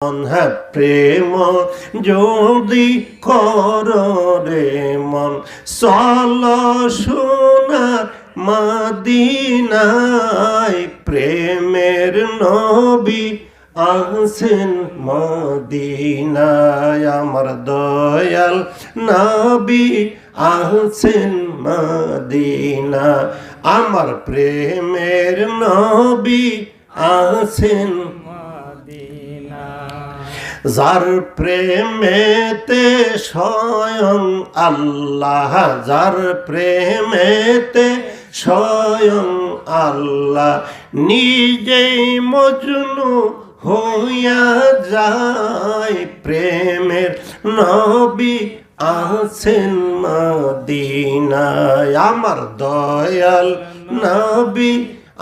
হ্যাঁ প্রেম যদি কর রে মন চল সোনার মদিনায় প্রেমের নবী আছেন মদিনায় আমার দয়াল নবী আছেন মদিনা আমার প্রেমের নবী আছেন যার প্রেমেতে স্বয়ং আল্লাহ যার প্রেমেতে স্বয়ং আল্লাহ নিজেই মজনু হইয়া যায় প্রেমের নবী আছেন মদিনায় আমার দয়াল নবী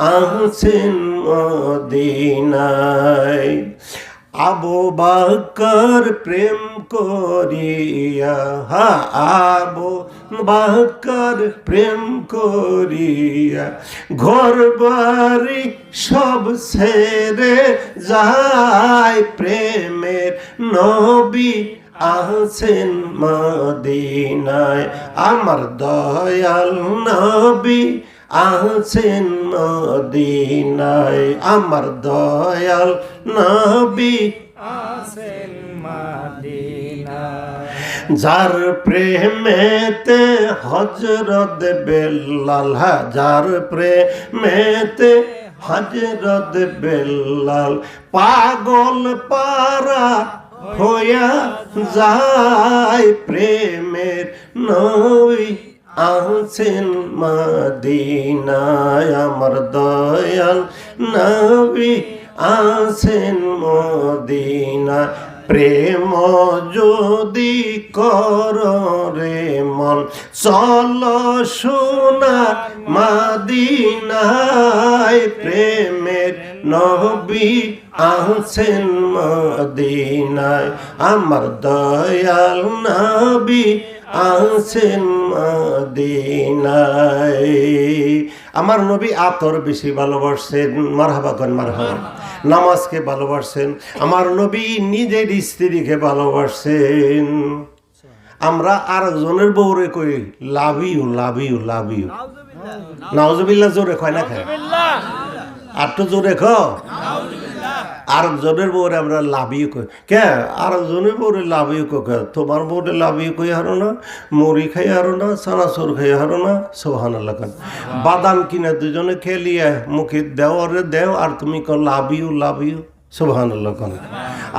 আছেন মদিনায় আবু বকর প্রেম করিয়া আবু বকর প্রেম করিয়া ঘর বাড়ি সব ছেড়ে যায় প্রেমের নবী আছেন মদিনায় আমার দয়াল নবী আছেন মদিনায় আমার দয়াল নবী আছেন মদিনায় যার প্রেমেতে হযরত বেলাল যার প্রেমেতে হযরত বেলাল পাগল পারা হইয়া যায় প্রেমের নবী আছেন মদিনায় আমার দয়াল নবী আছেন মদিনা প্রেম যদি কর রে মন চল সোনার মদিনায় প্রেমের নবী আছেন মদিনায় আমার দয়াল নবী আছেন মদিনায় আমার নবী আতর বেশি ভালোবাসেন মারহাবা করেন মারহাবা নামাজকে ভালোবাসেন আমার নবী নিজের স্ত্রীকে ভালোবাসেন আমরা আরেকজনের বউরে কই love you love you love you নাউজুবিল্লাহ জোরে কয় না খায় আর তো জোরে খো আরেকজনের বউরে আমরা লাভ ইউ কই কে আরেকজনের বউরে লাভ ইউ কে তোমার বউরে লাভ ইউ কই হারো না মুড়ি খাই হারো না চানাচুর খাই হারো না সুবহানাল্লাহ কান বাদাম কিনে দুজনে খেলিয়ে মুখে দেও রে দেও আর তুমি কো লাভ ইউ সুবহানাল্লাহ কান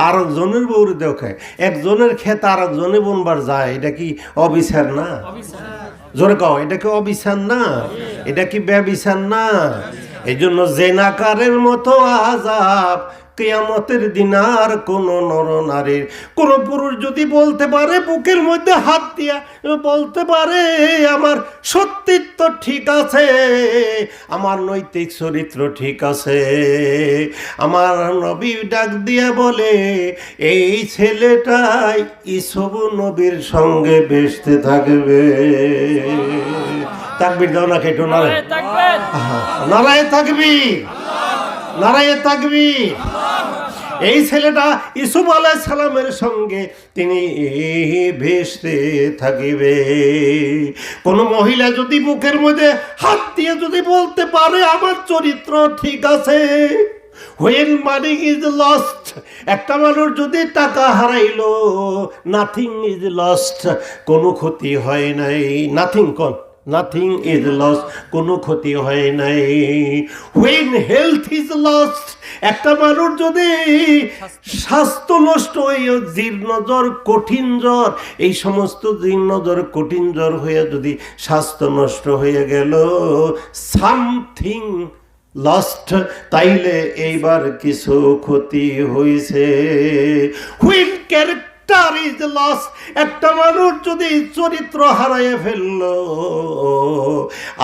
আরেকজনের বউরে দেও খায় একজনের খেত আরেকজনে বনবার যায় এটা কি অবিচার না জোরে কও এটা কি অবিচার না এটা কি ব্যভিচার না এই জন্য জেনাকারের মতো আযাব কিয়ামতের দিন আর কোন নর নারীর কোন পুরুষ যদি বলতে পারে বুকের মধ্যে হাত দিয়া বলতে পারে আমার সত্যিত্ব ঠিক আছে আমার নৈতিক চরিত্র ঠিক আছে আমার নবী ডাক দিয়া বলে এই ছেলেটাই ইসব নবীর সঙ্গে বেসতে থাকবে তাকবীর দাও না কেটো না নারায়ে তাকবীর নারায়ে তাকবীর এই ছেলেটা ইউসুফ আলাইহিস সালামের সঙ্গে তিনি ভেসতে থাকিবে কোন মহিলা যদি বুকের মধ্যে হাত দিয়ে যদি বলতে পারে আমার চরিত্র ঠিক আছে when money is lost একটা মানুষ যদি টাকা হারাইলো nothing is lost কোনো ক্ষতি হয় নাই nothing is lost কোনো ক্ষতি হয় নাই when health is lost একটা মানুষ যদি স্বাস্থ্য নষ্ট হয়ে জীর্ণজ্বর কঠিন জ্বর এই সমস্ত জীর্ণজ্বর কঠিন জ্বর হয়ে যদি স্বাস্থ্য নষ্ট হয়ে গেল সামথিং লস্ট তাইলে এইবার কিছু ক্ষতি হয়েছে হুইল ক্যারেক্টার ইজ লস একটা মানুষ যদি চরিত্র হারাইয়া ফেলল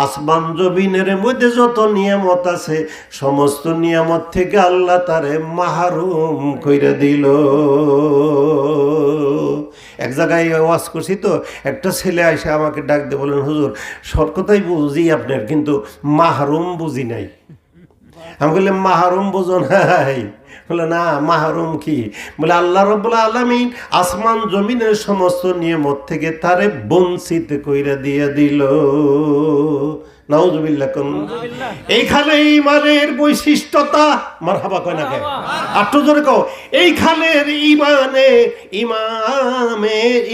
আসমান জমিনের মধ্যে যত নিয়ামত আছে সমস্ত নিয়ামত থেকে আল্লাহ তারে মাহরুম কইরা দিল এক জায়গায় ওয়াজ করছি তো একটা ছেলে এসে আমাকে ডাক দিয়ে বলেন হুজুর সব কথাই বুঝি আপনার কিন্তু মাহরুম বুঝি নাই আমি বললাম মাহরুম বোঝো নাই? বলে না, মাহরুম কি? বলে আল্লাহ রাব্বুল আলামিন আসমান জমিনের সমস্ত নিয়ামত থেকে তারে বঞ্চিত কইরা দিয়ে দিল। নাউজুবিল্লাহ। এইখানে ইমানের বৈশিষ্ট্যতা, মারহাবা কয় না কেন? আটটু জোরে কও। এইখানের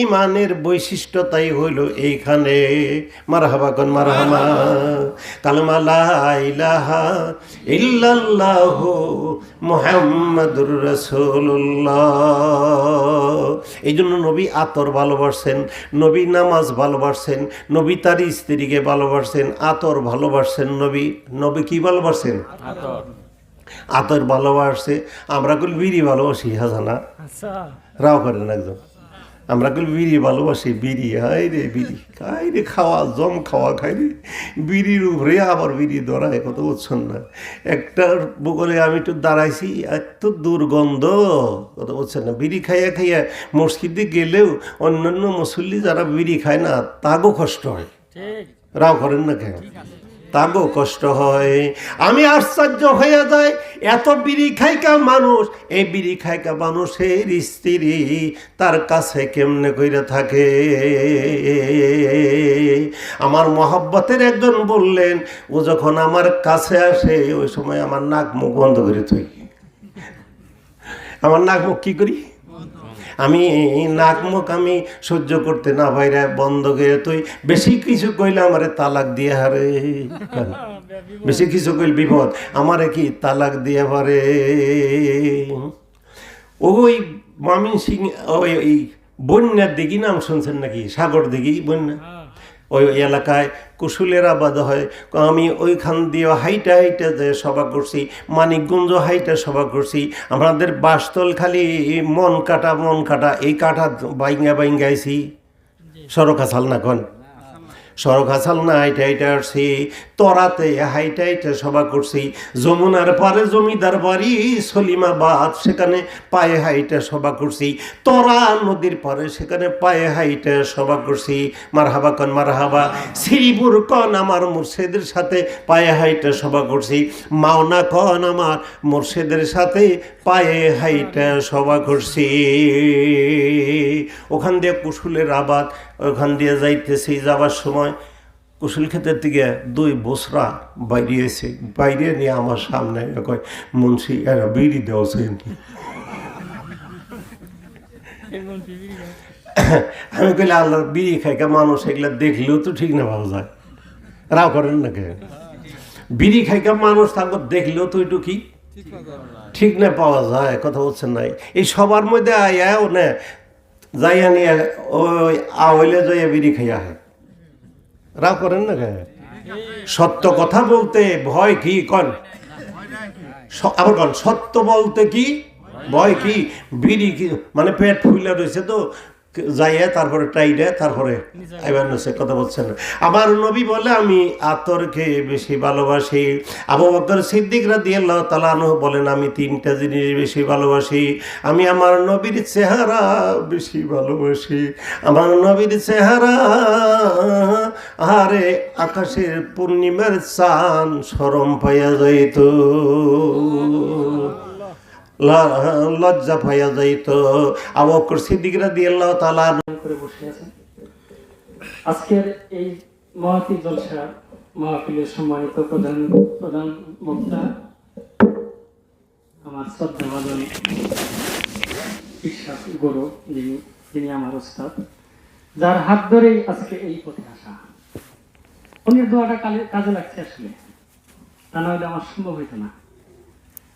ইমানের বৈশিষ্ট্যতাই হইল এইখানে। মারহাবা কোন, মারহাবা। কালেমা লা ইলাহা ইল্লাল্লাহু মুহাম্মাদুর রাসূলুল্লাহ। এই জন্য নবী আতর ভালোবাসেন, নবী নামাজ ভালোবাসেন, নবী তার স্ত্রীকে ভালোবাসেন, আতর ভালোবাসেন। নবী কি ভালোবাসেন? আতর ভালোবাসে। আমরা কল বিড়ি ভালোবাসি, হাজানা রাও করেন একদম। আমরা কল বিড়ি ভালোবাসি, বিড়ি। হাই রে বিড়ি খাই রে, খাওয়া জম খাওয়া খাই রে, বিড়ির উপরে আবার বিড়ি ধরায়, কত বুঝছেন না? একটার বগলে আমি একটু দাঁড়াইছি, এত দুর্গন্ধ, কত বুঝছেন না? বিড়ি খাইয়া খাইয়া মসজিদে গেলেও অন্যান্য মুসল্লি যারা বিড়ি খায় না, তাগো কষ্ট হয়। রাও করেন না কেন? তাগো কষ্ট হয়। আমি আশ্চর্য হয়ে যায়, এত বিড়ি খাইকা মানুষ, এই বিড়ি খাইকা মানুষের স্ত্রী তার কাছে কেমনে কইরা থাকে। আমার মহব্বতের একজন বললেন, ও যখন আমার কাছে আসে ওই সময় আমার নাক মুখ বন্ধ করে থই। আমার নাক মুখ কি করি? আমি নাক মুখ আমি সহ্য করতে না পাইরা বন্ধ করে তুই। বেশি কিছু কইলে আমারে তালাক দিয়ে হারে, বেশি কিছু কইল বিপদ, আমারে কি তালাক দিয়ে পারে। ওই মামিন সিং, ওই বন্যার দিঘি নাম শুনছেন নাকি? সাগর দিঘি বন্যা, ওই এলাকায় কুশুলের আবাদ হয়। আমি ওইখান দিয়ে হাইটা হাইটা যে সভা করছি, মানিকগঞ্জ হাইটা সভা করছি। আমাদের বাসতল খালি মন কাটা এই কাঠা বাইঙ্গাইছি। সড়ক আসাল না কন, সড়ক আসাল না হাইটা হাইটা আসছি। তরাতে হাইটা হাইটা সভা করছি। যমুনার পারে জমিদার বাড়ি সলিমাবাদ, সেখানে পায়ে হাইটা সভা করছি। তরা নদীর পারে সেখানে পায়ে হাইটা সভা করছি। মারহাবা কন, মারহাবা। শ্রীপুর কন আমার মুর্শেদের সাথে পায়ে হাইটা সভা করছি। মাওনা কন আমার মুর্শেদের সাথে পায়ে হাইটা সভা করছি। ওখান দিয়ে কুশুলের আবাদ, ওখান দিয়ে যাইতেছি। যাবার সময় কুশুল ক্ষেতের থেকে দুই বসরা বাইরিয়েছে, বাইরে নিয়ে আমার সামনে কয়, মুন্সি এরা বিড়ি দেওয়াছেন। আমি কইলে আল্লাহর বিড়ি খাইকা মানুষ এগুলা দেখলেও তো ঠিক না পাওয়া যায়। রাও করেন না কে? বিড়ি খাইকা মানুষ তারপর দেখলেও তো একটু কি ঠিক না পাওয়া যায়, কথা বলছেন নাই? এই সবার মধ্যে আয়াও না যাইয়া নিয়ে ওই আওয়াইলে যাইয়া বিড়ি খাইয়া হয়। রাও করেন না কে? সত্য কথা বলতে ভয় কি কন? আবার কন, সত্য বলতে কি ভয় কি? বিড়ি কি মানে পেট ফুলে রয়েছে তো যাইয়া তারপরে টাইডে তারপরে আইবার নছে, কথা বলছেন না? আমার নবী বলে আমি আতরকে বেশি ভালোবাসি। আবু বকর সিদ্দিক রাদিয়াল্লাহু তাআলা আনহু বলেন আমি তিনটা জিনিস বেশি ভালোবাসি। আমি আমার নবীর চেহারা বেশি ভালোবাসি। আমার নবীর চেহারা আরে আকাশের পূর্ণিমার চাঁদ শরম পাইয়া যাইত, লজ্জা পাইয়া যাইত। আবু বকর সিদ্দিক রাদিয়াল্লাহু তাআলা করে বসে আছেন। আজকের এই মহতী জলসা মাহফিলের সম্মানিত প্রধান বক্তা আমার শ্রদ্ধাভাজন বিশ্বাস গুরু, যিনি আমার ওস্তাদ, যার হাত ধরেই আজকে এই পথে আসা। উনি দোয়াটা কাজে লাগছে আসলে, তা নাহলে আমার সম্ভব হইতো না।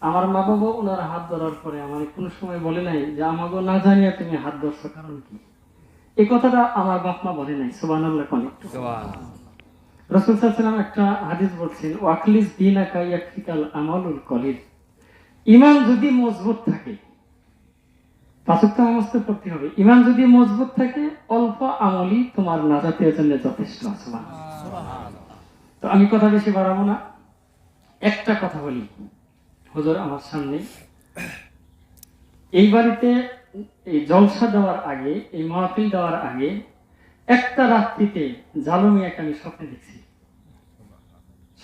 আমার মা বাবা ওনার হাত ধরার পরে আমার কোনো সময় বলে নাই যে আমাকে না জানিয়ে তুমি হাত ধরছো, কারণ কি? এই কথাটা আমার বাপ মা বলে নাই। সুবহানাল্লাহ। রাসূল সাল্লাল্লাহু আলাইহি ওয়াসাল্লাম একটা হাদিস বলছেন, ওয়াকলিস দীনাকা ইয়াকফিকাল আমালুল কলিল। ঈমান যদি মজবুত থাকে, পাঁচ ওয়াক্ত নামাজ তো পড়তে হবে। ঈমান যদি মজবুত থাকে, অল্প আমলই তোমার নাজাতের জন্য যথেষ্ট। সুবহানাল্লাহ। তো আমি কথা বেশি বাড়াবো না, একটা কথা বলি। হুজুর আমার সামনে এই বাড়িতে এই জলসা দেওয়ার আগে, এই মাহফিল দেওয়ার আগে একটা রাত্রিতে জালু মিয়াকে আমি স্বপ্নে দেখছি।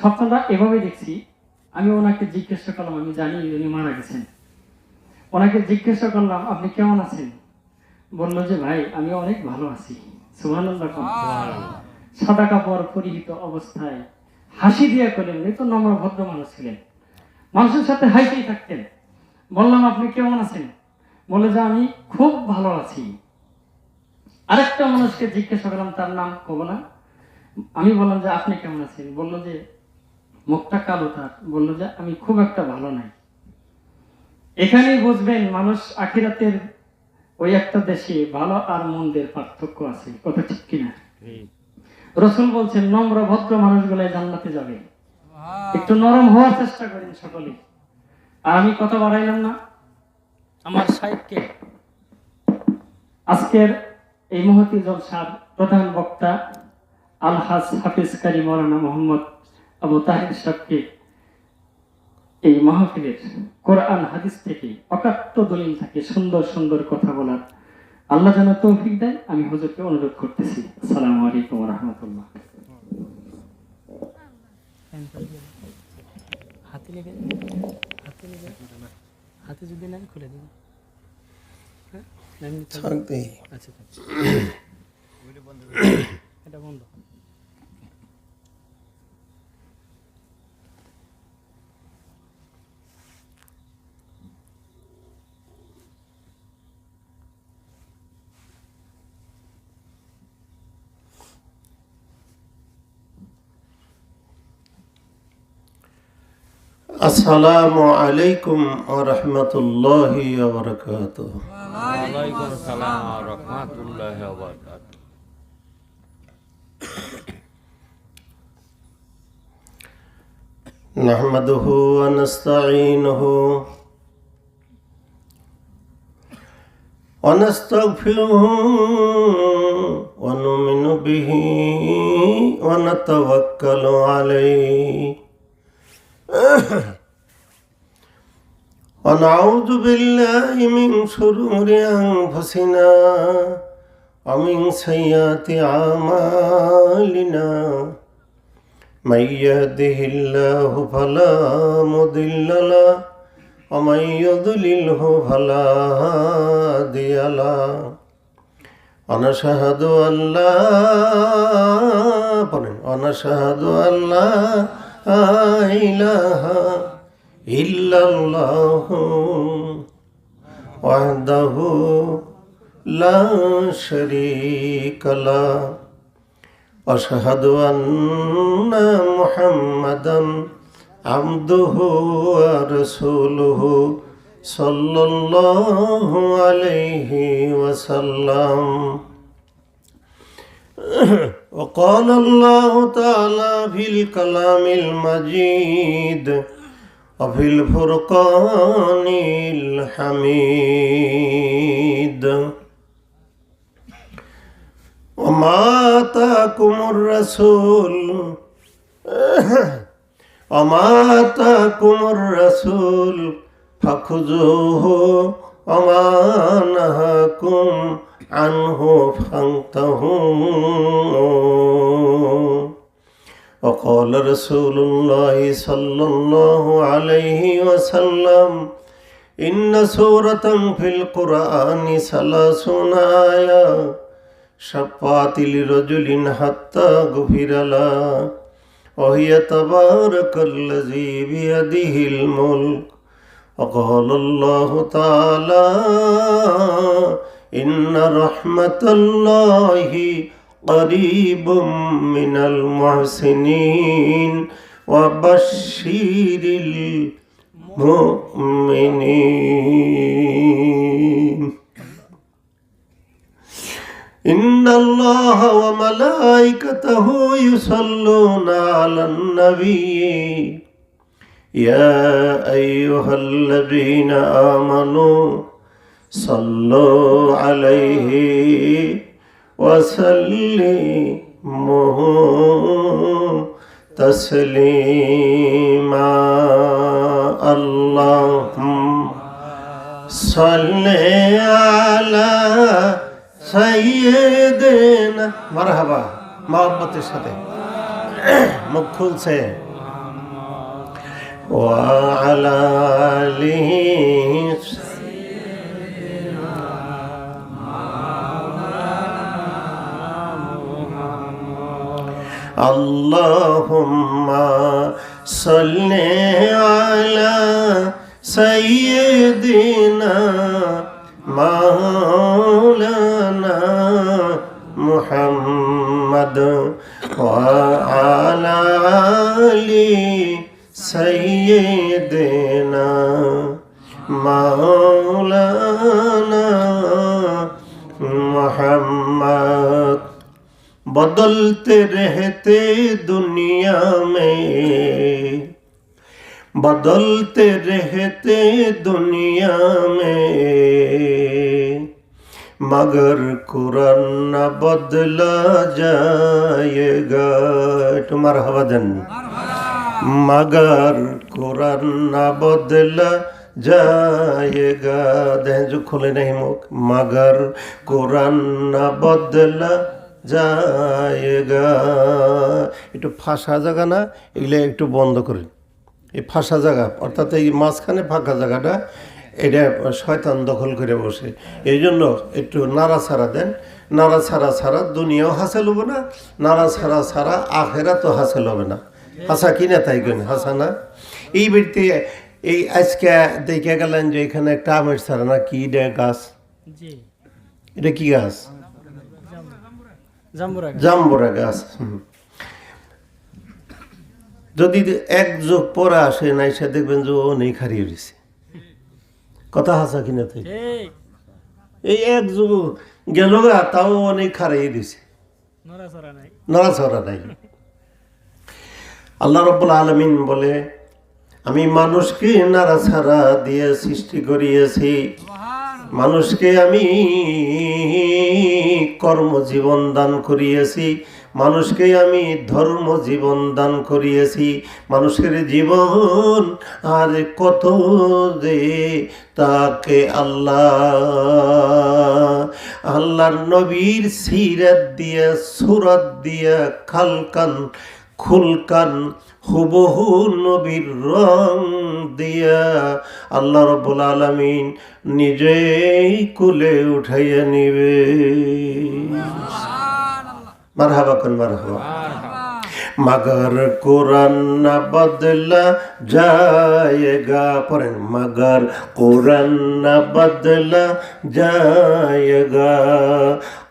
স্বপ্নটা এভাবে দেখছি, আমি ওনাকে জিজ্ঞাসা করলাম, আমি জানি উনি মারা গেছেন, ওনাকে জিজ্ঞাসা করলাম আপনি কেমন আছেন? বললো যে ভাই আমি অনেক ভালো আছি। সুবহানাল্লাহ। সাদা কাপড় পরিহিত অবস্থায় হাসি দিয়ে করলেন, উনি তো নম্র ভদ্র মানুষ ছিলেন, মানুষের সাথে হাসিতেই থাকতেন। বললাম আপনি কেমন আছেন? বলে যে আমি খুব ভালো আছি। আরেকটা মানুষকে জিজ্ঞাসা করলাম, তার নাম কব না, আমি বললাম যে আপনি কেমন আছেন? বললো যে মুখটা কালো তার, বললো যে আমি খুব একটা ভালো নাই। এখানেই বুঝবেন মানুষ আখিরাতের ওই একটা দেশে ভালো আর মন্দের পার্থক্য আছে, কথা ঠিক কিনা? রাসূল বলছেন নম্র ভদ্র মানুষগুলো জান্নাতে যাবে। একটু নরম হওয়ার চেষ্টা করেন সকলে। আর আমি কথা বাড়াইলাম না, আমার সাহেবকে আজকের এই মহতী জলসার প্রধান বক্তা আলহাজ হাফিজ কারি মাওলানা মোহাম্মদ আবু তাহের সাহেবকে এই মাহফিলের কোরআন হাদিস থেকে অকাট্য দলিল থাকে সুন্দর সুন্দর কথা বলার আল্লাহ যেন তৌফিক দেয়, আমি হুজুরকে অনুরোধ করতেছি। আসসালামু আলাইকুম ওয়া রাহমাতুল্লাহ। হাতে যদি নেন খুলে দিন। আচ্ছা এটা বন্ধ। আসসালামু আলাইকুম ওয়া রাহমাতুল্লাহি ওয়া বারাকাতুহু। ওয়ালাইকুম আসসালাম ওয়া রাহমাতুল্লাহি ওয়া বারাকাতুহু। নাহমাদুহু ওয়া নাস্তাঈনুহু ওয়া নাস্তাগফিরুহু ওয়া নু'মিनु বিহি ওয়া নাতাওয়াক্কালু আলাইহি ونعوذ بالله من شرور أنفسنا ومن سيئات أعمالنا من يهده الله فلا مضل له ومن يضلله فلا هادي له ونشهد أن لا إله إلا الله وحده لا شريك له وأشهد أن محمدا عبده ورسوله صلى الله عليه وسلم. وقال الله تعالى في الكلام المجيد وفي الفرقان الحميد وما آتاكم الرسول فخذوه وما نهاكم عنه فانتهوا. وقال رسول الله صلى الله عليه وسلم إن سورة في القرآن 30 آية شفعت لرجل حتى غفر له وهي تبارك الذي بيده الملك. وقال الله تعالى إن رحمة الله قريب من المحسنين وبشر المؤمنين. إن الله وملائكته يصلون على النبي يا أيها الذين آمنوا صلوا عليه وسلموا تسليما. اللهم صل على سيدنا مرحبا मोहब्बत साथे मुख खुल से وعلى آله اللهم صل على سيدنا مولانا محمد وعلى آل سيدنا مولانا محمد बदलते रहते दुनिया में बदलते रहते दुनिया में मगर कुरान न बदला जाएगा तुम्हारा हवादन मगर कुरान न बदला जाएगा देह जो खोले नहीं मुख मगर कुरान न बदला জায়গা একটু ফাঁসা জায়গা না এগুলো একটু বন্ধ করেন এই ফাঁসা জায়গা অর্থাৎ এই মাঝখানে ফাঁকা জায়গাটা এটা শয়তান দখল করে বসে এই জন্য একটু নাড়াছাড়া দেন নাড়াছাড়া ছাড়া দুনিয়াও হাসিল হবে না নাড়াছাড়া ছাড়া আখেরা তো হাসিল হবে না হাসা কিনা তাই কেন হাসা না এই বাড়িতে এই আজকে দেখে গেলেন যে এখানে একটা আমের ছাড়া না কি গাছ এটা কি গাছ জাম্বুরা গাছ যদি এক যোগ পরে আসে না এসে দেখবেন যে ও নেই খারিয়ে রয়েছে কথা হাসা কিনা তাই এই এক যুগ গেল গা তাও অনেক খারিয়ে দিছে নড়াচড়া নাই আল্লাহ রাব্বুল আলামিন বলে আমি মানুষকে নাড়াছাড়া দিয়ে সৃষ্টি করিয়েছি মানুষকে আমি কর্মজীবন দান করিয়েছি মানুষকে আমি ধর্ম জীবন দান করিয়েছি মানুষের জীবন আর কত যে তাকে আল্লাহর নবীর সিরাত দিয়া সুরাত দিয়া খালকান খুলকান হুবহু নবীর রং দিয়া আল্লাহ রাব্বুল আলামিন নিজেই কুলে উঠাইয়া নিবে মারহাবা কোন মারহাবা मगर कुरान न बदला जाएगा पढ़ें मगर कुरान न बदला जाएगा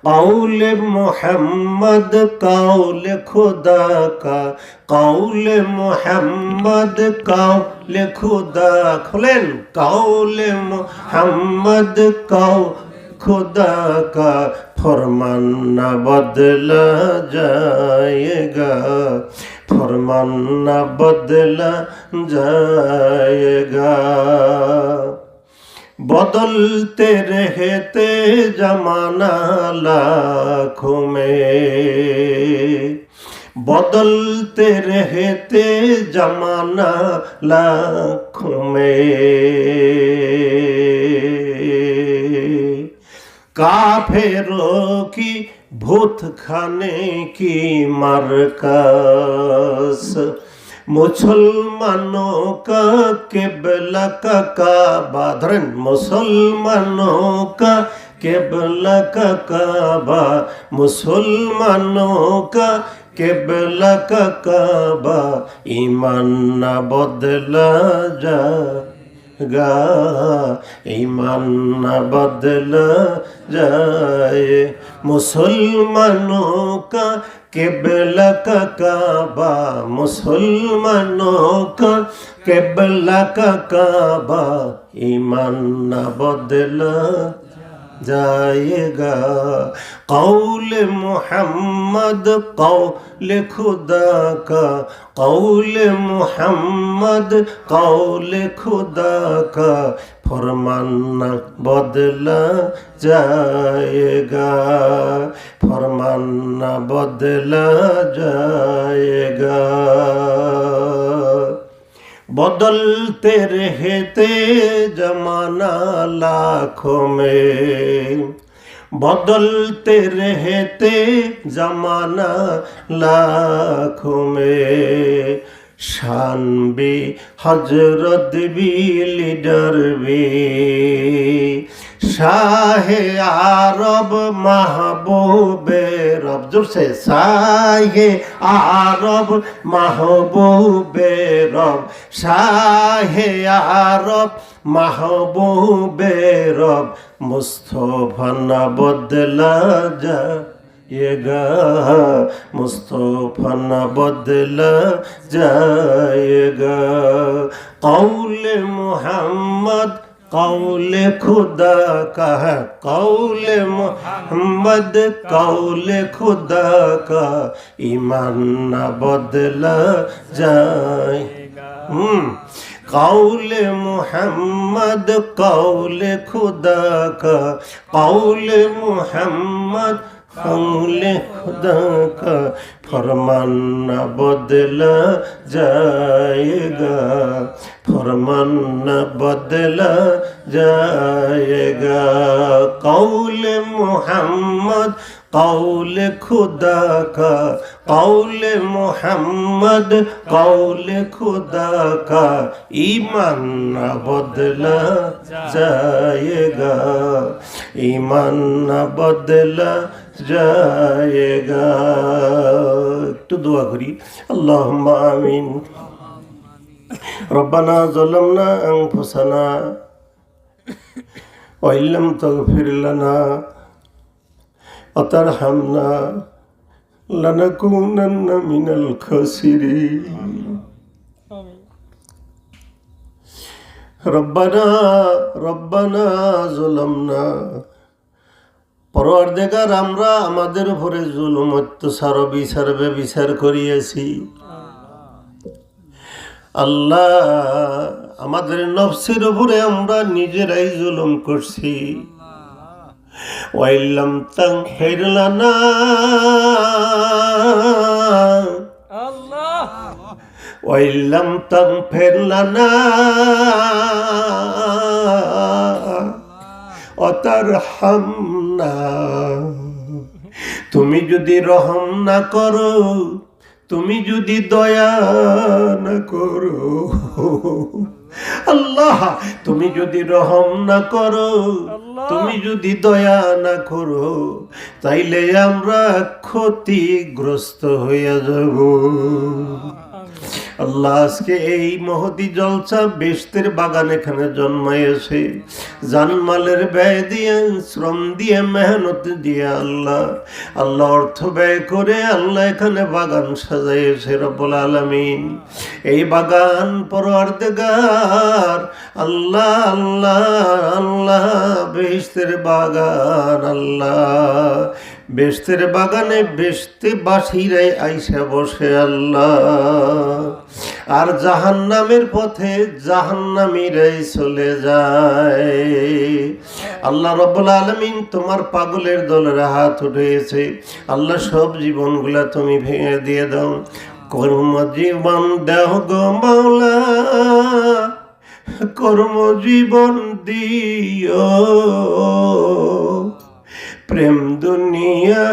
कौल मोहम्मद कौल खुदा का कौल मोहम्मद कौल खुदा खुलें कौल मोहम्मद कौल खुदा का फरमान न बदला जाएगा फरमान न बदला जाएगा बदलते रहते जमाना लाखों में बदलते रहते जमाना लाखों में काफिरों की भूत खाने की मरकस मुसलमानों का किबला का काबा धरन मुसलमानों का किबला का काबा मुसलमानों का किबला का काबा ईमान न बदला जा ईमान न बदला जाए मुसलमानों का किबला का काबा मुसलमानों का किबला का काबा ईमान न बदला जाएगा कौल मोहम्मद कौल खुदा का कौल मोहम्मद कौल खुदा का फरमान न बदला जाएगा फरमान न बदला जाएगा बदलते रहते जमाना लाखों में बदलते रहते जमाना लाखों में शान भी हजरत भी लीडर भी शाहे आरब महबूबे रब जोर से शाहे आरब महबूबे रब शाहे आरब महबूबे रब मुस्तफा न बदला जाएगा मुस्तफा न बदला जाएगा कौल मोहम्मद कौल खुदा का है कौल मोहम्मद कौल खुदा का ईमान न बदला जाएगा कौल मोहम्मद कौल खुदा का कौल मोहम्मद कौल खुदा का फरमान न बदला जाएगा फरमान न बदला जाएगा कौल मोहम्मद कौल खुदा का कौल मोहम्मद कौल खुदा का ईमान न बदला जाएगा ईमान न बदला जाएगा तो दुआ करी अल्लाहुम्मा आमीन रब्बाना ज़लमना अनफुसना व इल्लम तगफिर लना वतरहमना लनकूनन्ना मिनल खासिरीन रब्बाना रब्बाना ज़लमना পরওয়ারদিগার আমরা আমাদের উপরে জুলুম অত্যাচার বিচার ব্যভিচার করিয়াছি আল্লাহ আমাদের নফসের উপরে আমরা নিজেরাই জুলুম করছি ওয়াইল্লাম তাগফির লানা আল্লাহ ওয়াইল্লাম তাগফির লানা অতারহামনা তুমি যদি রহম না করো তুমি যদি দয়া না করো আল্লাহ তুমি যদি রহম না করো তুমি যদি দয়া না করো তাইলে আমরা ক্ষতিগ্রস্ত হইয়া যাব আল্লাহ আজকে এই মহতি জলসা বেহেশতের বাগান এখানে জন্মাইছে জানমালের ব্যয় দিয়ে শ্রম দিয়ে মেহনত দিয়ে আল্লাহ আল্লাহ অর্থ ব্যয় করে আল্লাহ এখানে বাগান সাজাইছে রব্বুল আলামিন এই বাগান পরওয়ারদিগার আল্লাহ আল্লাহ আল্লাহ বেহেশতের বাগান আল্লাহ বেহেশতের বাগানে বেহেশতে বাসীরাই আইসা বসে আল্লাহ আর জাহান্নামের পথে জাহান্নামীরাই চলে যায় আল্লাহ রাব্বুল আলামিন তোমার পাগলের দলের হাত উঠেছে আল্লাহ সব জীবনগুলা তুমি ভেঙে দিয়ে দাও কর্মজীবন দেও গো মাওলা কর্মজীবন দিও প্রেম দুনিয়া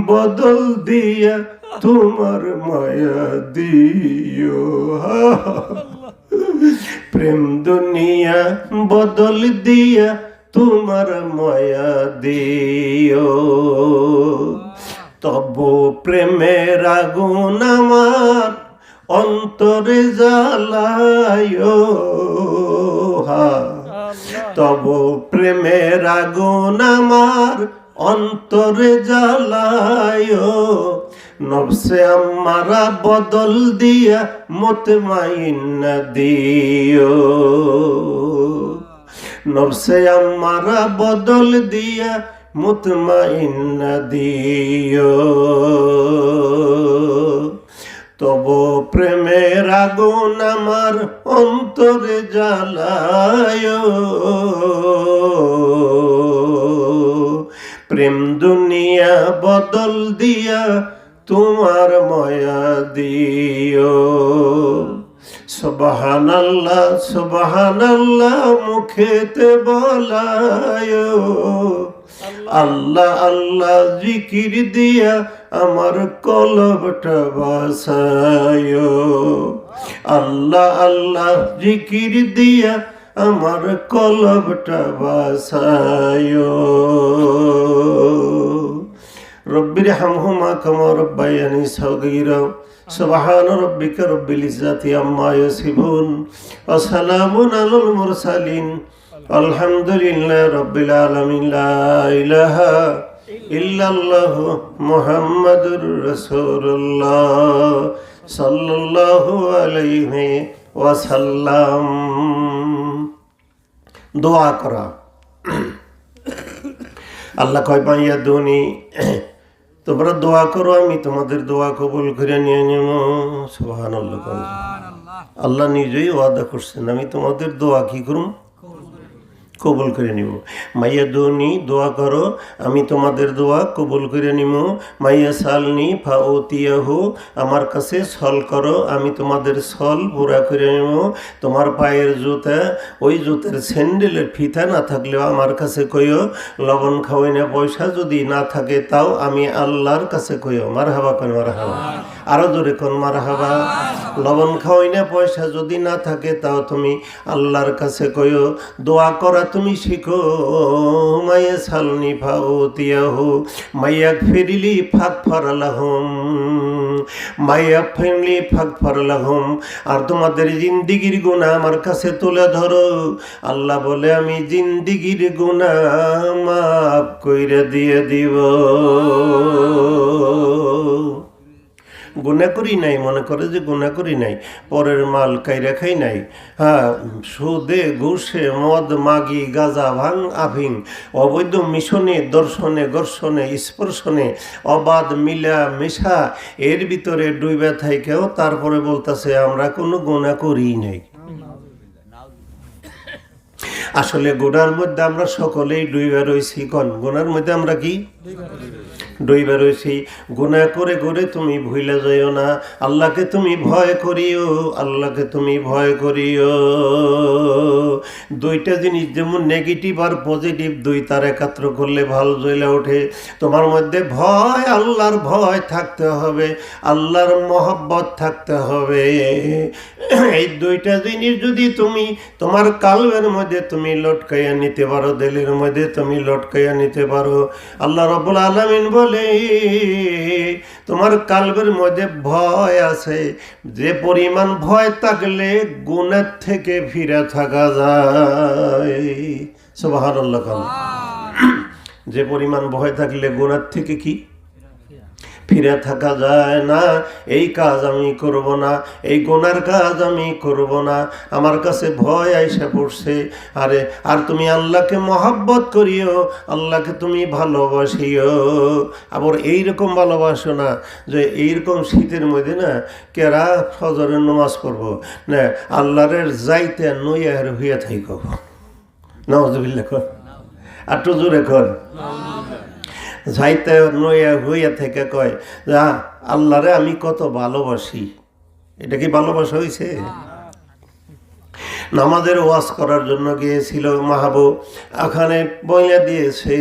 বদল দিয়া তোমার মায়া দিও প্রেম দুনিয়া বদল দিয়া তোমার মায়া দিও তব প্রেমের আগুন আমার অন্তরে জ্বালায় তব প্রেমের আগুন আমার অন্তরে জ্বালায় নফসে আমারা বদল দিয়া মুতমাইন্না দিও নফসে আমারা বদল দিয়া মুতমাইন্না দিও তব প্রেমের আগুন আমার অন্তরে জ্বালায় প্রেম দুনিয়া বদল দিয়া তোমার মায়া দিও সুবহানাল্লাহ সুবহানাল্লাহ মুখেতে বলায় আল্লাহ আল্লাহ জিকির দিয়া আমার কলবটা বাসায়, আল্লাহ আল্লাহ জিকির দিয়া আমার কলবটা বাসায়। রব্বির হামহুমা কামা রব্বায়ানি সগীরা। সুবহান রাব্বিকা রব্বিল ইজ্জাতি আম্মা ইয়াসিফুন ওয়া সালামুন আলাল মুরসালিন আলহামদুলিল্লাহি রাব্বিল আলামিন। লা ইলাহা ইল্লাল্লাহ মুহাম্মাদুর রাসূলুল্লাহ সাল্লাল্লাহু আলাইহি ওয়াসাল্লাম। দোয়া করা। আল্লাহ কয় পাইয়া দুনি, তোমরা দোয়া করো আমি তোমাদের দোয়া কবুল করে নিয়ে নেব। সুবহানাল্লাহ। আল্লাহ নিজেই ওয়াদা করছেন আমি তোমাদের দোয়া কি করুম, কবুল করে নিব। মাইয়া দুনি, দোয়া করো আমি তোমাদের দোয়া কবুল করে নিব। মাইয়া সালনি ফাউতিয়াহু, আমার কাছে ছল করো আমি তোমাদের ছল পুরা করে নিব। তোমার পায়ের জুতা, ওই জুতার স্যান্ডেলের ফিতা না থাকলেও আমার কাছে কইও। লবণ খাওয়াই না পয়সা যদি না থাকে তাও আমি আল্লাহর কাছে কইও। মারহাবা কোন মারহাবা, আরো জোরে কোন মারহাবা। লবণ খাওয়াই না পয়সা যদি না থাকে তাও তুমি আল্লাহর কাছে কইও। দোয়া করা তুমি শিখো। মাইয়া সালনি ফাউতিয়াহু মাইয়া ফিরিলি ফাগফার লাহুম, মাইয়া ফিরলি ফাগফার লাহুম। আর তোমাদের জিন্দিগির গুনাহ আমার কাছে তুলে ধরো। আল্লাহ বলে আমি জিন্দিগির গুনাহ মাফ কইরা দিয়ে দিব। গুনাহ করি নাই, মনে করে যে গুনাহ করি নাই, পরের মাল কাইরা খাই নাই, হ্যাঁ, সুদে ঘুষে মদ মাগি গাঁজা ভাং আফিং, অবৈধ মিশনে দর্শনে গর্ষণে স্পর্শনে অবাধ মিলা মেশা এর ভিতরে ডুইবা থাইকেও তারপরে বলতেছে আমরা কোনো গুনাহ করি নাই। আসলে গুনার মধ্যে আমরা সকলেই ডুইবা রয়েছি। কোন গুনার মধ্যে আমরা কি ডুইবা রয়েছি? গুনাহ করে করে তুমি ভুলে যাইও না। আল্লাহকে তুমি ভয় করিও, আল্লাহকে তুমি ভয় করিও। দুইটা জিনিস যেমন নেগেটিভ আর পজিটিভ, দুই তার একাত্র করলে ভালো জ্বলে ওঠে। তোমার মধ্যে ভয়, আল্লাহর ভয় থাকতে হবে, আল্লাহর মহব্বত থাকতে হবে। এই দুইটা জিনিস যদি তুমি তোমার কালবের মধ্যে তুমি লটকাইয়া নিতে পারো, দিলের মধ্যে তুমি লটকাইয়া নিতে পারো, আল্লাহ রাব্বুল আলামিন বলে তোমার কালবের মধ্যে ভয় আছে। যে পরিমাণ ভয় থাকলে গুনাহ থেকে ফিরে থাকা যায়। সুবহানাল্লাহ। যে পরিমাণ ভয় থাকলে গুনাহ থেকে কি ফিরে থাকা যায় না। এই কাজ আমি করব না, এই গুনার কাজ আমি করব না, আমার কাছে ভয় আইসা পড়ছে। আরে আর তুমি আল্লাহকে মহব্বত করিও, আল্লাহকে তুমি ভালোবাসিও। আবার এইরকম ভালোবাসো না যে এইরকম শীতের মধ্যে না কেরা ফজরের নামাজ পড়বো না, আল্লাহরের যাইতে নইয়ার হইয়া থাইক। নাউযুবিল্লাহ কর, আর তো জোরে কর। যাইতে নইয়া হইয়া থেকে কয় যা আল্লাহরে আমি কত ভালোবাসি। এটা কি ভালোবাসা হয়েছে? নামাজের ওয়াজ করার জন্য গিয়েছিল মাহবুব, ওখানে বইয়া দিয়েছে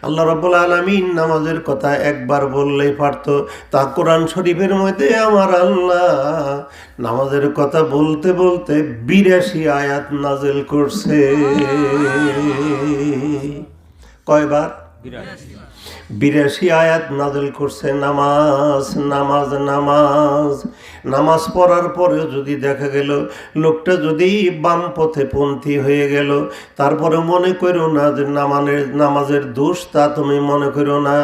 আল্লাহ রাব্বুল আলামিন নামাজের কথা একবার বললেই পারতো। তা কোরআন শরীফের মধ্যে আমার আল্লাহ নামাজের কথা বলতে বলতে 82 আয়াত নাজিল করছে। কয়বার? 82 আয়াত নাজিল করছে। নামাজ নামাজ নামাজ নামাজ পড়ার পরেও যদি দেখা গেল লোকটা যদি বাম পথে পন্থী হয়ে গেল, তারপরে মনে করো না যে নামাজের দোষ, তা তুমি মনে করো না।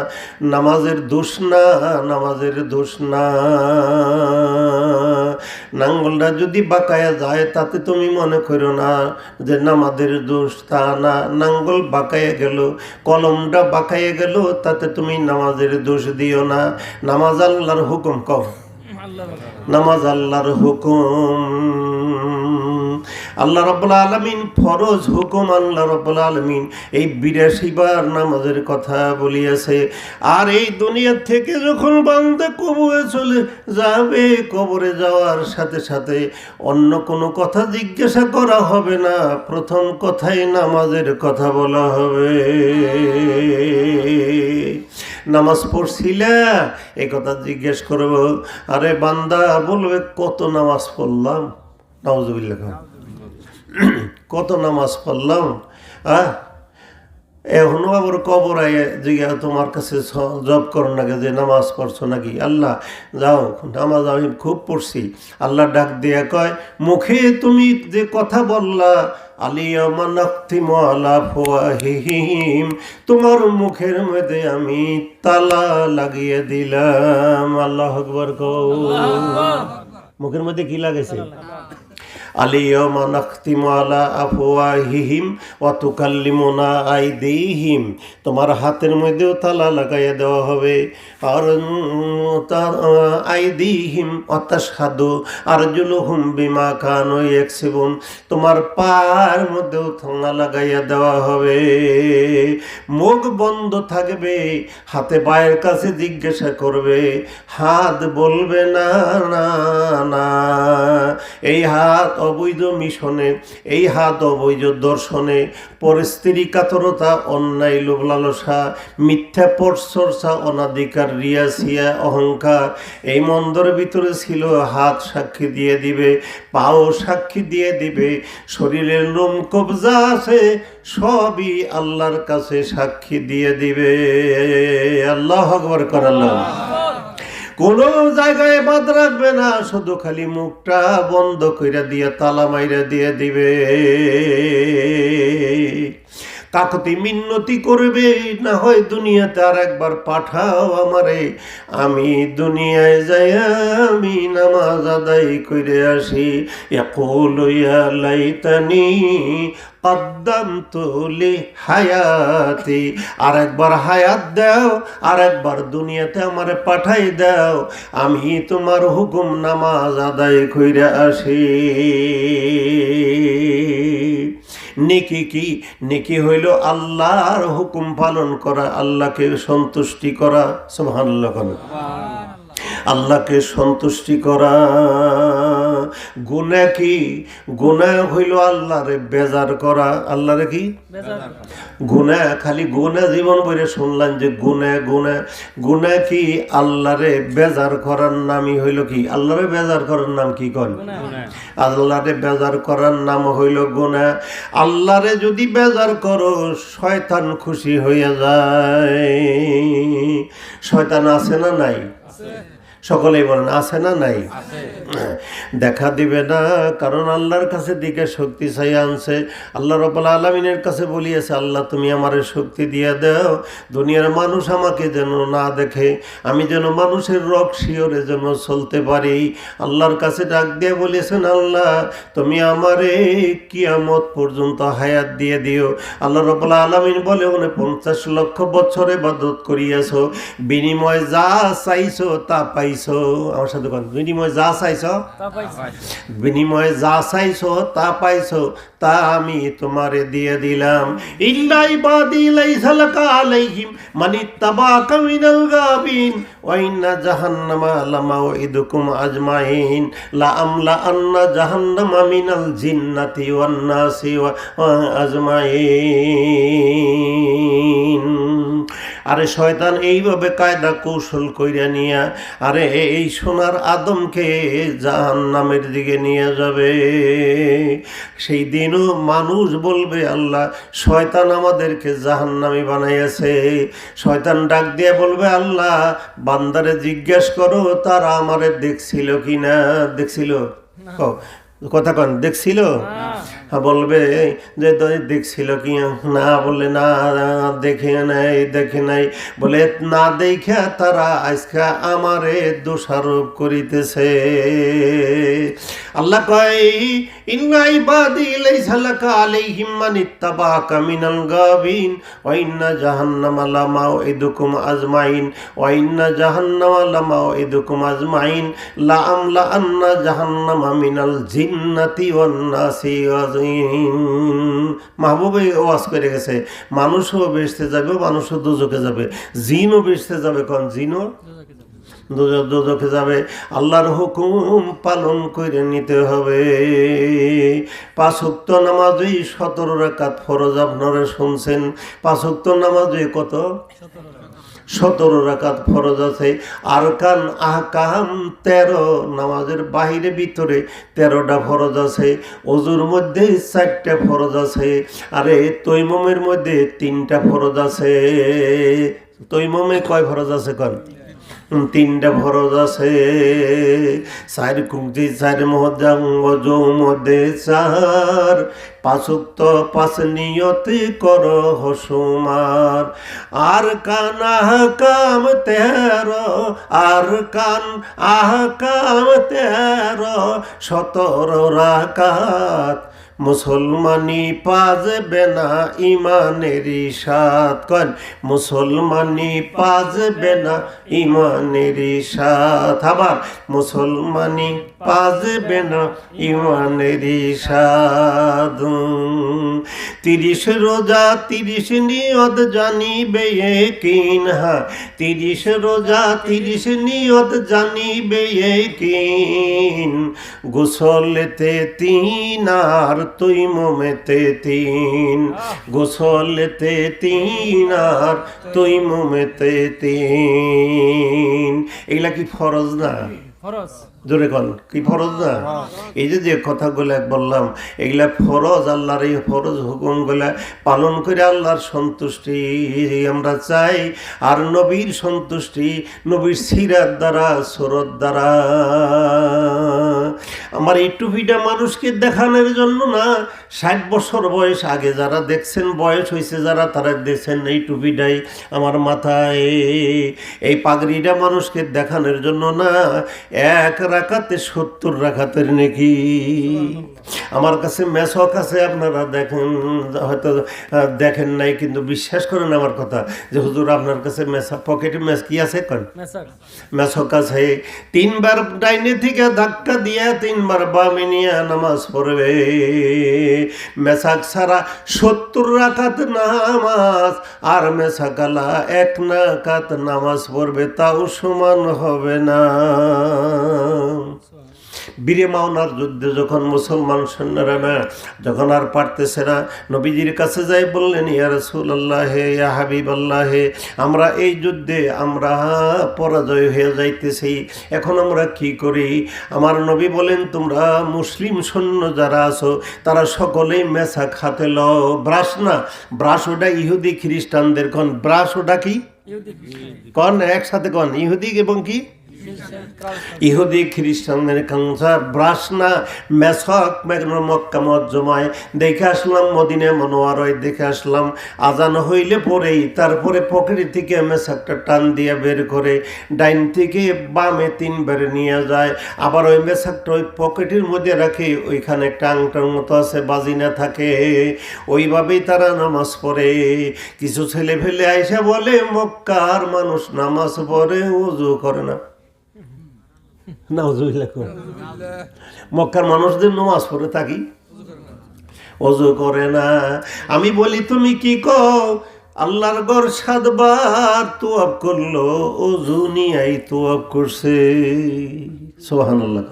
নামাজের দোষ না, নামাজের দোষ না। নাঙ্গলটা যদি বাঁকায়া যায় তাতে তুমি মনে করো না যে নামাজের দোষ, তা না। নাঙ্গল বাঁকায়া গেল, কলমটা বাঁকাইয়া গেল, তাতে তুমি নামাজের দোষ দিও না। নামাজ আল্লাহর হুকুম। কও নামাজ আল্লাহর হুকুম। আল্লাহ রাব্বুল আলামিন ফরজ হুকুম, আল্লাহ রাব্বুল আলামিন এই 82 বার নামাজের কথা বলিয়াছে। আর এই দুনিয়া থেকে যখন বান্দা কবরে চলে যাবে, কবরে যাওয়ার সাথে সাথে অন্য কোনো কথা জিজ্ঞাসা করা হবে না, প্রথম কথাই নামাজের কথা বলা হবে। নামাজ পড়ছিলে? এই কথা জিজ্ঞেস করব। আরে বান্দা বলবে কত নামাজ পড়লাম, নাউজুবিল্লাহ, কত নামাজ পড়লাম। এখনো আবার কবর আয়ে জিজ্ঞা তোমার কাছে জব করো নাকি যে নামাজ পড়ছো নাকি? আল্লাহ যাও, নামাজ আমি খুব পড়ছি। আল্লাহ ডাক দিয়া কয়, মুখে তুমি যে কথা বললা আলিয়ামা নাখতিমু আলা আফওয়াহিহিম, তোমার মুখের মধ্যে আমি তালা লাগিয়ে দিলাম। আল্লাহু আকবার কও। মুখের মধ্যে কি লাগাইছে? আলিয়ামা নাখতিমু আলা আফওয়াহিহিম ওয়া তুকাল্লিমুনা আইদিহিম, তোমার হাতের মধ্যেও তালা লাগাইয়া দেওয়া হবে। আর আইদিহিম ওয়া তাশহাদু আরজুলুহুম বিমা কানু ইয়াকসিবুন, তোমার পার মধ্যেও তালা লাগাইয়া দেওয়া হবে। মুখ বন্ধ থাকবে, হাতে পায়ের কাছে জিজ্ঞাসা করবে, হাত বলবে না না না। এই হাত অবৈধ মিশনে, এই হাত অবৈধ দর্শনে, পরস্ত্রী কাতরতা, অন্যায় লোভ লালসা, মিথ্যা পরচর্চা, অনাধিকার, রিয়াসিয়া, অহংকার, এই মন্দর ভিতরে ছিল। হাত সাক্ষী দিয়ে দিবে, পাও সাক্ষী দিয়ে দিবে, শরীরের লোম কবজা আছে, সবই আল্লাহর কাছে সাক্ষী দিয়ে দিবে। আল্লাহু আকবার করাল্লাহ। কোনো জায়গায় বাদ রাখবে না, শুধু খালি মুখটা বন্ধ কইরা দিয়ে তালা মাইরা দিয়ে দিবে। কাকতি মিন্নতি করবে, না হয় দুনিয়াতে আর একবার পাঠাও আমারে, আমি দুনিয়ায় যাই আমি নামাজ আদায় করে আসি। ইয়াকুলু ইয়া লাইতানি কদ্দামতু লি হায়াতি, আর একবার হায়াত দাও, আর একবার দুনিয়াতে আমারে পাঠাই দাও, আমি তোমার হুকুম নামাজ আদায় কইরা আসি। নেকি কি? নেকি হইল আল্লাহর হুকুম পালন করা, আল্লাহকে সন্তুষ্টি করা। সুবহানাল্লাহ। আল্লাহকে সন্তুষ্টি করা। গুনাহ কি? গুনাহ হইল আল্লাহরে বেজার করা। আল্লাহরে কি? গুনাহ, খালি গুনাহ জীবন বইরে শুনলাম যে গুনাহ গুনাহ। গুনাহ কি? আল্লাহরে বেজার করার নামই হইল কি? আল্লাহরে বেজার করার নাম কি কন? আল্লাহরে বেজার করার নাম হইল গুনাহ। আল্লাহরে যদি বেজার করো, শয়তান খুশি হইয়া যায়। শয়তান আছে না নাই? সকলেই বলেন আছে না নাই? দেখা দিবে না, কারণ আল্লাহর কাছে দিকে শক্তি চাই আনছে। আল্লাহ রাব্বুল আলামিনের কাছে বলিয়েছে, আল্লাহ তুমি আমারে শক্তি দিয়ে দাও, দুনিয়ার মানুষ আমাকে যেন না দেখে, আমি যেন মানুষের রগ শিওরে যেন চলতে পারি। আল্লাহর কাছে ডাক দিয়ে বলেছেন, আল্লাহ তুমি আমারে কিয়ামত পর্যন্ত হায়াত দিয়ে দিও। আল্লাহ রাব্বুল আলামিন বলে, 49 লক্ষ বছর ইবাদত করিয়াছো, বিনিময় যা চাইছো তা পাইছো। আমার সাথে বিনিময় যা চাইছো, বিনিময়ে যা চাইছো তা পাইছো, তা আমি তোমারে দিয়ে দিলাম। ইল্লা ইবাদি লাইসা লাকা আলাইহিম মান ইত্তাবাকা মিনাল গাবিন ওয়া ইন্না জাহান্নামা লামাউইদুকুম আজমাইন লা আমলা আন্না জাহান্নামা মিনাল জিন্নাতি ওয়ান নাসি ওয়া আজমাইন। আরে শয়তান এইভাবে কায়দা কৌশল কইরা নিয়া আরে এই সোনার আদমকে জাহান্নামের দিকে নিয়ে যাবে। সেই দিনও মানুষ বলবে, আল্লাহ শয়তান আমাদেরকে জাহান্নামী বানাইয়াছে। শয়তান ডাক দিয়ে বলবে, আল্লাহ বান্দারে জিজ্ঞেস করো তারা আমারে দেখছিল কিনা। দেখছিল? কথা কন, দেখছিল? বলবে যে দেখছিল কি না, বললে না দেখে নাই, দেখে নাই। বলে না দেখে তারা আজকে আমারে দোষারোপ করিতেছে। আল্লাহ কয়, ইন্না ইবাদি লাইসা লাকা আলাইহিম মান ইত্তাবাকা মিনাল গাবিন ওয়া ইন্না জাহান্নামা লামাউইদুকুম আজমাইন ওয়া ইন্না জাহান্নামা লামাউইদুকুম আজমাইন লা আমলা আন্না জাহান্নামা মিনাল জিন্নাতি ওয়ান নাসি মাহবুবে ওয়াজ করে গেছে, মানুষও বেহেশতে যাবে, মানুষও দোজখে যাবে, জিনও বেহেশতে যাবে। কোন জিনও? দোজখে যাবে। আল্লাহর হুকুম পালন করে নিতে হবে। 5 ওয়াক্ত নামাজই 17 রাকাত ফরজ, আপনারা শুনছেন। 5 ওয়াক্ত নামাজে কত? 17 রাকাত ফরজ আছে। আরকান আহকাম 13, নামাজের বাহিরে ভিতরে 13টা ফরজ আছে। ওযুর মধ্যে 4টা ফরজ আছে। আরে তৈমমের মধ্যে 3টা ফরজ আছে। তৈমমে কয় ফরজ আছে কোন? 3টা ফরজ আছে। 4 কুংজি 4 মহজাঙ্গ মধ্যে 4। 5 ওয়াক্ত 5 নিয়তে করো হসুমার। আর কান আহকাম 13, আর কান আহকাম 13, 17 রাকাত মুসলমানি পাজবে না ইমানেরই সাথ। কন মুসলমানি পাজবে না ইমানেরই সাথ। আবার মুসলমানি পাজবে না ইমানেরই সাথ। 30 রোজা 30 নিয়ত জানিবে কিন। হ্যাঁ, 30 রোজা 30 নিয়ত জানিবে কিন। গোসলেতে 3 আর তৈমমেতে 3। গোসলেতে 3 আর তৈমমেতে 3। এগুলা কি ফরজ না? ফরজ। জোরে কন, কি ফরজ না? এই যে কথাগুলো বললাম, এগুলা ফরজ। আল্লাহর এই ফরজ হুকুমগুলা পালন করে আল্লাহর সন্তুষ্টি আমরা চাই, আর নবীর সন্তুষ্টি নবীর সিরাত দ্বারা, সুরত দ্বারা। আমার এই টুপিটা মানুষকে দেখানোর জন্য না। 60 বছর বয়স আগে যারা দেখছেন, বয়স হয়েছে যারা, তারা দেখছেন এই টুপিটাই আমার মাথায়। এই পাগড়িটা মানুষকে দেখানোর জন্য না। 1 রাকাতে 70 রাকাতের নেকি। আমার কাছে মেসক আছে, আপনারা দেখেন, হয়তো দেখেন নাই, কিন্তু বিশ্বাস করেন আমার কথা যে হুজুর আপনার কাছে পকেটে কি আছে? কন মেসক আছে। 3 বার ডাইনে থেকে ধাক্কা দিয়ে 3 বার বামে নিয়ে নামাজ পড়বে। মেসাক ছাড়া 70 রাকাত নামাজ, আর মেসাকালা 1 রাকাত নামাজ পড়বে, তাও সমান হবে না। বীরে মাওনার যুদ্ধে যখন মুসলমান সৈন্যরা না, যখন আর পারতেছে না, নবীজির কাছে যাই বললেন, ইয়া রাসূলুল্লাহ, ইয়া হাবিবাল্লাহ, আমরা এই যুদ্ধে আমরা পরাজয় হয়ে যাইতেছি, এখন আমরা কি করি? আমার নবী বলেন, তোমরা মুসলিম সৈন্য যারা আছো তারা সকলেই মেসাক হাতে লও। ব্রাশ না, ব্রাশ ওটা ইহুদি খ্রিস্টানদের। কন ব্রাশ ওটা কি? কন একসাথে কন, ইহুদি এবং কি? ইহুদি খ্রিস্টানদের কাংসা। ব্রাশ না, মেসক। মক্কা মুআজ্জমায় দেখে আসলাম, মদিনা মুনাওয়ারায় দেখে আসলাম, আজান হইলে পরেই তারপরে পকেট থেকে মেসকটা টান দিয়ে বের করে ডাইন থেকে বামে 3 বার নিয়ে যায়। আবার ওই মেসকটা ওই পকেটের মধ্যে রাখে, ওইখানে একটা আংটার মতো আছে, বাজিনা থাকে, ওইভাবেই তারা নামাজ পড়ে। কিছু ছেলে ফেলে আইসা বলে, মক্কার মানুষ নামাজ পড়ে, ওযু করে না। মক্কার মানুষদের নামাজ পড়ে থাকি, ওযু করে না। আমি বলি, তুমি কি কও? আল্লাহর ঘর 7 বার তোয়াব করলো, ওযু নিয়াই তোয়াব করছে। সুবহানাল্লাহ।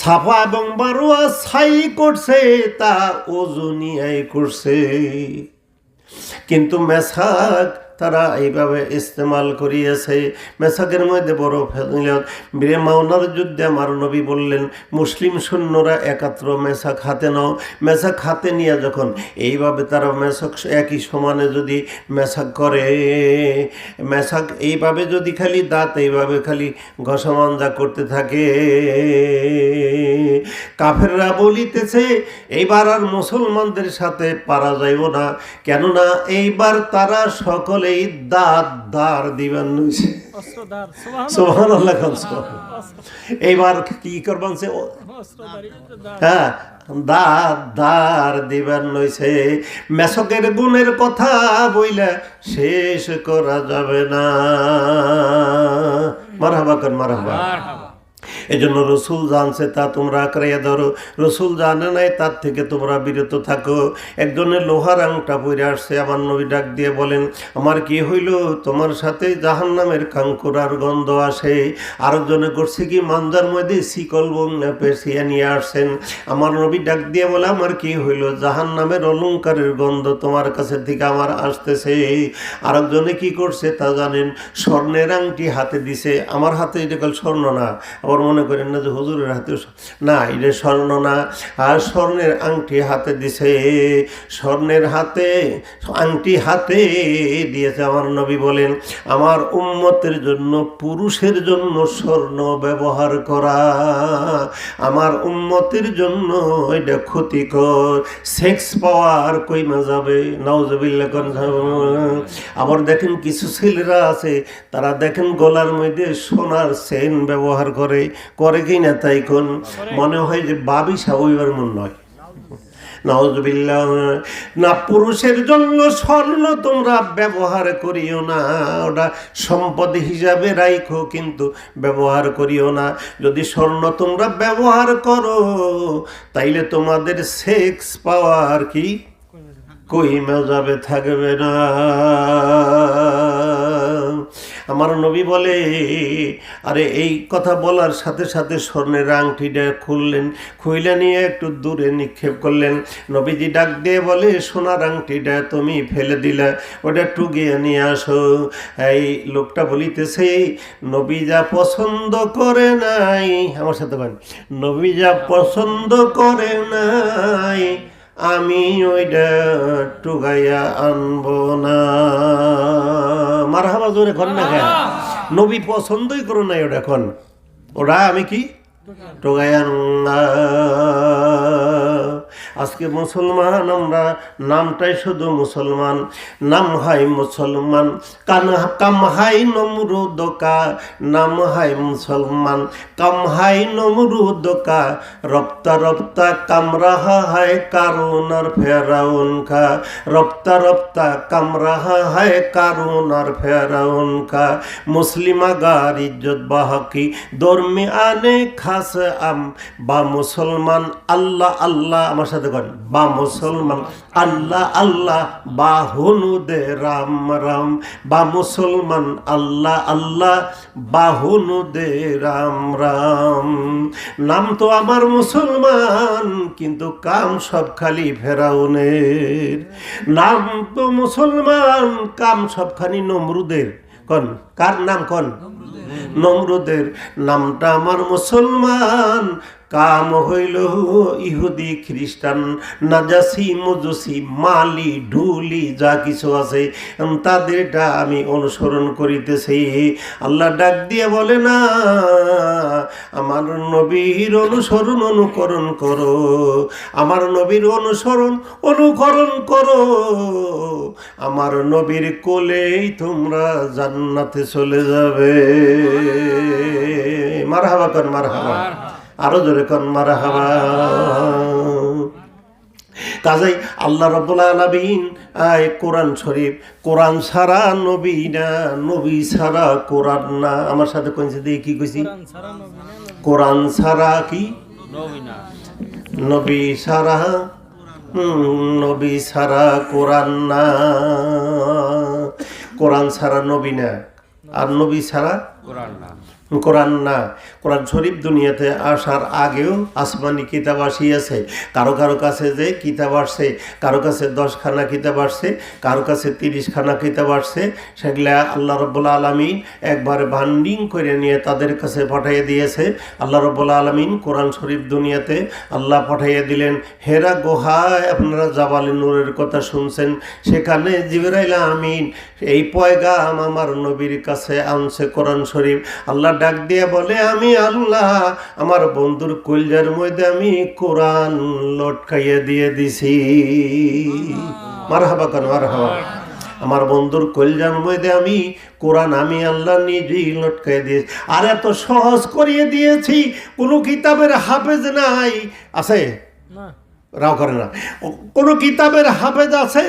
সাফা এবং মারওয়া সাই করছে, তা ওযু নিয়াই করছে। কিন্তু মেসাক তারা এইভাবে ইস্তেমাল করিয়েছে। মেসাকের মধ্যে বড় ফজিলত। বীরে মাওনার যুদ্ধে আমার নবী বললেন, মুসলিম সৈন্যরা একাত্র মেসাক হাতে নাও। মেসাক হাতে নিয়ে যখন এইভাবে তারা মেসাক একই সমানে যদি মেসাক করে, মেসাক এইভাবে যদি খালি দাঁত এইভাবে খালি ঘষামাঞ্জা করতে থাকে, কাফেররা বলিতেছে এইবার আর মুসলমানদের সাথে পারা যাইব না, কেননা এইবার তারা সকলেই দাঁত ধার দিবেন। সুবহানাল্লাহ। এইবার কি করবেন? হ্যাঁ, দাঁত ধার দিবেন লইছে। মেসকের গুণের কথা বইলে শেষ করা যাবে না। মারহাবা কর, মারহাবা। এজন্য রসুল জানছে তা তোমরা আঁকড়াইয়া ধরো, রসুল জানে নাই তার থেকে তোমরা বিরত থাকো। একজনের লোহার আংটা পরে আসছে, আমার নবী ডাক দিয়ে বলেন, আমার কি হইল, তোমার সাথে জাহান্নামের কাঙ্কুরার গন্ধ আসে। আরেকজনে করছে কি, মাঞ্জার মধ্যে শিকল পেঁচিয়ে নিয়ে আসছেন। আমার নবী ডাক দিয়ে বলে, আমার কি হইল, জাহান্নামের অলংকারের গন্ধ তোমার কাছে থেকে আমার আসতেছে। আরেকজনে কি করছে তা জানেন, স্বর্ণের আংটি হাতে দিছে। আমার হাতে এটা কাল স্বর্ণ না, আবার মনে করেন না যে হুজুরের হাতে না, এটা স্বর্ণ না, আর স্বর্ণের আংটি হাতে দিছে। স্বর্ণের আংটি হাতে দিয়েছে। আমার নবী বলেন, আমার উম্মতের জন্য, পুরুষের জন্য স্বর্ণ ব্যবহার করা আমার উম্মতের জন্য এটা ক্ষতিকর। সেক্স পাওয়ার কইমা যাবে, নাউজুবিল্লাহ। আবার দেখেন কিছু ছেলেরা আছে, তারা দেখেন গলার মধ্যে সোনার চেন ব্যবহার করে কি না, তাই কোন মনে হয় যে বাবি সাবইবার মন নয়। নাউজুবিল্লাহ। না, পুরুষের জন্য স্বর্ণ তোমরা ব্যবহার করিও না, ওটা সম্পদ হিসাবে রাখো, কিন্তু ব্যবহার করিও না। যদি স্বর্ণ তোমরা ব্যবহার করো, তাইলে তোমাদের সেক্স পাওয়ার কি কইমা যাবে, থাকবে না। আমার নবী বলে, আরে এই কথা বলার সাথে সাথে স্বর্ণের আংটিটা খুইলে নিয়ে একটু দূরে নিক্ষেপ করলেন। নবীজি ডাক দিয়ে বলে, সোনার আংটিটা তুমি ফেলে দিলে, ওটা টুকিয়ে নিয়ে আসো। এই লোকটা বলিতেছে, নবী যা পছন্দ করে নাই, আমার সাথে বলেন, নবী যা পছন্দ করে নাই আমি ওইটা টুকাইয়া আনবো না। মারহাবা, জোরে কর না কেন? নবী পছন্দই করো নাই ওটা, এখন ওটা আমি কি টুকাইয়া না। আজকে মুসলমান আমরা, নামটাই শুধু মুসলমান, নাম হাই মুসলমান, কাম হাই নমরুদকা, নাম হাই মুসলমান, কাম হাই নমরুদকা, রপ্তা রপ্তা কামরাহা হায় কারুন আর ফেরাউন কা, রপ্তা রপ্তা কামরাহা হায় কারুন আর ফেরাউন কা, মুসলিমা গার ইজ্জত বাহকি দর্মি আনে খাস আম, বা মুসলমান আল্লাহ আল্লাহ, আমার সাথে করেন, বা মুসলমান আল্লাহ আল্লাহ, বা হনুদে রাম রাম, বা মুসলমান আল্লাহ আল্লাহ, বা হনুদে রাম রাম। নাম তো আমার মুসলমান, কিন্তু কাম সব খালি ফেরাউনের। নাম তো মুসলমান, কাম সবখানি নমরুদের। কন কার নাম? কন নমরুদের। নামটা আমার মুসলমান, কাম হইল ইহুদি খ্রিস্টান নাজাসি মজুসি মালি ঢুলি যা কিছু আছে তাদেরটা আমি অনুসরণ করিতেছি। আল্লাহ ডাক দিয়ে বলে না, আমার নবীর অনুকরণ করো, আমার নবীর অনুকরণ করো, আমার নবীর কোলেই তোমরা জান্নাতে চলে যাবে। মারহাবা কর, মারহাবা, আরো জোরে কর মারহাবা। কাজেই আল্লাহ রাব্বুল আলামিন কোরআন শরীফ, কোরআন ছাড়া নবী না, নবী ছাড়া কোরআন না। আমার সাথে কইছে দিয়ে কি কইছি? কোরআন ছাড়া কি নবী ছাড়া, নবী ছাড়া কোরআন না। কোরআন ছাড়া নবী না, আর নবী ছাড়া কোরআন না। কোরআন শরীফ দুনিয়াতে আসার আগেও আসমানি কিতাব আসিয়াছে। কারো কারো কাছে যে কিতাব আসছে, কারো কাছে 10খানা কিতাব আসছে, কারো কাছে 30খানা কিতাব আসছে। সেগুলা আল্লাহ রাব্বুল আলামিন একবারে বান্ডিং করে নিয়ে তাদের কাছে পাঠিয়ে দিয়েছে। আল্লাহ রাব্বুল আলামিন কোরআন শরীফ দুনিয়াতে আল্লাহ পাঠিয়ে দিলেন। হেরা গুহায় আপনারা জাবালে নূরের কথা শুনছেন, সেখানে জিবরাইল আমিন এই পয়গাম আমার নবীর কাছে আনছে কোরআন শরীফ। আল্লাহ ডাক দিয়ে বলে, আমি আল্লাহ আমার বন্ধুর কলজার মধ্যে আমি কোরআন লটকাইয়া দিয়ে দিছি। মারহাবা কর, মারহাবা। আমার বন্ধুর কলজার মধ্যে আমি কোরআন, আমি আল্লাহ নিজেই লটকাই দিয়েছি। আর এত সহজ করিয়ে দিয়েছি, কোনো কিতাবের হাফেজ নাই, আছে রাও করে না, কোনো কিতাবের হাফেজ আছে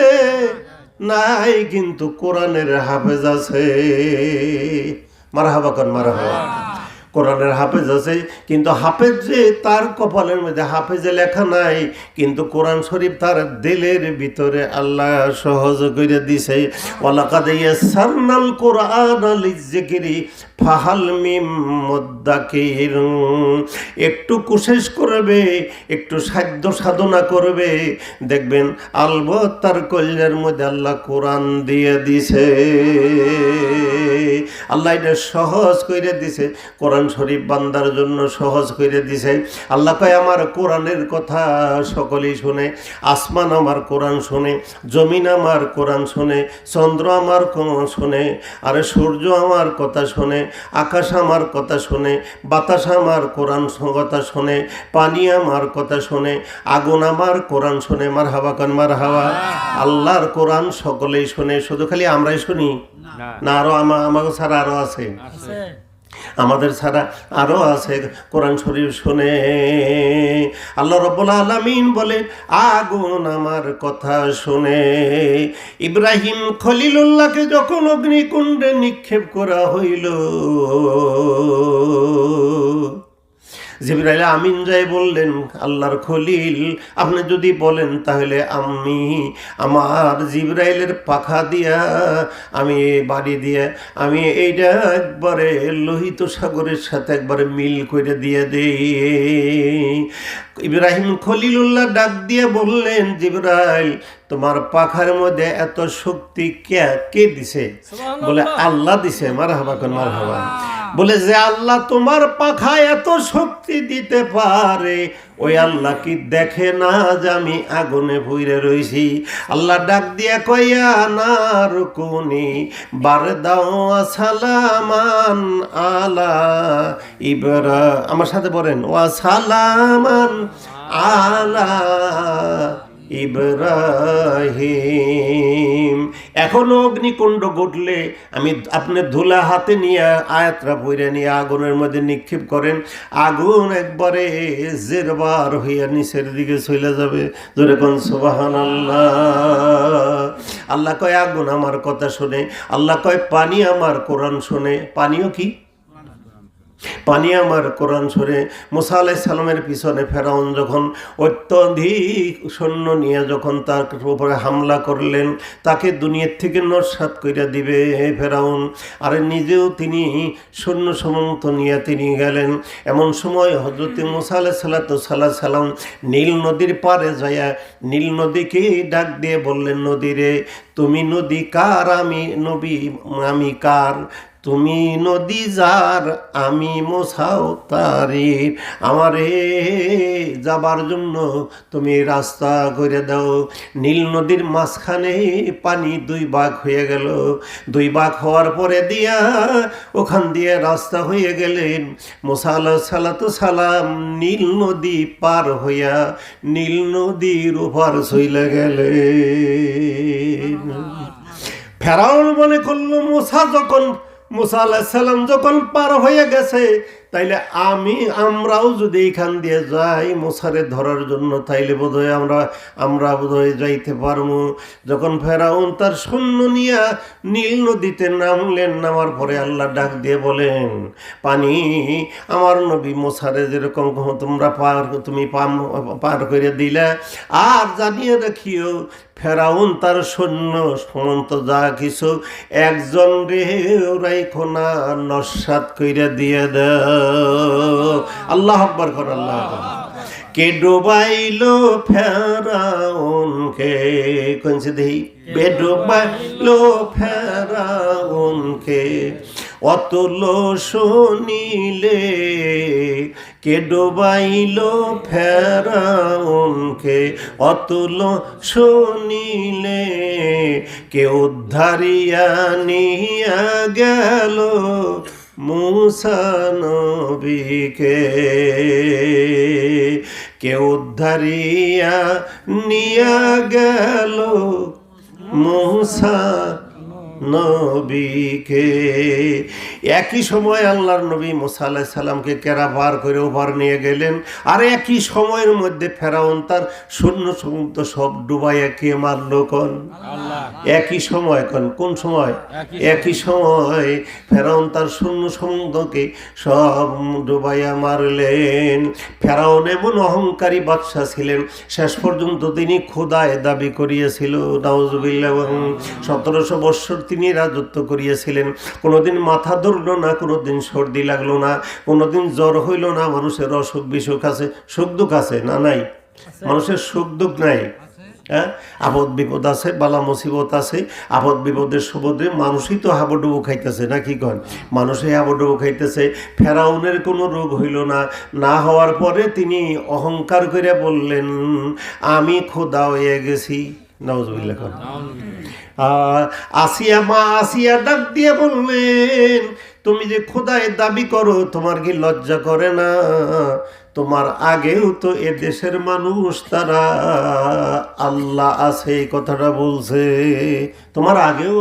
নাই, কিন্তু কোরআনের হাফেজ আছে। মারহাবা কর, মারহাবা। কোরআনের হাফেজ আছে, কিন্তু হাফেজ যে তার কপালের মধ্যে হাফেজে লেখা নাই, কিন্তু কোরআন শরীফ তার দিলের ভিতরে আল্লাহ সহজ করে দিছে। ওয়ালাকাদ ইয়াসসারনাল কোরআনা লিযিকরি ফাহাল মিন মুদ্দাকির। একটু কোশিশ করবে, একটু সাধ্য সাধনা করবে, দেখবেন আলবত তার কল্যাণের মধ্যে আল্লাহ কোরআন দিয়ে দিছে। আল্লাহ এটা সহজ করে দিছে, কোরআন শরীফ বান্দার জন্য সহজ করে দিছে। আল্লাহ কয় আমার কোরআনের কথা সকলেই শোনে, আসমান আমার কোরআন শোনে, জমিন আমার কোরআন শোনে, চন্দ্র আমার কোরআন শোনে, আর সূর্য আমার কথা শোনে, আকাশ আমার কথা শোনে, বাতাস আমার কোরআন কথা শোনে, পানি আমার কথা শোনে, আগুন আমার কোরআন শোনে। মারহাবা কোন মারহাবা। আল্লাহর কোরআন সকলেই শোনে, শুধু খালি আমরাই শুনি না, আরো আমাকে ছাড়া আরো আছে, আমাদের ছাড়া আরো আছে কোরআন শরীফ শুনে। আল্লাহ রাব্বুল আলামিন বলে আগুন আমার কথা শুনে। ইব্রাহিম খলিলুল্লাহকে যখন অগ্নিকুণ্ডে নিক্ষেপ করা হইল, জিবরাইল আমিন যাই বললেন, আল্লাহর খলিল আপনি যদি বলেন তাহলে আমি আমার জিবরাইলের পাখা দিয়া, আমি বাড়ি দিয়ে আমি এইটা একবারে লোহিত সাগরের সাথে একবারে মিল করে দিয়ে দেই। ইব্রাহিম খলিলুল্লাহ ডাক দিয়ে বললেন, জিবরাইল তোমার পাখার মধ্যে এত শক্তি কে দিছে? বলে আল্লাহ দিছে। মারহাবা কোন মারহাবা। বলে যে আল্লাহ তোমার পাখায় এত শক্তি দিতে পারে, ওই আল্লাহ কি দেখে না যে আমি আগুনে পুড়ে রইছি? আল্লাহ ডাক দিয়া কইয়া নার কোনি বারদাও সালামান আলা ইবরা, আমার সাথে বলেন ওয়া সালামান আলা ইব্রাহিম। এখনো অগ্নিকুণ্ড ঘটলে আমি আপনি ধুলা হাতে নিয়ে আয়াতরা পইরা নিয়ে আগুনের মধ্যে নিক্ষেপ করেন, আগুন একবারে জেরবার হইয়া নিচের দিকে চলে যাবে। জোরে কোন সুবহানাল্লাহ। আল্লাহ কয় আগুন আমার কথা শুনে, আল্লাহ কয় পানি আমার কোরআন শুনে। পানিও কি? পানি আমার কোরআন শুনে। মুসা আলাইহিস সালামের পিছনে ফেরাউন যখন অত্যধিক সৈন্য নিয়ে যখন তার উপরে হামলা করলেন, তাকে দুনিয়ার থেকে নস্যাৎ কইরা দিবে ফেরাউন, আর নিজেও তিনি সৈন্য সমন্ত নিয়ে তিনি গেলেন। এমন সময় হযরত মুসা আলাইহিস সালাম নীল নদীর পারে যাইয়া নীল নদীকে ডাক দিয়ে বললেন, নদী রে তুমি নদী কার? আমি নবী, আমি কার? তুমি নদী যার, আমি মোসাও তারির। আমারে যাবার জন্য তুমি রাস্তা করে দাও। নীল নদীর মাঝখানে পানি দুই ভাগ হয়ে গেল। দুই ভাগ হওয়ার পরে দিয়া ওখান দিয়ে রাস্তা হয়ে গেলেন। মুসা আলাইহিস সালাম নীল নদী পার হইয়া নীল নদীর ওপার চইলা গেলেন। ফেরাউন মনে করলো মুসা আলাইহিস সালাম যখন পার হয়ে গেছে, তাইলে আমরাও যদি এখান দিয়ে যাই মুসারে ধরার জন্য, তাইলে বোধহয় আমরা বোধহয় যাইতে পারবো। যখন ফেরাউন তার সৈন্য নিয়ে নীল নদীতে নামলেন, নামার পরে আল্লাহ ডাক দিয়ে বলেন, পানি আমার নবী মুসারে যেরকম তোমরা তুমি পার করে দিলে, আর জানিয়ে রাখিও ফেরাউন তার সৈন্য সমন্ত যা কিছু একজন রে রাইখো না, নস্যাৎ কইরা দিয়ে দাও। আল্লাহ আকবার কর, আল্লাহ আকবার। কে ডুবাইলো ফেরাউনকে, কোনছে দেই, বে ডুবাইলো ফেরাউনকে অতুল শুনিলে। কে ডুবাইলো ফেরাউনকে অতুল শুনিলে। কে উদ্ধারিয়া নিয়া গেল মুসা নবীকে। কে উদ্ধারিয়া নিয়া গেল মুসা নবীকে। একই সময় আল্লাহর নবী মুসা আলাইহিস সালামকে কেরা পার করে ওপার নিয়ে গেলেন, আর একই সময়ের মধ্যে ফেরাউন তার সৈন্য সমুদ্র সব ডুবাইয়া কে মারলো কোন? একই সময় কোন? কোন সময়? একই সময় ফেরাউন তার সৈন্য সমুদ্রকে সব ডুবাইয়া মারলেন। ফেরাউন এমন অহংকারী বাদশা ছিলেন, শেষ পর্যন্ত তিনি খোদায় দাবি করিয়েছিল, নাউজুবিল্লাহ। 1700 বৎসর তিনি রাজত্ব করিয়েছিলেন। কোনোদিন মাথা ধরলো না, কোনোদিন সর্দি লাগলো না, কোনোদিন জ্বর হইল না। মানুষের অসুখ বিসুখ আছে, সুখ দুঃখ আছে না? নাই? মানুষের সুখ দুঃখ নাই? হ্যাঁ, আপদ বিপদ আছে, বালা মুসিবত আছে। আপদ বিপদের সুবদে মানুষই তো হাবুডুবু খাইতেছে, না কি কন? মানুষই হাবুডুবু খাইতেছে। ফেরাউনের কোনো রোগ হইল না। না হওয়ার পরে তিনি অহংকার করে বললেন, আমি খোদা হয়ে গেছি। নাউজুবিল্লাহ। আসিয়া, মা আসিয়া ডাক দিয়ে বললেন, তুমি যে খোদায় দাবি করো, তোমার কি লজ্জা করে না? তোমার আগেও তো এ দেশের মানুষ তারা আল্লাহ আছে এই কথাটা বলছে। তোমার আগেও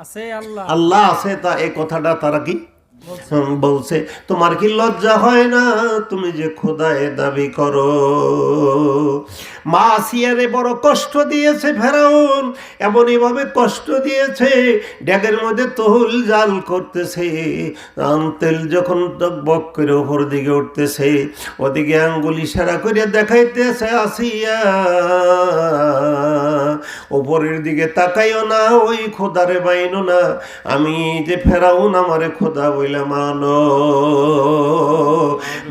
আছে আল্লাহ, আল্লাহ আছে, তা এই কথাটা তারা কি বলছে? তোমার কি লজ্জা হয় না? তুমি যে খোদায় দাবি করো। মা আসিয়ারে বড় কষ্ট দিয়েছে ফেরাউন, এমনইভাবে কষ্ট দিয়েছে, ড্যাগের মধ্যে তহুল জাল করতেছে। তেল যখন বক করে ওপর দিকে উঠতেছে, ওদিকে আঙ্গুল ইশারা করে দেখাইতেছে, আসিয়া ওপরের দিকে তাকাইও না, ওই খোদারে বাইনো না, আমি যে ফেরাউন আমারে খোদা বইলা মানো।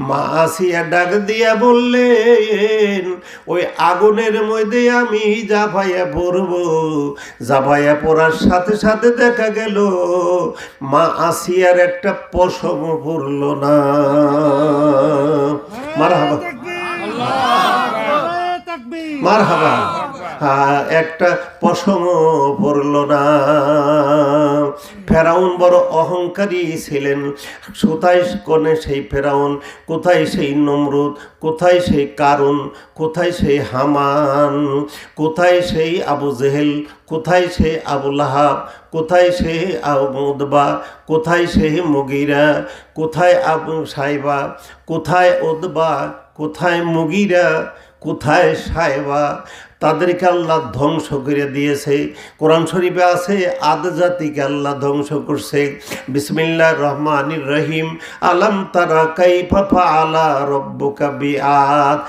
মা আসিয়া ডাক দিয়া বললেন, ওই আগুনের মধ্যে আমি জাফাইয়া পড়ব। জাফাইয়া পড়ার সাথে সাথে দেখা গেল মা আসিয়ার একটা পশম পড়ল না। মারহাবা, মারহাবা। একটা পশম পড়ল না। ফেরাউন বড় অহংকারী ছিলেন। কোথায় কোনে সেই ফেরাউন, কোথায় সেই নমরুদ, কোথায় সেই কারুন, কোথায় সেই হামান, কোথায় সেই আবু জেহেল, কোথায় সেই আবু লাহাব, কোথায় সেই আবু উদবা, কোথায় সেই মুগিরা, কোথায় আবু সাইবা, কোথায় উদবা, কোথায় মুগিরা, কোথায় সাইবা। তাদেরকে আল্লাহ ধ্বংস করে দিয়েছে। কোরআন শরীফে আছে আদ জাতিকে আল্লাহ ধ্বংস করছে। বিসমিল্লাহির রহমানির রহিম। আলাম তারা কাইফা ফাআলা রাব্বুকা বিআদ।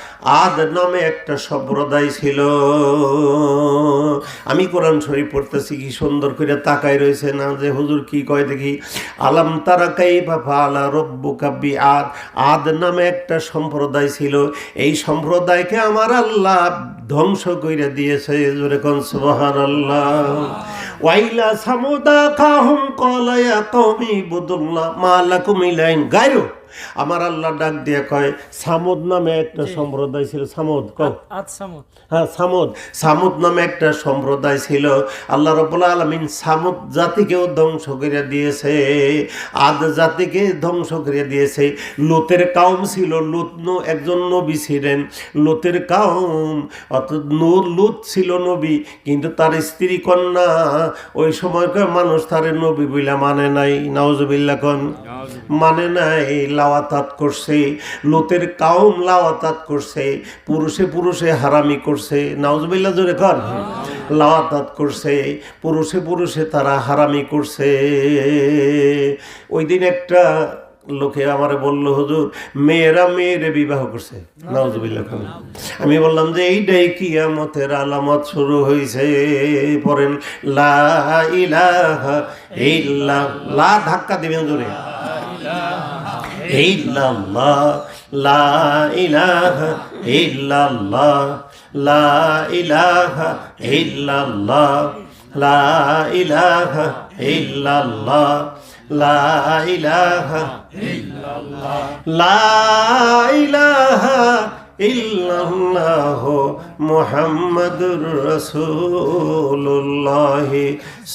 আদ নামে একটা সম্প্রদায় ছিল। আমি কোরআন শরীফ পড়তেছি, কি সুন্দর করে তাকাই রয়েছে না যে হুজুর কি কয় দেখি। আলাম তারা কাইফা ফাআলা রাব্বুকা বিআদ। আদ নামে একটা সম্প্রদায় ছিল। এই সম্প্রদায়কে আমার আল্লাহ ধ্বংস কইরা দিয়েছে। জোরে কোন সুবহানাল্লাহ। ওয়াইলা সামুদা কাহুম ক্বালা ইয়া কওমি ইবুদুল্লাহ মা লাকুম ইলাইন গায়রু। আমার আল্লাহ ডাক দিয়ে কয়, সামুদ নামে একটা সম্প্রদায় ছিল। সামুদ কও, হ্যাঁ সামুদ। সামুদ নামে একটা সম্প্রদায় ছিল। আল্লাহ রাব্বুল আলামিন সামুদ জাতিকেও ধ্বংস করে দিয়েছে, আদ জাতিকে ধ্বংস করে দিয়েছে। লুতের কাউম ছিল, লুত একজন নবী ছিলেন। লুতের কাউম অর্থাৎ লুত ছিল নবী, কিন্তু তার স্ত্রী কন্যা ওই সময়কার মানুষ তারে নবী বইলা মানে নাই। নাউজুবিল্লাহ কোন? মানে নাই, লাওয়াতাত করছে। লুতের কাউম লাওয়াতাত করছে, পুরুষে পুরুষে হারামি করছে। নাউজুবিল্লাহ জোরে কর। লাওয়াতাত করছে, পুরুষে পুরুষে তারা হারামি করছে। ওই দিন একটা লোকে আমারে বললো, হুজুর মেয়েরা মেয়েরে বিবাহ করছে। নাউজুবিল্লাহ। আমি বললাম যে এইটাই কিয়ামতের আলামত শুরু হয়েছে। পড়েন লা ইলাহা ইল্লাল্লাহ, ধাক্কা দিবেন জোরে। ইল্লাল্লাহ, লা ইলাহা ইল্লাল্লাহ, লা ইলাহা ইল্লাল্লাহ, লা ইলাহা ইল্লাল্লাহ, লা ইলাহা ইল্লাল্লাহ, লা ইলাহা ইল্লাল্লাহ মুহাম্মাদুর রাসূলুল্লাহ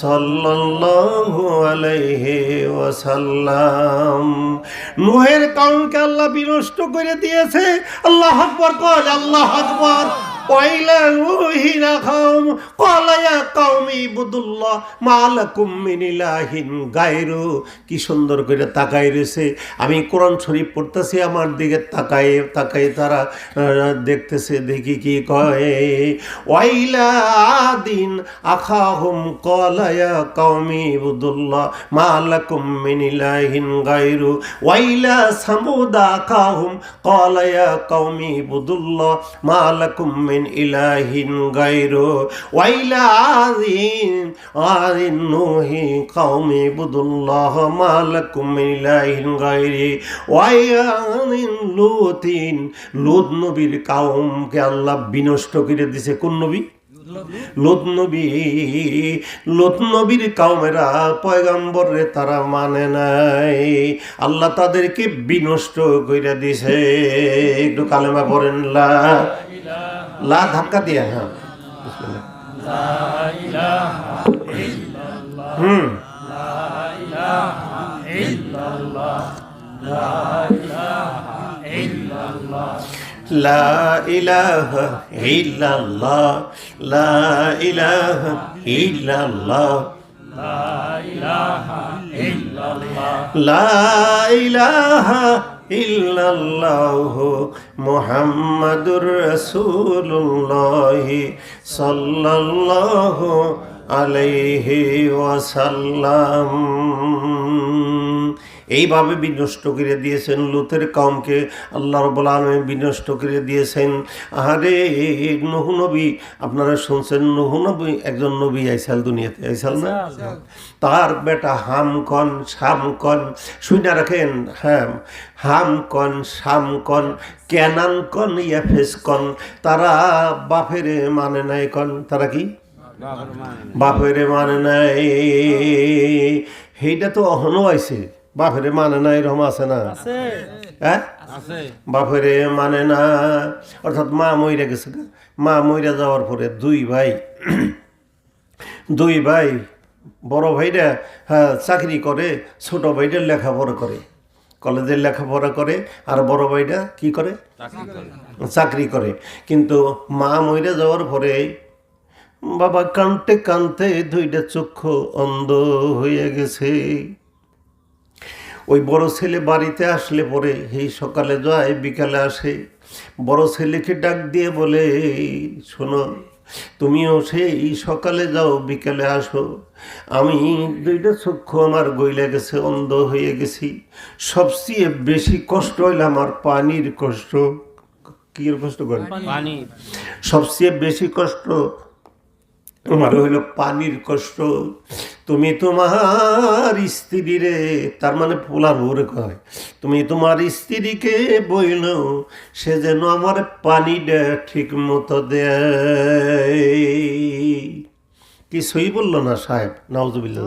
সাল্লাল্লাহু আলাইহি ওয়াসাল্লাম। নূহের কওমকে আল্লাহ বিনষ্ট করে দিয়েছে। আল্লাহু আকবার কয়, আল্লাহু আকবার। ওয়াইলা রুহিনা কাওম ক্বালা ইয়া কাওমি ইবুদুল্লাহ মা লাকুম মিন ইলাহিন গায়রু। কি সুন্দর করে তাকাই রয়েছে। আমি কোরআন শরীফ পড়তেছি, আমার দিকে তাকায় তাকায় তারা দেখতেছে, দেখি কি কয়। ওয়াইলা আদিন আখাহুম ক্বালা ইয়া কাওমি ইবুদুল্লাহ মা লাকুম মিন ইলাহিন গায়রু। ওয়াইলা সামুদ আখাহুম ক্বালা ইয়া কাওমি ইবুদুল্লাহ মা লাকুম মিন ইলাহিন গায়রু। ওয়াইলা আদিন নূহি কাওমি ইবুদুল্লাহ মা লাকুম মিন ইলাহিন গায়রি। ওয়াইলা লুতিন, লুত নবীর কওমকে আল্লাহ বিনষ্ট করে দিয়েছে। কোন নবী? লুত নবী। লুত নবীর কওমেরা পয়গম্বরে তারা মানে নাই, আল্লাহ তাদেরকে বিনষ্ট করে দিছে। একটু কালেমা পড়েন, লা ধাক্কা দিয়ে। হ্যাঁ, লা ইলাহা ইল্লাল্লাহ, লা ইলাহা ইল্লাল্লাহ, লা ইলাহা ইল্লাল্লাহ মুহাম্মাদুর রাসূলুল্লাহ সাল্লাল্লাহু আলাইহি ওয়াসাল্লাম। এইভাবে বিনষ্ট করে দিয়েছেন লুতের কওমকে আল্লাহ রাব্বুল আলামিন বিনষ্ট করে দিয়েছেন। আরে নূহ নবী, আপনারা শুনছেন নূহ নবী একজন নবী আইসাল, দুনিয়াতে আইসাল না? তার বেটা হাম কন শাম কন, শুনে রাখেন। হ্যাঁ, হাম কন শাম কন ক্যানান কন ইয়াফেস কন, তারা বাপেরে মানে নাই কন। তারা কি বাপেরে মানে নাই? সেইটা তো অহনো আইছে, বাপেরে মানে না, এরকম আছে না? হ্যাঁ, বাপেরে মানে না, অর্থাৎ মা মইরা গেছে। মা মইরা যাওয়ার পরে দুই ভাই, বড় ভাইরা চাকরি করে, ছোট ভাইটা লেখাপড়া করে, কলেজের লেখাপড়া করে, আর বড় ভাইটা কি করে? চাকরি করে। কিন্তু মা মইরা যাওয়ার পরে বাবা কানতে কানতে দুইটা চক্ষু অন্ধ হয়ে গেছে। ওই বড় ছেলে বাড়িতে আসলে পরে এই সকালে যায় বিকালে আসে, বড় ছেলেকে ডাক দিয়ে বলে, শোনো তুমিও সেই সকালে যাও বিকালে আসো, আমি দুইটা চক্ষু আমার গইলে গেছে, অন্ধ হয়ে গেছি। সবচেয়ে বেশি কষ্ট হইল আমার পানির কষ্ট। কি কষ্ট করে? পানি। সবচেয়ে বেশি কষ্ট তোমার হইল পানির কষ্ট। তুমি তোমার স্ত্রীরে, তার মানে পোলার ওরে কয়, তুমি তোমার স্ত্রীকে বইল সে যেন আমার পানিটা ঠিক মতো দেয়। কিছুই বললো না সাহেব, নাউজুবিল্লাহ,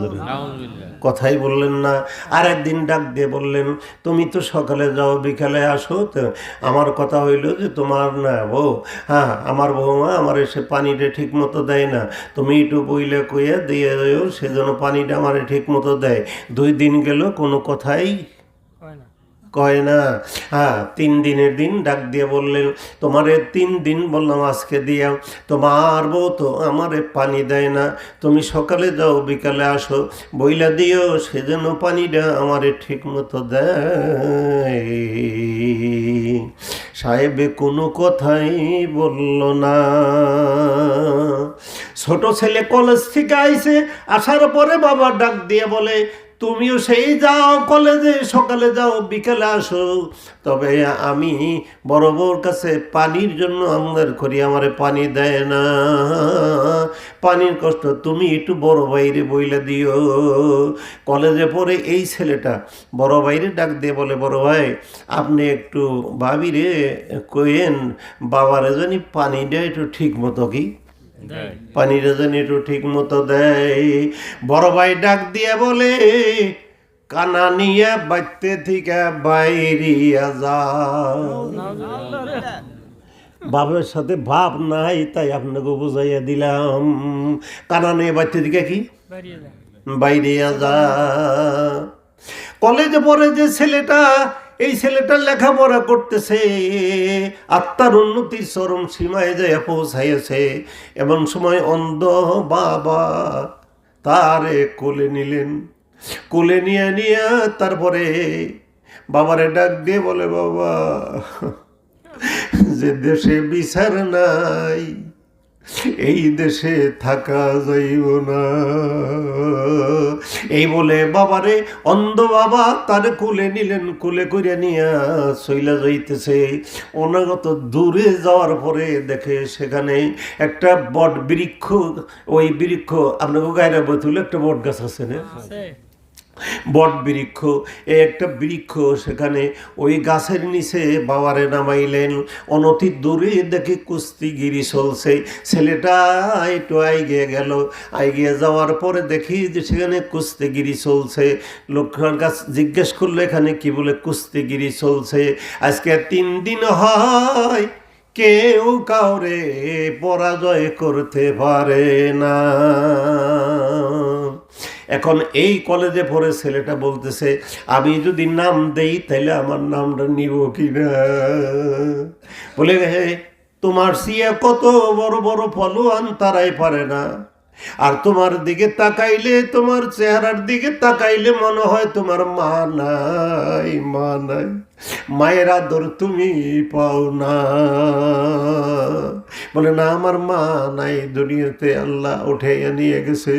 কথাই বললেন না। আর একদিন ডাক দিয়ে বললেন, তুমি তো সকালে যাও বিকালে আসো, তো আমার কথা হইল যে তোমার না বউ, হ্যাঁ আমার বৌমা আমার এসে পানিটা ঠিক মতো দেয় না, তুমি একটু বইলে কইয়া দিয়ে দেও সেজন্য পানিটা আমার ঠিক মতো দেয়। 2 দিন গেল কোনো কথাই কয় না। হ্যাঁ, 3 দিনের দিন ডাক দিয়ে বললেন, তোমারে 3 দিন বললাম আজকে দিয়াও, তোমার বউ তো আমারে পানি দেয় না, তুমি সকালে যাও বিকালে আসো, বইলা দিও সে যেন পানিটা আমারে ঠিক মতো দেয়। সাহেবে কোনো কথাই বলল না। ছোট ছেলে কলেজ থেকে আইছে, আসার পরে বাবা ডাক দিয়ে বলে, তুমিও সেই যাও কলেজে, সকালে যাও বিকেলে আসো, তবে আমি বড় বউর কাছে পানির জন্য আমদার করি, আমারে পানি দেয় না, পানির কষ্ট, তুমি একটু বড় ভাইরে বইলে দিও। কলেজে পড়ে এই ছেলেটা বড় ভাইরে ডাক দিয়ে বলে, বড় ভাই আপনি একটু ভাবিরে কইেন বাবারে জানি পানিটা একটু ঠিক মতো কি পানিটা জানি একটু ঠিক মতো দেয়। বড় ভাই ডাক দিয়ে বলে, কানা নিয়ে বাইতে থেকে বাইরিয়া যাও। বাবার সাথে ভাব নাই তাই আপনাকে বুঝাইয়া দিলাম, কানা নিয়ে বাইতে থেকে কি বাইরিয়া যা। কলেজে পড়ে যে ছেলেটা এই ছেলেটা লেখাপড়া করতেছে, আত্মার উন্নতির চরম সীমায় যায় পৌঁছাইছে। এমন সময় অন্ধ বাবা তারে কোলে নিলেন। কোলে নিয়ে তারপরে বাবারে ডাক দিয়ে বলে, বাবা, যে দেশে বিচার নাই এই দেশে থাকা যাইব না। এই বলে বাবারে, অন্ধ বাবা তার কোলে নিলেন। কোলে করে নিয়ে চইলা যাইতেছে। অনাগত দূরে যাওয়ার পরে দেখে সেখানে একটা বট বৃক্ষ। ওই বৃক্ষ আপনাকে গায়ের বতুল একটা বট গাছ আছে না, বট বৃক্ষ, এই একটা বৃক্ষ। সেখানে ওই গাছের নিচে বাবারে নামাইলেন। অনতি দূরে দেখে কুস্তিগিরি চলছে। ছেলেটা একটু আইগিয়ে গেল। আইগিয়ে যাওয়ার পরে দেখি যে সেখানে কুস্তিগিরি চলছে। লোকটার কাছে জিজ্ঞেস করলো, এখানে কি বলে কুস্তিগিরি চলছে? আজকে 3 দিন হয় কেউ কাউরে পরাজয় করতে পারে না। এখন এই কলেজে পড়ে ছেলেটা বলতেছে, আমি যদি নাম দেই তাহলে আমার নামটা নিব কিনা। বলে, হে, তোমার সিয়া কত বড় বড় ফলোয়ান তারাই পারে না। আর তোমার দিকে তাকাইলে, তোমার চেহারার দিকে তাকাইলে মনে হয় তোমার মা নাই, মা নাই, মায়ের আদর তুমি পাও না। বলে, না, আমার মা নাই, দুনিয়াতে আল্লাহ উঠাইয়া নিয়ে গেছে।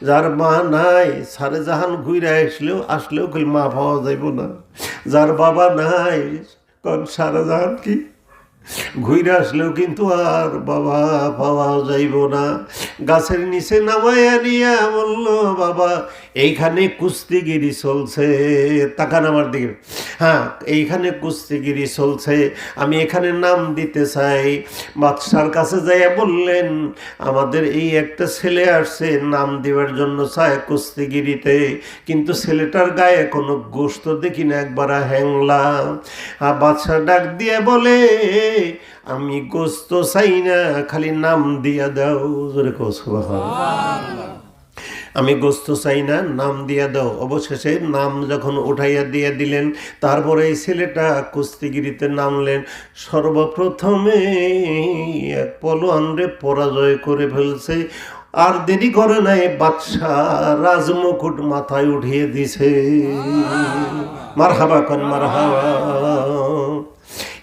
যার মা নাই সারে জাহান ঘুরে আসলেও মা পাওয়া যাইব না। যার বাবা নাই, কারণ সারা জাহান কি ঘুরে আসলেও কিন্তু আর বাবা পাওয়া যাইব না। গাছের নিচে নামাইয়া নিয়া বলল, বাবা, এইখানে কুস্তিগিরি চলছে। তাকান আমার দিকে। হ্যাঁ, এইখানে কুস্তিগিরি চলছে, আমি এখানে নাম দিতে চাই। বাদশার কাছে যাইয়া বললেন, আমাদের এই একটা ছেলে আসছে নাম দেওয়ার জন্য চায় কুস্তিগিরিতে, কিন্তু ছেলেটার গায়ে কোনো গোশত দেখি না, একবার হ্যাংলা। বাদশা ডাক দিয়ে বলে, আমি গোস্ত চাই না, খালি নাম দিয়া দাও। জোরে কও সুবহানাল্লাহ। আমি গোস্ত চাই না, নাম দিয়া দাও। অবশেষে নাম যখন উঠাইয়া দিয়ে দিলেন, তারপরে এই ছেলেটা কুস্তিগিরিতে নামলেন। সর্বপ্রথমে এক পলোয়ানরে পরাজয় করে ফেলছে। আর দেরি করে নাই, বাদশা রাজমুকুট মাথায় উঠিয়ে দিছে। মারহাবা কন, মারহাবা।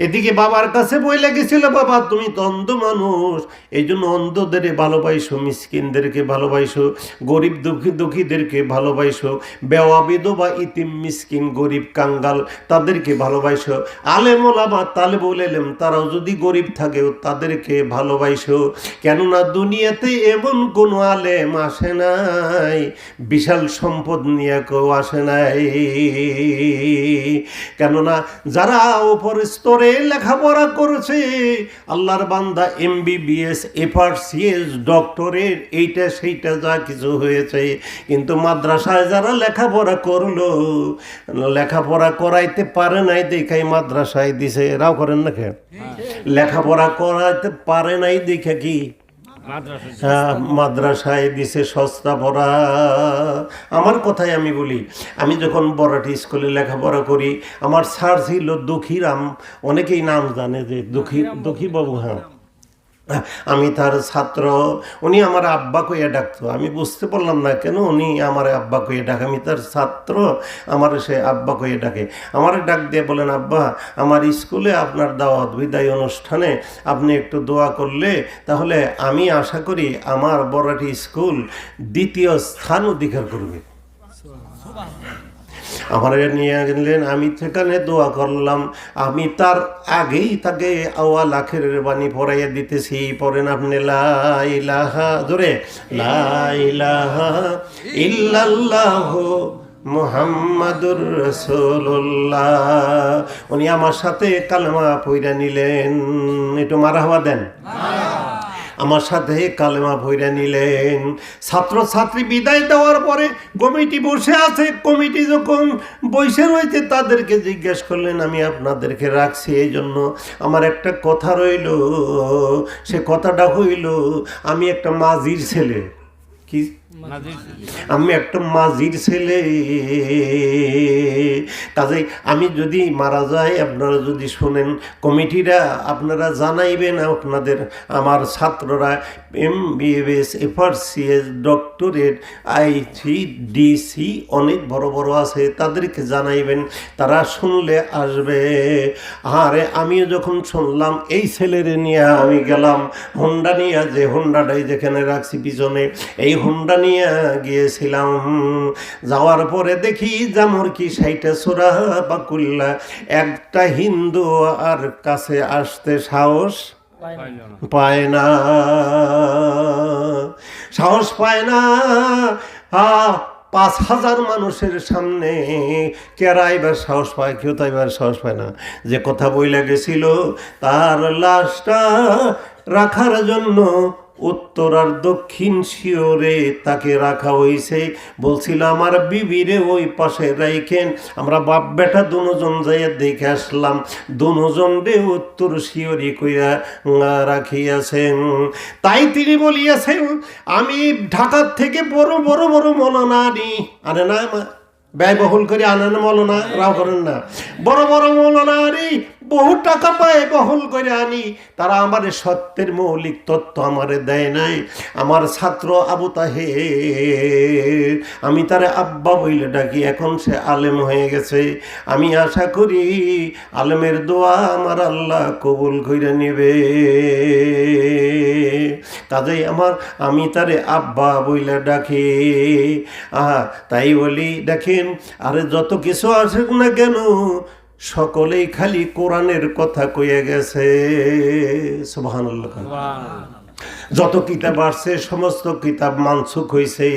এদিকে বাবার কাছে বই লেগেছিল, বাবা তুমি তো অন্ধ মানুষ, এই জন্য অন্ধদের ভালোবাসো, মিসকিনদেরকে ভালোবাসো, গরিব দুঃখীদেরকে ভালোবাসো, বেওয়া বিধবা ইতিম মিসকিন গরিব কাঙ্গাল তাদেরকে ভালোবাসো। আলেম ওলামা তালেবুল ইলম তারাও যদি গরিব থাকেও তাদেরকে ভালোবাসো। কেননা দুনিয়াতে এমন কোনো আলেম আসে নাই বিশাল সম্পদ নিয়ে কেউ আসে নাই। কেননা যারা উপর স্তরে লেখাপড়া করেছে, আল্লাহর বান্দা MBBS FRCS ডক্টরের এইটা সেইটা যা কিছু হয়েছে, কিন্তু মাদ্রাসায় যারা লেখাপড়া করলো, লেখাপড়া করাইতে পারে নাই দেখাই মাদ্রাসায় দিছে। এরাও করেন না কেন? লেখাপড়া করাইতে পারে নাই দেখে কি মাদ্রাসায় দিছে সস্তা পড়া। আমার কথাই আমি বলি, আমি যখন বড়াটি স্কুলে লেখাপড়া করি, আমার স্যার ছিল দুঃখীরাম, অনেকেই নাম জানে যে দুঃখী বাবু। হ্যাঁ, আমি তার ছাত্র। উনি আমার আব্বা কইয়া ডাকতো। আমি বুঝতে পারলাম না কেন উনি আমার আব্বা কইয়া ডাকে। আমি তার ছাত্র, আমার সে আব্বা কইয়া ডাকে। আমার ডাক দিয়ে বলেন, আব্বা, আমার স্কুলে আপনার দাওয়াত বিদায় অনুষ্ঠানে আপনি একটু দোয়া করলে তাহলে আমি আশা করি আমার বড়াটি স্কুল 2য় স্থান অধিকার করবে। আমার নিয়ে গেলেন, আমি সেখানে দোয়া করলাম। আমি তার আগেই তাকে আওয়াল আখেরের বাণী পড়াইয়া দিতেছি। পড়েন আপনি, লা ইলাহা, জোরে, লা ইলাহা ইল্লাল্লাহু মুহাম্মাদুর রাসূলুল্লাহ। উনি আমার সাথে কালেমা পড়া নিলেন। একটু মারহাবা দেন। আমার সাথে কালেমা পড়া নিলেন। ছাত্রছাত্রী বিদায় দেওয়ার পরে কমিটি বসে আছে। কমিটি যখন বসে রয়েছে তাদেরকে জিজ্ঞেস করলেন, আমি আপনাদেরকে রাখছি এই জন্য আমার একটা কথা রইল। সে কথাটা হইল, আমি একটা মাঝির ছেলে। কি আমি একটা মাঝির ছেলে। কাজেই আমি যদি মারা যাই, আপনারা যদি শোনেন, কমিটিরা আপনারা জানাইবেন আপনাদের আমার ছাত্ররা MBBS FRCS ডক্টরেট ICDC অনেক বড় বড় আছে, তাদেরকে জানাইবেন, তারা শুনলে আসবে। আরে আমিও যখন শুনলাম, এই ছেলেরে নিয়ে আমি গেলাম হোন্ডা নিয়ে, যে হোন্ডাটাই যেখানে রাখছি পিছনে, এই হোন্ডা নিয়ে গিয়েছিলাম। যাওয়ার পরে দেখি যেমন কি সাইটা সোরা বাকুল্লা, একটা হিন্দু আর কাছে আসতে সাহস পায় না, সাহস পায় না। 5,000 মানুষের সামনে কেরাইবার সাহস পায়, কেউ তাইবার সাহস পায় না। যে কথা বইলা গেছিল তার লাশটা রাখার জন্য উত্তর আর দক্ষিণ শিওরে তাকে রাখা হয়েছে। বলছিল আমার বিবিরে ওই পাশে রাইখেন। আমরা বাপ বেটা দুজন যাইয়া দেখে আসলাম, দুজন রে উত্তর শিওরি কইরা রাখিয়াছেন। তাই তিনি বলিয়াছেন, আমি ঢাকার থেকে বড় বড় বড় মৌলানা আনে না, ব্যয়বহুল করে আনেন মৌলানা, রাও করেন না, বড় বড় মৌলানা আনি, বহু টাকা পায় বহল করে আনি, তারা আমার সত্যের মৌলিক তত্ত্ব আমারে দেয় নাই। আমার ছাত্র আবু তাহের, আমি তারে আব্বা বইলে ডাকি, এখন সে আলেম হয়ে গেছে। আমি আশা করি আলেমের দোয়া আমার আল্লাহ কবুল করে নেবে। কাজেই আমি তারে আব্বা বইলে ডাকি। তাই বলি, দেখেন আরে যত কিছু আছে না কেন, সকলেই খালি কোরআনের কথা কয়ে গেছে। সুবহানাল্লাহ। যত কিতাব আসছে সমস্ত কিতাব মানসুখ হয়েছে।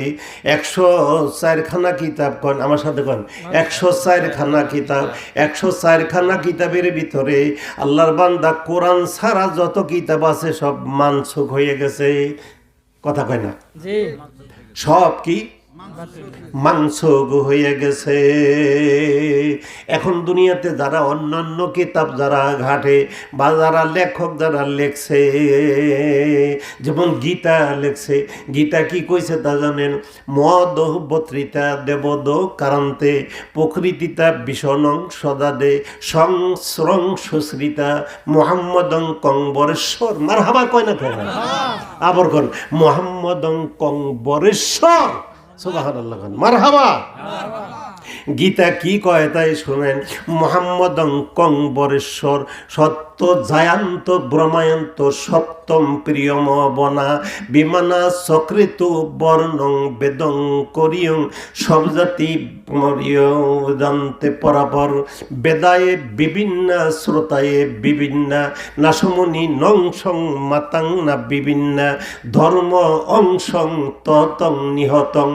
104 খানা কিতাব, কন আমার সাথে কন, 104 খানা কিতাব। 104 খানা কিতাবের ভিতরে আল্লাহর বান্দা কোরআন ছাড়া যত কিতাব আছে সব মানসুখ হয়ে গেছে। কথা কয় না, সব কি মানসুখ হয়ে গেছে। এখন দুনিয়াতে যারা অন্যান্য কিতাব যারা ঘাটে বা যারা লেখক যারা লেখছে, যেমন গীতা লেখছে, গীতা কি কইছে তা জানেন? মদ বত্রিতা দেবদ কারান্তে প্রকৃতিতা বিষণং সদাদে সংস্রং সুশ্রিতা মোহাম্মদং কংবরেশ্বর। মারহাবা কয় না, কয় না, আবার কন, মোহাম্মদং কংবরেশ্বর। সুবহানাল্লাহ, মারহাবা। গীতা কি কয় তাই শুনেন, মোহাম্মদং কংবরেশ্বর সত্য জায়ান্ত ব্রহ্মায়ন্ত সপ্তম প্রিয়ম বনা বিমানা সকৃত বর্ণং বেদং করিয়ং সব জাতি জানতে পরাপর বেদায়ে বিভিন্ন শ্রোতায়ে বিভিন্ন নাসমনি নংসং মাতাং না বিভিন্ন ধর্ম অংশং ততং নিহতং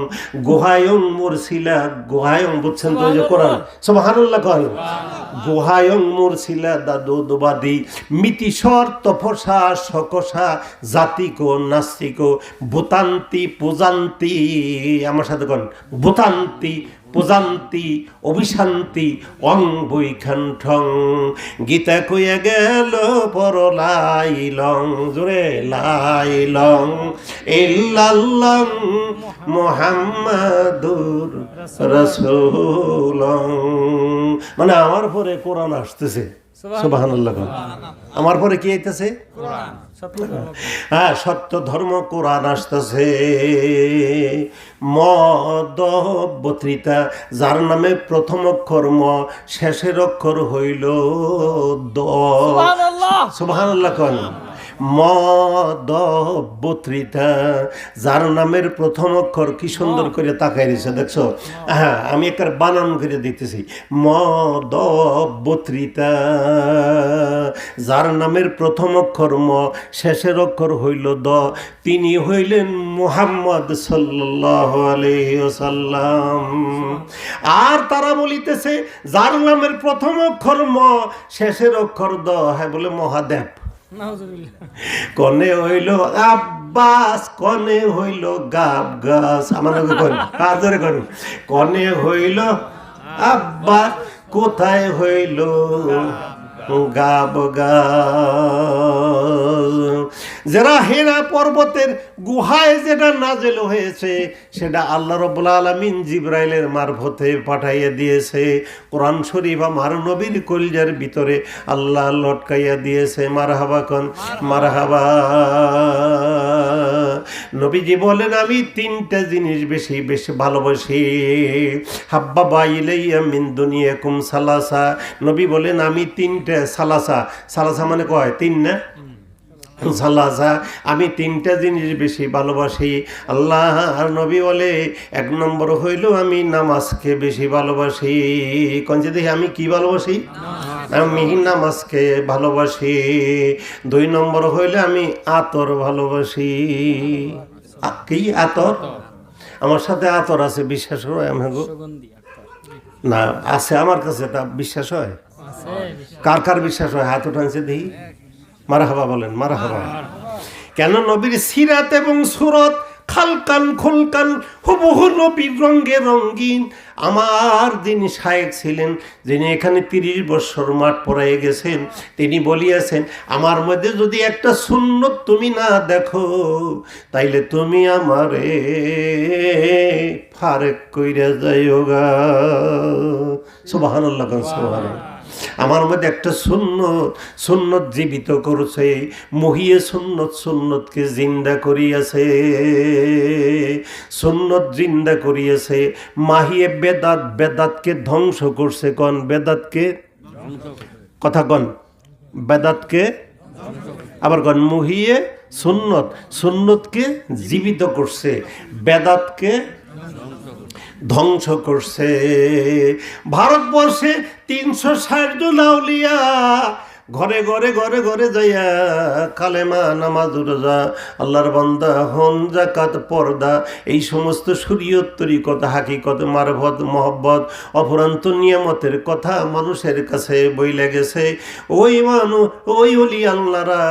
গুহায়ং মুরসিলা। গুহায়ং বুঝছেন তো, যে কোরআন, সুবহানাল্লাহ কয়, গুহায়ং মুরসিলা দাদুবাদী মিতিস্বর তপসা সকসা জাতিকো নাস্তিকো ভূতান্তি পূজান্তি। আমার সাথে কন, ভূতান্তি পূজান্তি অভিশান্তি অং বৈখান্ঠং। গীতা কইয়া গেল পর লাইলং, জোরে লাইলং ইল্লাল্লাহ মুহাম্মাদুর রাসূলুল্লাহ। মানে আমার পরে কোরআন আসতেছে। সুবহানাল্লাহ। আমার পরে কি আইতেছে? হ্যাঁ, সত্য ধর্ম কোরআন আসতেছে। মদ বত্রিতা, যার নামে প্রথম অক্ষর ম, শেষের অক্ষর হইল দ। সুবহানাল্লাহ কোন। মদ বত্রিতা, যার নামের প্রথম অক্ষর, কি সুন্দর করে তাকাই রয়েছে দেখছো। হ্যাঁ, আমি একবার বানান করে দিতেছি। মদ বত্রিতা, যার নামের প্রথম অক্ষর ম, শেষের অক্ষর হইল দ, তিনি হইলেন মুহাম্মদ সাল্লাল্লাহু আলাইহি ওয়াসাল্লাম। আর তারা বলিতেছে যার নামের প্রথম অক্ষর ম, শেষের অক্ষর দ, হ্যাঁ বলে মহাদেব। কনে হইল আব্বাস, কনে হইল গাব গাছ। আমার কাজরে করুন, কনে হইল আব্বাস, কোথায় হইল গাব গাছ। যারা হেরা পর্বতের গুহায় যেটা নাজেল হয়েছে সেটা আল্লাহ রাব্বুল আলামিন জিবরাইলের মারফতে পাঠাইয়া দিয়েছে। কোরআন শরীফ আমার নবীর কলিজার ভিতরে আল্লাহ লটকাইয়া দিয়েছে। মারহাবা কোন মারহাবা। নবীজি বলেন আমি তিনটা জিনিস বেশি বেশি ভালোবাসি। হাব্বাবা ইলাইয়া মিন দুনিয়াকুম সালাসা। নবী বলেন আমি তিনটা সালাসা, সালাসা মানে কয় তিন না, সালাসা, আমি তিনটা জিনিস বেশি ভালোবাসি। আল্লাহ আর নবী বলে এক নম্বর হইল আমি নামাজকে বেশি ভালোবাসি। কোন যে দেখি আমি কি ভালোবাসি? আমি নামাজকে ভালোবাসি। দুই নম্বর হইলে আমি আতর ভালোবাসি। কি আতর? আমার সাথে আতর আছে, বিশ্বাস করো আমাকে না আছে আমার কাছে, তা বিশ্বাস হয়? কার কার বিশ্বাস হয়? হাত উঠানছে দেখি। মারহাবা বলেন, মারহাবা। কেন নবীর সিরাত এবং সুরত খালকান খুলকান হুবহু নবীর রঙ্গে রঙ্গিন। আমার যিনি শায়েখ ছিলেন, যিনি এখানে 30 বছর মাঠ পড়াইয়ে গেছেন, তিনি বলিয়াছেন আমার মধ্যে যদি একটা সুন্নত তুমি না দেখো তাইলে তুমি আমারে ফারেক কইরা যাইও গা। সুবহানাল্লাহ, সুবহানাল্লাহ। আমার মধ্যে একটা সুন্নত, সুন্নত জীবিত করছে, মহিয়ে সুন্নত, সুন্নতকে জিন্দা করিয়াছে, সুন্নত জিন্দা করিয়াছে। মাহিয়ে বেদাত, বেদাতকে ধ্বংস করছে। কন বেদাতকে, কথা কন বেদাতকে, আবার কন মহিয়ে সুন্নত, সুন্নতকে জীবিত করছে, বেদাতকে ধ্বংস করছে। ভারতবর্ষে 360 জন আউলিয়া ঘরে ঘরে ঘরে ঘরে যাইয়া কালেমা, নামাজ, রোজা, আল্লাহর বান্দা হন, যাকাত, পর্দা, এই সমস্ত শরীয়ত তরিকত, হাকিকত, মারফত, মহব্বত, অপরান্ত নিয়ামতের কথা মানুষের কাছে বইলে গেছে। ওই ওই ওলি আল্লাহরা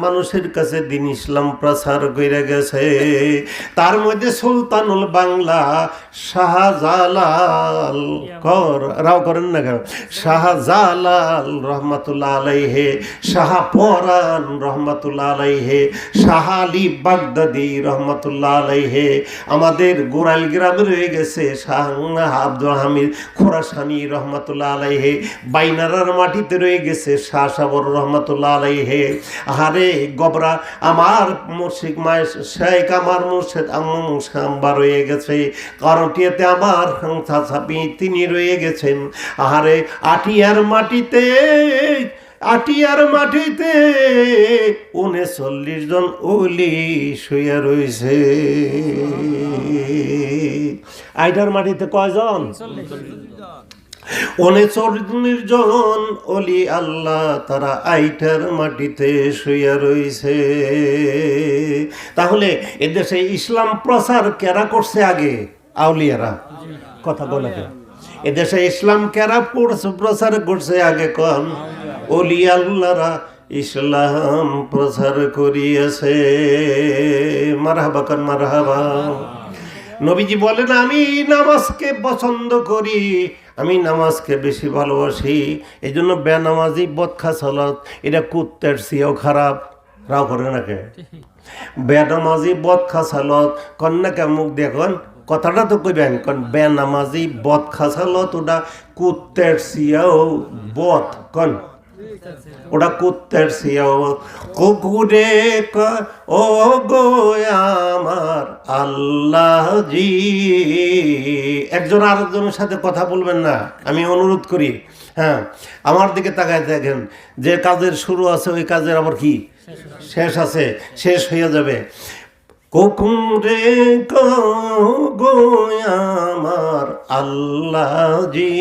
মানুষের কাছে দিন ইসলাম প্রচার করে গেছে। তার মধ্যে সুলতানুল বাংলা শাহজালাল রাও করেন না কেন, শাহজালাল রহমাতুল্লাহ আলাইহি, শাহ পরান রহমাতুল্লাহ আলাইহি, শাহ আলী বাগদাদি রহমাতুল্লাহ আলাইহি, আমাদের গোরাইল গ্রামে রয়ে গেছে শাহ আব্দুল হামিদ খোরাসানি রহমাতুল্লাহ আলাইহি, বাইনারার মাটিতে রয়ে গেছে শাহ সাবর রহমাতুল্লাহ আলাইহি। আরে গবরা আমার মুর্শিদ মায়ের শেখ, আমার মুর্শিদ আম্মা রয়ে গেছে, কারটিয়াতে আমার চাচাপি তিনি রয়ে গেছেন। আহারে আটিয়ার মাটিতে, আটিয়ার মাটিতে 39 জন ওলি শুয়ে রয়েছে। আইটার মাটিতে কয়জন? 39 জন ওলি আল্লাহ, তারা আইটার মাটিতে শুয়ে রয়েছে। তাহলে এদেশে ইসলাম প্রচার কেরা করছে আগে? আউলিয়ারা। কথা বলে এদেশে ইসলাম কেরা প্রচার করছে আগে? কম ওলি আল্লাহরা ইসলাম প্রচার করিয়াছে। মারহাবা কন মারহাবা। নবীজি বলেন আমি নামাজকে পছন্দ করি, আমি নামাজকে বেশি ভালোবাসি। এই জন্য বেনামাজি বদখা সালাত এটা কুত্তের চেয়েও খারাপ। রাও করে নাকি বেনামাজি বদখা সালাত কন্যাকে মুখ দেখুন, কথাটা তো কইবেন, কারণ বেনামাজি বদখা সালাত ওটা কুত্তের চেয়েও বদ, কন ওটা কুত্তের চেয়েও। কুকুরে ও গো আমার আল্লাহ জি, একজন আরেকজনের সাথে কথা বলবেন না, আমি অনুরোধ করি। হ্যাঁ, আমার দিকে তাকায় দেখেন, যে কাজের শুরু আছে ওই কাজের আবার কি শেষ আছে, শেষ হয়ে যাবে। কুকুরে গো আমার আল্লাহ জি,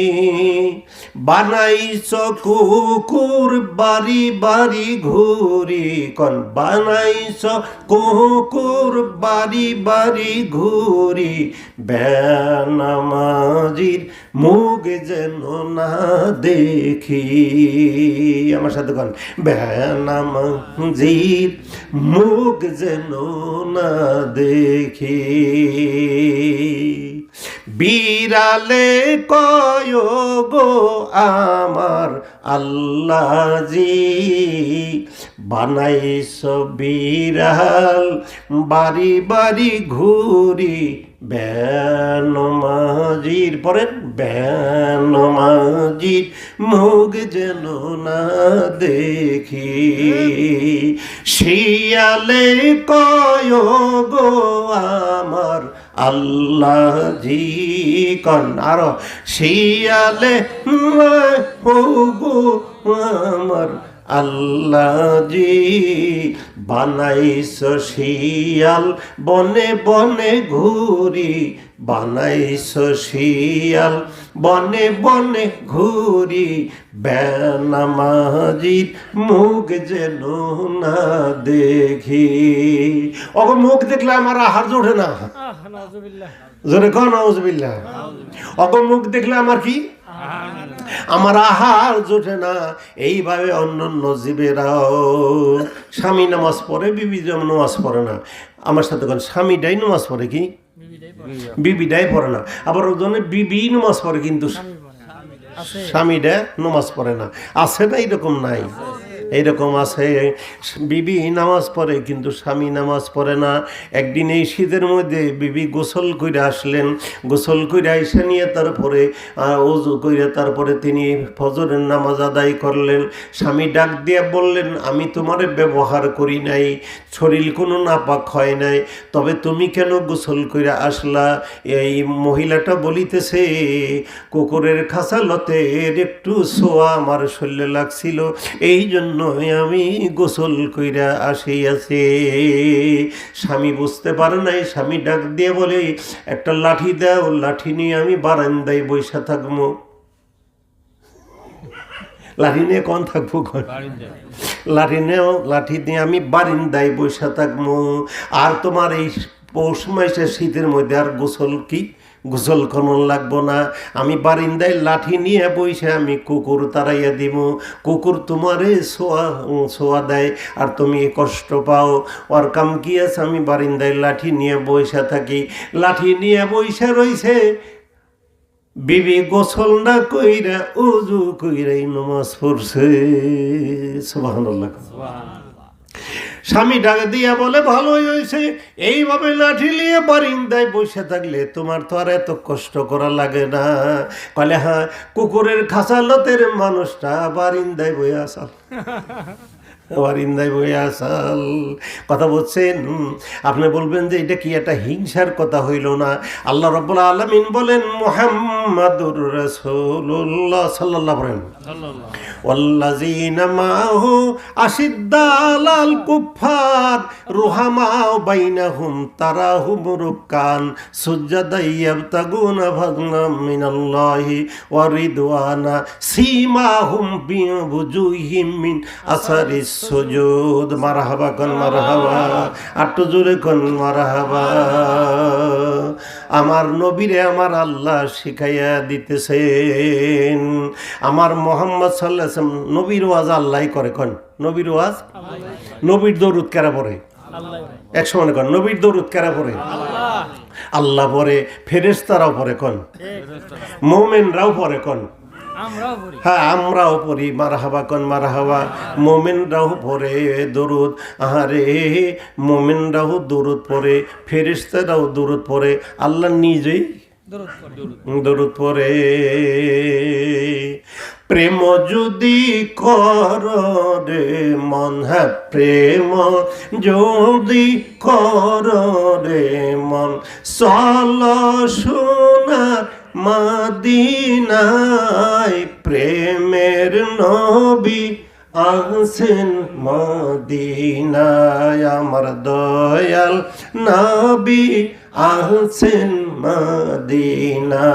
বানাইছ কুকুর বাড়ি বাড়ি ঘুরি, কন বানাইছ কুকুর বাড়ি বাড়ি ঘুরি, বেনামাজির মুখ যেন না দেখি। আমার সাথে কন বেনামাজির মুখ যেন না দেখি। বিড়ালে কয় গো আমার আল্লাহজি, বানাইছ বিড়াল বাড়ি বাড়ি ঘুরি বেনমাজির, পরেন বেনমাজির মুখ যেন না দেখি। শিয়ালে কয় গো আমার আল্লাহজি, কন আরো শিয়ালে ও গো আমার আল্লাহজি, বানাইছ শিয়াল বনে বনে ঘুরি, বানাইছ শিয়াল বনে বনে ঘুরি বেনামাজির মুখ যেন না দেখি। ওগো মুখ দেখলে আমার আহার জোটে না, জোরে কন নাউজুবিল্লাহ। ওগো মুখ দেখলে আমার কি, আমার আহার জোটে না। এইভাবে অন্যান্য জীবেরাও স্বামী নামাজ পড়ে, বিবি যেমন নামাজ পড়ে না। আমার সাথে কোন স্বামীটাই নামাজ পড়ে কি, বিবিটাই পড়ে না। আবার ওজনে বিবি নামাজ পড়ে কিন্তু স্বামীটা নামাজ পড়ে না। আছে না এরকম? নাই, এইরকম আছে। বিবি নামাজ পড়ে কিন্তু স্বামী নামাজ পড়ে না। একদিন এই শীতের মধ্যে বিবি গোসল করে আসলেন, গোসল করে এসে নিয়ে তারপরে ওযু করে তারপরে তিনি ফজরের নামাজ আদায় করলেন। স্বামী ডাক দিয়ে বললেন, আমি তোমারে ব্যবহার করি নাই, শরীর কোনো নাপাক হয় নাই, তবে তুমি কেন গোসল করে আসলা? এই মহিলাটা বলিতেছে, কুকুরের খাঁচালতে একটু ছোঁয়া আমার শরীরে লাগছিল, এই জন্য আমি গোসল কইরা আসিয়াছি। স্বামী বুঝতে পারে নাই। স্বামী ডাক দিয়ে বলে, একটা লাঠি দাও, লাঠি নিয়ে আমি বারান্দায় বৈশা থাকবো। লাঠি নিয়ে কোন থাকবো? লাঠি নিয়ে আমি বারান্দায় বৈশা থাকবো। আর তোমার এই পৌষ মাসে শীতের মধ্যে আর গোসল কোনো লাগবো না। আমি বারিন্দায় লাঠি নিয়ে বইসে আমি কুকুর তাড়াইয়া দিব। কুকুর তোমারে ছোঁয়া দেয় আর তুমি কষ্ট পাও। ওর কাম কি আছে? আমি বারিন্দায় লাঠি নিয়ে বইসা থাকি। লাঠি নিয়ে বইসা রইছে। বিবি গোসল না কইরা উজু কইরাই নামাজ পড়ছে। সুবহানাল্লাহ। স্বামী ডাক দিয়া বলে, ভালোই হয়েছে, এইভাবে লাঠি নিয়ে বারিন্দায় বসে থাকলে তোমার তো আর এত কষ্ট করা লাগে না। কলে হ্যাঁ, কুকুরের খাঁচালতের মানুষটা বারিন্দায় বয়ে আসাল, বারিন্দায় বয়ে আসাল। কথা বলছেন? আপনি বলবেন যে এটা কি একটা হিংসার কথা হইল না? আল্লাহ রাব্বুল আলামিন বলেন, মুহাম্মাদুর রাসূলুল্লাহ সাল্লাল্লাহু আলাইহি ওয়াল্লাযীনা মাহু আশিদ্দালাল কুফফার রুহামাউ বাইনাহুম তারাহুম রুকআন সুজদান ইয়াবতাগুনা ফাদলাম মিনাল্লাহি ওয়া রিদওয়ানা সীমাহুম বিউজুহিম মিন আসারিস সুজুদ। মারহাবা কোন মারহাবা, আটটু জোরে কোন মারহাবা। আমার নবীরে আমার আল্লাহ শিখাইয়া দিতেছেন। আমার মুহাম্মদ সাল্লাল্লাহু আলাইহি ওয়াসাল্লাম নবীর ওয়াজ আল্লাহ করে। কোন নবীর ওয়াজ? নবীর দরুদ কারা পড়ে? এক সময় কোন নবীর দরুদ কারা পড়ে? আল্লাহ পড়ে, ফেরেশতারাও পড়ে। কোন মুমিনরাও পড়ে। কোন হ্যাঁ, আমরাও পড়ি। মারহাবা কোন মারহাবা। মুমিনরাও পড়ে দরুদ। আহারে, মুমিনরাও দরুদ পড়ে, ফেরেশতারাও দরুদ পড়ে, আল্লাহ নিজেই দরুদ পড়ে। প্রেম যদি কর রে মন, হ্যাঁ প্রেম যদি কর রে মন, চল সোনার মদিনায়, প্রেমের নবী আছেন মদিনায়। আমার দয়াল নবী আছেন মদিনা,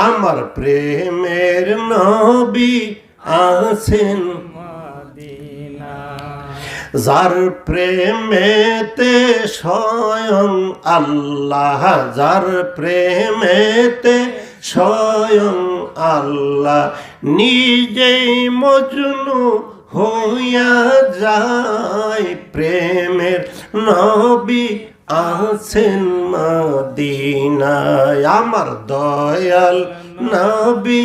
আমার প্রেমের নবী আছেন মদিনা। যার প্রেমেতে স্বয়ং আল্লাহ, যার প্রেমেতে স্বয়ং আল্লাহ নিজেই মজনু হইয়া যায়, প্রেমের নবী আছেন মদিনায়, আমার দয়াল নবী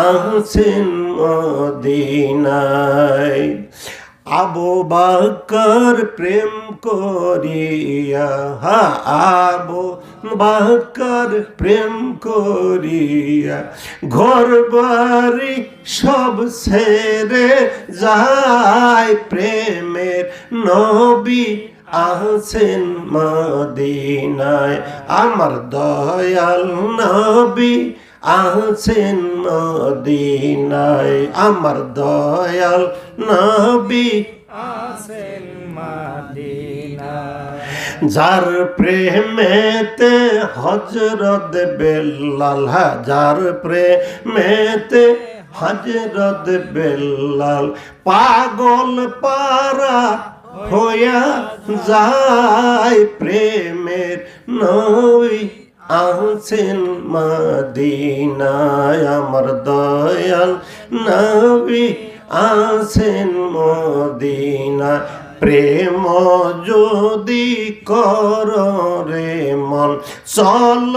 আছেন মদিনায়। আবু বকর প্রেম করিয়া, আবু বকর প্রেম করিয়া ঘর বাড়ি সব ছেড়ে যায়, প্রেমের নবী আছেন মদিনায়, আমার দয়াল নবী আছেন মদিনায়, আমার দয়াল নবী আছেন মদিনায়। যার প্রেমেতে হযরত বেলাল, যার প্রেমেতে হযরত বেলাল পাগল পারা হইয়া যায়, প্রেমের নবী আছেন মদিনায়, আমার দয়াল নবী আছেন মদিনায়। প্রেম যদি কর রে মন, চল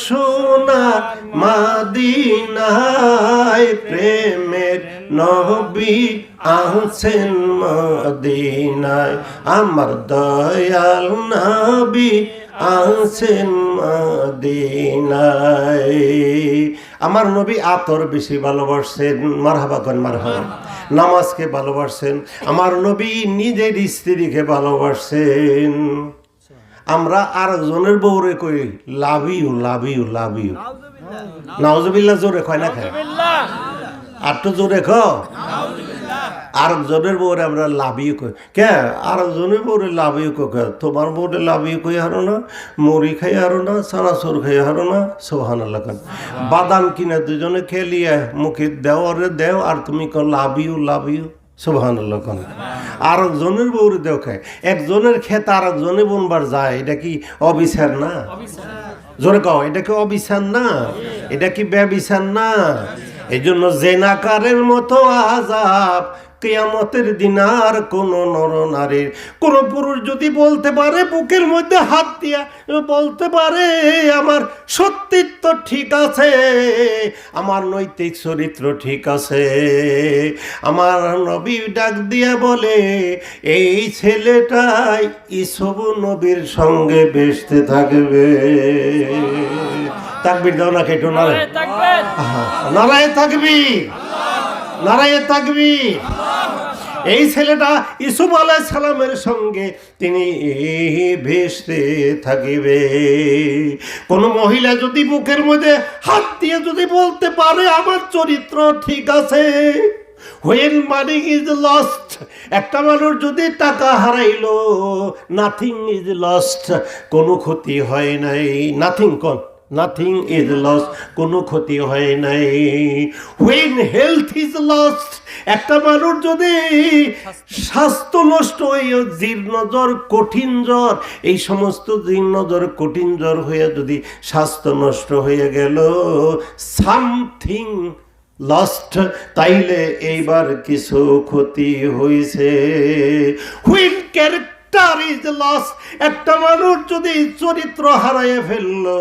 সোনার মদিনায়, প্রেমের নবী আছেন মদিনায়, আমার দয়াল নবী আছেন মদিনায়। আমার নবী আতর বেশি ভালোবাসেন, মারহাবা করেন মারহাবা। নামাজকে ভালোবাসেন, আমার নবী নিজের স্ত্রীকে ভালোবাসেন। আমরা আরেকজনের বউরে কই love you love you love you, নাউজুবিল্লাহ জোরে কয় না খায়, আর তো জোরে খ। আরেকজনের বউরে আমরা লাভ ইউ কই, কে আরেকজনের বউরে লাভ ইউ কে, তোমার বউরে লাভ ইউ কই হারো না, মুড়ি খাই হারো না, চানাচুর খাই হারো না, সুবহানাল্লাহ। বাদাম কিনে দুজনে খেলিয়ে মুখে দেও আরে দেও, আর তুমি কো লাভ ইউ লাভ ইউ, সুবহানাল্লাহ। আরেকজনের বউরে দেও খায়, একজনের খেতে আরেকজনে বনবার যায়, এটা কি অবিচার না? জোরে কও, এটা কি অবিচার না? এটা কি ব্যভিচার না? এই জন্য জেনাকারের মতো আযাব কিয়ামতের দিন আর কোন নর নারীর, কোন পুরুষ যদি বলতে পারে, বুকের মধ্যে হাত দিয়া বলতে পারে আমার সত্যিত্ব ঠিক আছে, আমার নৈতিক চরিত্র ঠিক আছে, আমার নবী ডাক দিয়া বলে এই ছেলেটাই ইসব নবীর সঙ্গে বেসতে থাকবে। তাকবীর দাও না কেটো না, নারায়ে তাকবীর, নারায়ে তাকবীর। এই ছেলেটা ইউসুফ আলাইহিস সালামের সঙ্গে তিনি ভেসতে থাকিবে। কোন মহিলা যদি বুকের মধ্যে হাত দিয়ে যদি বলতে পারে আমার চরিত্র ঠিক আছে, when money is lost, একটা মানুষ যদি টাকা হারাইলো, nothing is lost, কোনো ক্ষতি হয় নাই, nothing is lost, কোনো ক্ষতি হয় নাই। when health is lost, একটা মানুষ যদি স্বাস্থ্য নষ্ট হয়ে জীর্ণ জ্বর, কঠিন জ্বর, এই সমস্ত জীর্ণ জ্বর, কঠিন জ্বর হয়ে যদি স্বাস্থ্য নষ্ট হয়ে গেল, সামথিং লস্ট, তাইলে এইবার কিছু ক্ষতি হয়েছে। হুইন ক্যারেক্টার ইজ লস, একটা মানুষ যদি চরিত্র হারাইয়ে ফেললো,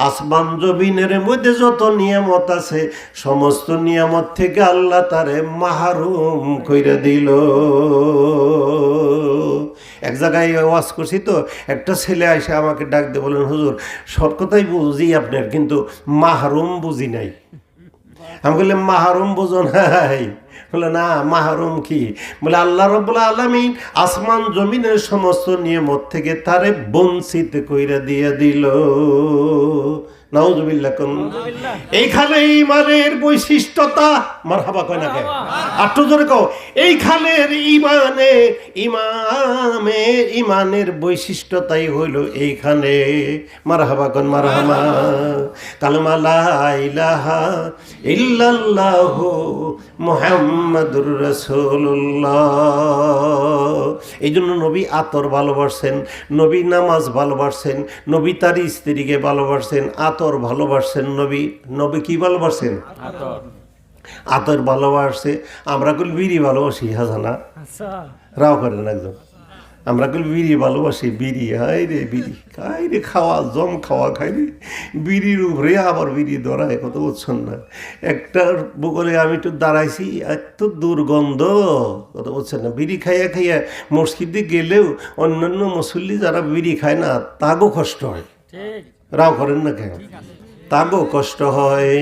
আসমান জমিনের মধ্যে যত নিয়ামত আছে সমস্ত নিয়ামত থেকে আল্লাহ তারে মাহরুম কইরা দিল। এক জায়গায় ওয়াজ করছি তো, একটা ছেলে এসে আমাকে ডাক দিয়ে বলেন, হুজুর সব কথাই বুঝি আপনার, কিন্তু মাহরুম বুঝি নাই। আমি বললাম মাহরুম বুঝো নাই? বলে না, মাহরুম কি? বলে আল্লাহ রাব্বুল আলামিন আসমান জমিনের সমস্ত নিয়ামত থেকে তারে বঞ্চিত কইরা দিয়ে দিল। নাউজুবিল্লাহ। এইখানে ইমানের বৈশিষ্ট্যতা, মারহাবা কয় না কে? আটটু জোরে কও, এইখানের ইমানের বৈশিষ্ট্যতাই হইল এইখানে, মারহাবা কন মারহাবা। কালেমা লা ইলাহা ইল্লাল্লাহু মুহাম্মাদুর রাসূলুল্লাহ। এই জন্য নবী আতর ভালোবাসেন, নবী নামাজ ভালোবাসেন, নবী তার স্ত্রীকে ভালোবাসেন, আতর ভালোবাসেন। নবী কি ভালোবাসেন? আতর ভালোবাসে। আমরা কল বিড়ি ভালোবাসি, হাসানা রাও করেন একজন, আমরা কল বিড়ি ভালোবাসি, বিড়ি হাই রে বিড়ি খাই রে, খাওয়া জম খাওয়া খাই রে, বিড়ির উপরে আবার বিড়ি ধরায়, কত বুঝছেন না। একটার বগলে আমি একটু দাঁড়াইছি, এত দুর্গন্ধ, কত বুঝছেন না। বিড়ি খাইয়া খাইয়া মসজিদে গেলেও অন্যান্য মুসল্লি যারা বিড়ি খায় না, তাগো কষ্ট হয়। রাও করেন না কেন? তাগো কষ্ট হয়।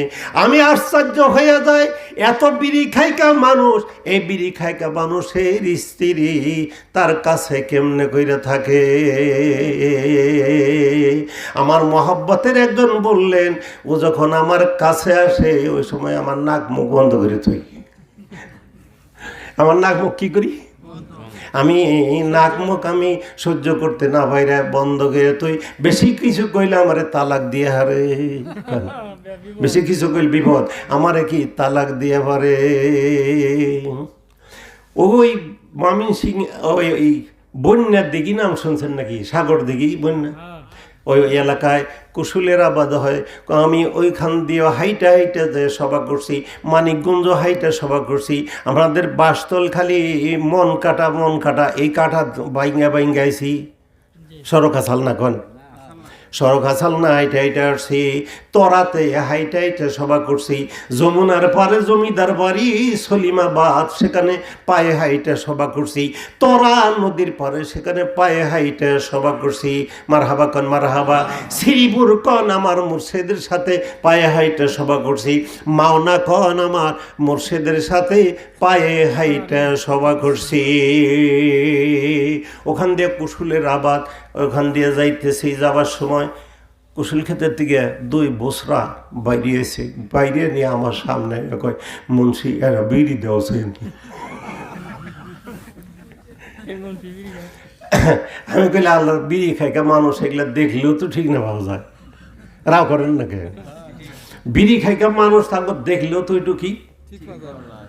আমি আশ্চর্য হয়ে যাই, এত বিড়ি খাইকা মানুষ, এই বিড়ি খাইকা মানুষের স্ত্রী তার কাছে কেমনে কইরা থাকে। আমার মহব্বতের একজন বললেন, ও যখন আমার কাছে আসে ওই সময় আমার নাক মুখ বন্ধ করে থই। আমার নাক মুখ কি করি? আমি নাক মুখ আমি সহ্য করতে না বাইরে বন্ধ করে তুই বেশি কিছু কইলে আমারে তালাক দিয়ে হারে, বেশি কিছু কইল বিপদ, আমারে কি তালাক দিয়ে পারে। ওই মামিন সিং ওই বন্যার দিঘি নাম শুনছেন নাকি? সাগর দিঘি বন্যা, ওই এলাকায় কুশুলের আবাদ হয়। আমি ওইখান দিয়ে হাইটা হাইটা যে সভা করছি, মানিকগঞ্জ হাইটা সভা করছি। আমাদের বাসতল খালি মন কাটা এই কাঠা বাইঙ্গাইছি। সড়ক আসাল না কন, সড়ক আসাল না হাইটা হাইটা আসছি। তরাতে হাইটা হাইটা সভা করছি। যমুনার পারে জমিদার বাড়ি সলিমাবাদ, সেখানে পায়ে হাইটা সভা করছি। তরা নদীর পারে সেখানে পায়ে হাইটা সভা করছি। মারহাবা কন মারহাবা। শ্রীপুর কন আমার মুর্শেদের সাথে পায়ে হাইটা সভা করছি। মাওনা কন আমার মুর্শেদের সাথে পায়ে হাইটা সভা করছি। ওখান দিয়ে কুশুলের আবাদ, ওখান দিয়ে যাইতেছি। যাবার সময় কুশুল ক্ষেতের থেকে দুই বসরা বাইরিয়েছে, বাইরে নিয়ে আমার সামনে কয়, মুন্সি এরা বিড়ি দেওয়াছেন। আমি কইলে আল্লাহ, বিড়ি খাইকা মানুষ এগুলা দেখলেও তো ঠিক না পাওয়া যায়। রাও করেন না কেন? বিড়ি খাইকা মানুষ তারপর দেখলেও তো একটু কি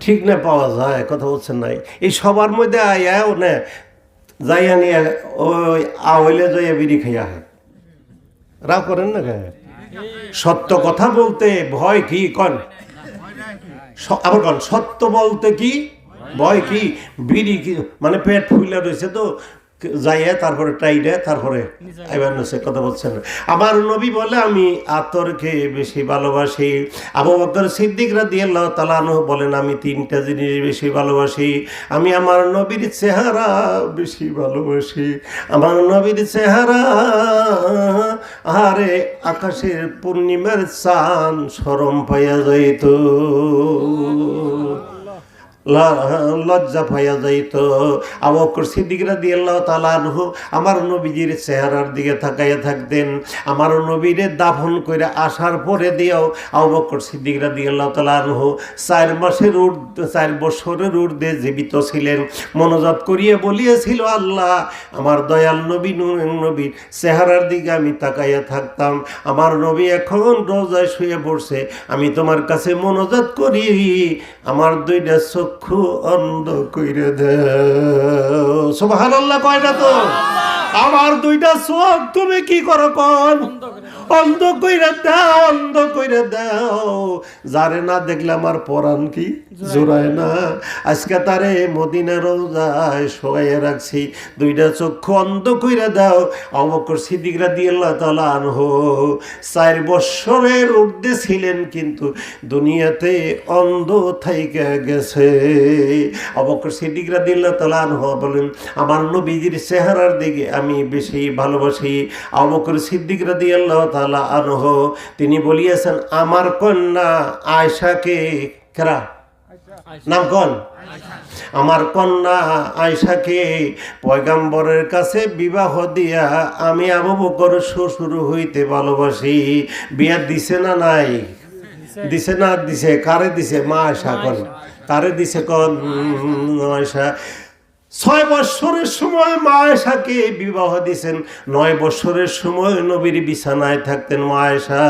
ঠিক না পাওয়া যায়, কথা বলছেন নাই। এই সবার মধ্যে আয়াও না যাইয়া নিয়ে ওই আওয়াইলে যাইয়া বিড়ি খাইয়া হয়। রাও করেন না কেন? সত্য কথা বলতে ভয় কি কন? আবার কন, সত্য বলতে কি ভয় কি? বিড়ি কি মানে পেট ফুলে রয়েছে তো যাইয়া তারপরে টাইডে তারপরে আইবার নছে, কথা বলছেন। আমার নবী বলে আমি আতরকে বেশি ভালোবাসি। আবু বকর সিদ্দিক রাদিয়াল্লাহু তাআলা আনহু বলেন আমি তিনটা জিনিস বেশি ভালোবাসি। আমি আমার নবীর চেহারা বেশি ভালোবাসি। আমার নবীর চেহারা আরে আকাশের পূর্ণিমার চাঁদ শরম পাইয়া যাইত, লজ্জা পাইয়া যাইত। আবু বকর সিদ্দিক রাদিয়াল্লাহু তাআলা আনহু আমার নবীজির চেহারার দিকে তাকাইয়া থাকতেন। আমার নবীরে দাফন করে আসার পরে দিয়েও আবু বকর সিদ্দিক রাদিয়াল্লাহু তাআলা আনহু 4 বছরের ঊর্ধ্বে জীবিত ছিলেন। মনোজাত করিয়ে বলিয়েছিল, আল্লাহ আমার দয়াল নবী নূরের নবীর চেহারার দিকে আমি তাকাইয়া থাকতাম। আমার নবী এখন রোজায় শুয়ে পড়ছে, আমি তোমার কাছে মনোজাত করি আমার দুইটা চক্ষু অন্ধ কইরে দাও। সুবহানাল্লাহ কয় না তো? আমার দুইটা চোখ তুমি কি করো কন? অন্ধ কইরে দাও, অন্ধ কইরে দাও। যারে না দেখলে আমার পরাণ কি জোড়ায় না। আজকে তারে মদিনার রওজায় শোয়াইয়া রাখছি, দুইটা চক্ষু অন্ধ কইরে দাও। আবু বকর সিদ্দিক রাদিয়াল্লাহু তাআলা আনহু 4 বছরের ঊর্ধ্বে ছিলেন, কিন্তু দুনিয়াতে অন্ধ থাইকা গেছে। আবু বকর সিদ্দিক রাদিয়াল্লাহু তাআলা আনহু বলেন আমার নবীজির চেহারার দিকে আমি বেশি ভালোবাসি। আবু বকর সিদ্দিক রাদিয়াল্লাহু তাআলা আনহু তিনি বলিয়েছেন, আমার কন্যা আয়েশাকে, কেরা নাম কোন? আমার কন্যা আয়েশাকে পয়গম্বরের কাছে বিবাহ দিয়া আমি আবু বকর শ্বশুর হইতে ভালোবাসি। বিয়া দিছে না নাই? দিছে না দিছে? কারে দিছে? মা আয়েশা কোন? কারে দিছে কোন? আয়েশা 6 বছরের সময় মা আয়েশাকে বিবাহ দিয়েছেন। 9 বছরের সময় নবীর বিছানায় থাকতেন মা আয়েশা।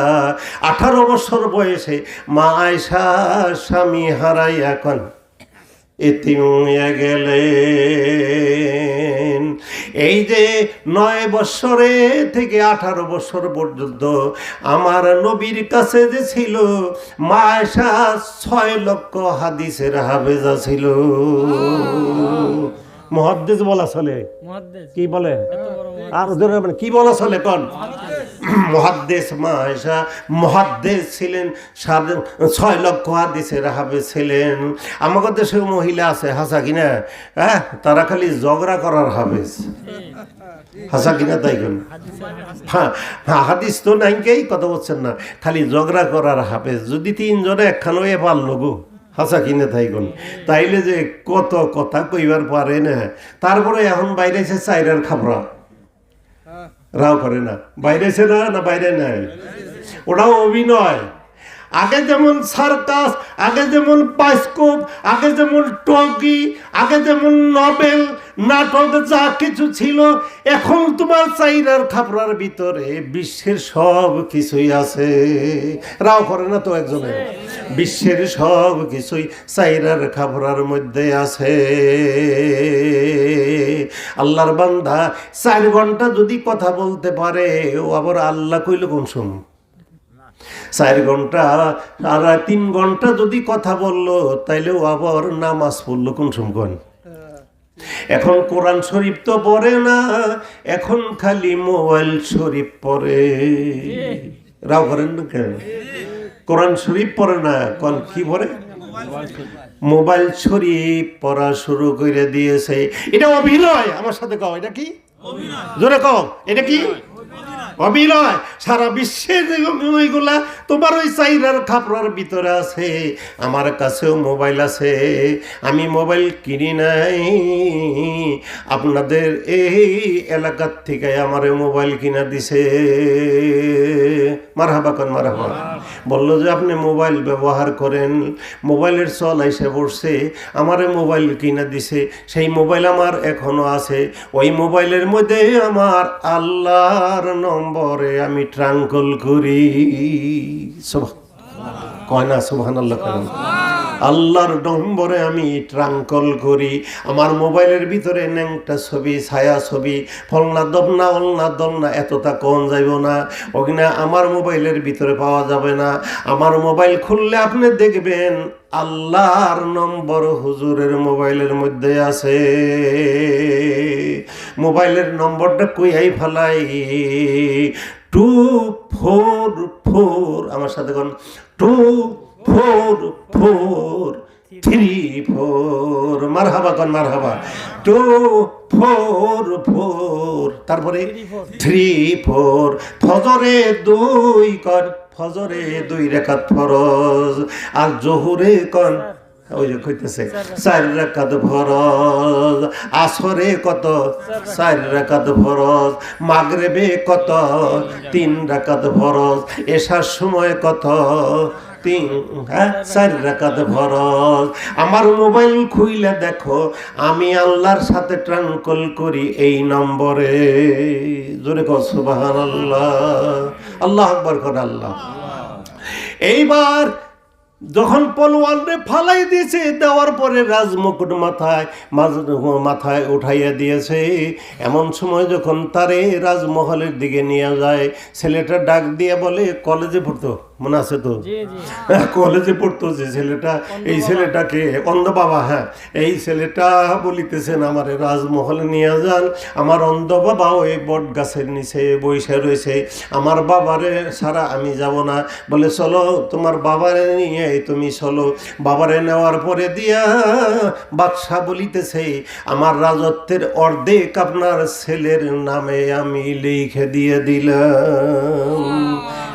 18 বছর বয়সে মা আয়েশা স্বামী হারাই এখন এতিম হইয়া গেলেন। এই যে 9 বছরে থেকে 18 বছর পর্যন্ত আমার নবীর কাছে যে ছিল মা আয়েশা 6 লক্ষ হাদিসের হাফেজা ছিল। মুহাদ্দিস বলা চলে, মুহাদ্দিস কি বলে এত বড় আর ওদের কি বলা চলে কোন মুহাদ্দিস মা আয়েশা মুহাদ্দিস ছিলেন, 6 লক্ষ হাদিসের হাফেজ ছিলেন। আমাদের দেশে মহিলা আছে হাসা কিনা, হ্যাঁ, তারা খালি ঝগড়া করার হাফেজ, হাসা কিনা তাই কেন? হ্যাঁ, হাদিস তো নাইকেই কথা বলছেন না, খালি ঝগড়া করার হাফেজ। যদি 3 জনে একখানো এ পারল গো, হাসা কিনে তাই কোন, তাইলে যে কত কথা কইবার পারে না। তারপরে এখন বাইরে এসে চাইরার খাবরা রাও করে না, বাইরে এসে না বাইরে নাই, ওটাও অভিনয়। আগে যেমন সার্কাস, আগে যেমন বায়োস্কোপ, আগে যেমন টগি, আগে যেমন নভেল নাটক যা কিছু ছিল, এখন তোমার চাইরার খাবরার ভিতরে বিশ্বের সব কিছুই আছে। রাও করে না তো একজনে, বিশ্বের সব কিছুই চাইরার খাবরার মধ্যে আছে। আল্লাহর বান্দা 4 ঘন্টা যদি কথা বলতে পারে, ও আবার আল্লাহ কইল কোন শুন। 4 ঘন্টা আর 3 ঘন্টা যদি কথা বললো, তাইলে ও আবার নামাজ পড়লো কোন সময়? এখন কোরআন শরীফ তো পড়ে না, এখন খালি মোবাইল শরীফ পড়ে। রাও করেন না কেন? কোরআন শরীফ পড়ে না, কোন কি পড়ে? মোবাইল শরীফ পড়া শুরু করে দিয়েছে। এটা অভিনয়। আমার সাথে কও, এটা কি জোরে কও, এটা কি অভিনয়? সারা বিশ্বের ওইগুলা তোমার ওই চাইরার খাপড়ার ভিতরে আছে। আমার কাছেও মোবাইল আছে, আমি মোবাইল কিনি নাই, আপনাদের এই এলাকার থেকে আমার মোবাইল কিনা দিছে। মারহাবা কোন মারহাবা। বললো যে আপনি মোবাইল ব্যবহার করেন, মোবাইলের চল আইসে পড়ছে, আমারে মোবাইল কিনা দিছে। সেই মোবাইল আমার এখনো আছে। ওই মোবাইলের মধ্যে আমার আল্লাহর নম্বরে আমি ট্রাঙ্কল করি। কয় না সুবহানাল্লাহ কেন? আল্লাহর নম্বরে আমি ট্রাঙ্কল করি। আমার মোবাইলের ভিতরে ন্যাংটা ছবি, ছায়া ছবি, ফলনা দমনা অলনা দমনা এতটা কোন যাইব না, ওখানে আমার মোবাইলের ভিতরে পাওয়া যাবে না। আমার মোবাইল খুললে আপনি দেখবেন আল্লাহর নম্বর হুজুরের মোবাইলের মধ্যে আছে। মোবাইলের নম্বরটা কইয়াই ফেলাই 244, আমার সাথে কোন 24434। মারহাবা কোন মারহাবা। 244, তারপরে 34। ফজরে 2 কর, ফজরে 2 রাকাত ফরজ, আর জোহরে কোন ওই যে কইতেছে 4 রাকাত ফরজ। আসরে কত? 4 রাকাত ফরজ। মাগরিবে কত? 3 রাকাত ফরজ। এশার সময় কত? 4 রাকাত ফরজ। আমার মোবাইল খুইলে দেখো, আমি আল্লাহর সাথে ট্রাঙ্কল করি এই নম্বরে। জোরে কও সুবহানাল্লাহ। আল্লাহু আকবার কর আল্লাহ। এইবার যখন পলোয়ানরে ফালাই দিয়েছে, দেওয়ার পরে রাজমুকুট মাথায় উঠাইয়া দিয়েছে, এমন সময় যখন তারে রাজমহলের দিকে নিয়ে যায়, ছেলেটা ডাক দিয়ে বলে, কলেজে পড়তো, মনে আছে তো? কলেজে পড়তো যে ছেলেটা, এই ছেলেটাকে অন্ধ বাবা, হ্যাঁ, এই ছেলেটা বলিতেছেন আমারে রাজমহলে নিয়ে যান। আমার অন্ধ বাবা ওই বট গাছের নিচে বসে রয়েছে, আমার বাবারে ছাড়া আমি যাব না। বলে চলো তোমার বাবারে নিয়ে তুমি চলো। বাবারে নেওয়ার পরে দিয়া বাদশাহ বলিতেছে, আমার রাজত্বের অর্ধেক আপনার ছেলের নামে আমি লিখে দিয়ে দিলাম।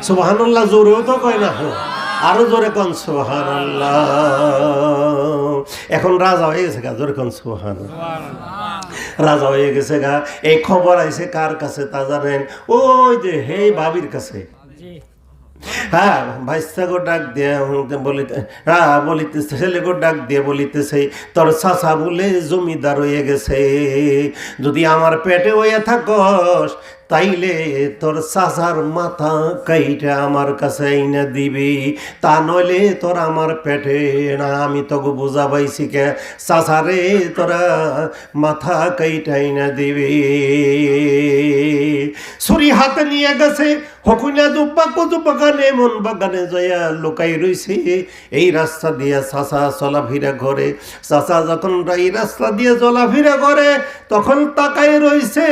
সুবহানাল্লাহ। জোরেও তো কয় না, আরো জোরে কোন সুবহানাল্লাহ। এখন রাজা হয়ে গেছে গা, জোরে কোন সুবহানাল্লাহ। রাজা হয়ে গেছে গা। এই খবর আইছে কার কাছে তা জানেন? ওই যে হে ভাবির কাছে। হ্যাঁ, ভাইস্তাগো ডাক দিয়ে বলিতেছে, ছেলেগো ডাক দিয়ে বলিতেছে, তোর চাচা বলে জমিদার হয়ে গেছে, যদি আমার পেটে হয়ে থাকস তাইলে তোর চাচার মাথা কাইটা আমার কাছে আইনা দিবি, তা নইলে তোর আমার পেটে না। আমি তোকে বুঝা পাইছি কে, চাচারে তোরা মাথা কাইটা আইনা দিবি। ছুরি হাতে নিয়ে গেছে, হকুনা দুব্বা কচু বাগানে এমন বাগানে জয়া লুকাই রইছে। এই রাস্তা দিয়ে চাচা চলাফেরা করে। চাচা যখন এই রাস্তা দিয়ে চলাফেরা করে তখন তাকাই রইছে,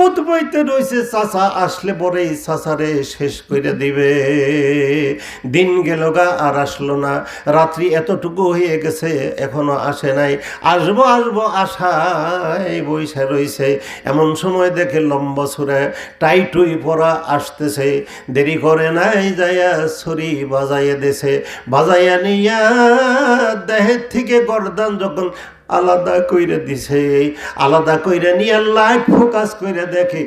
উৎবইতে রইছে। চাচা আসলে পরেই চাচারে শেষ করে দিবে। দিন গেল গা, আর আসলো না। রাত্রি এতটুকু হয়ে গেছে, এখনো আসে নাই। আসবো আসবো আশায় বইসা রইছে। এমন সময় দেখে লম্বা ছুরে টাইটুই পরা আসতেছে। দেরি করে নাই, যাইয়া ছুরি বাজাইয়া দেছে। বাজাইয়া নিয়া দেহের থেকে গর্দান যখন আলাদা কইরে দিছে, আলাদা কইরে নিয়ে লাইট ফোকাস কইরে দেখে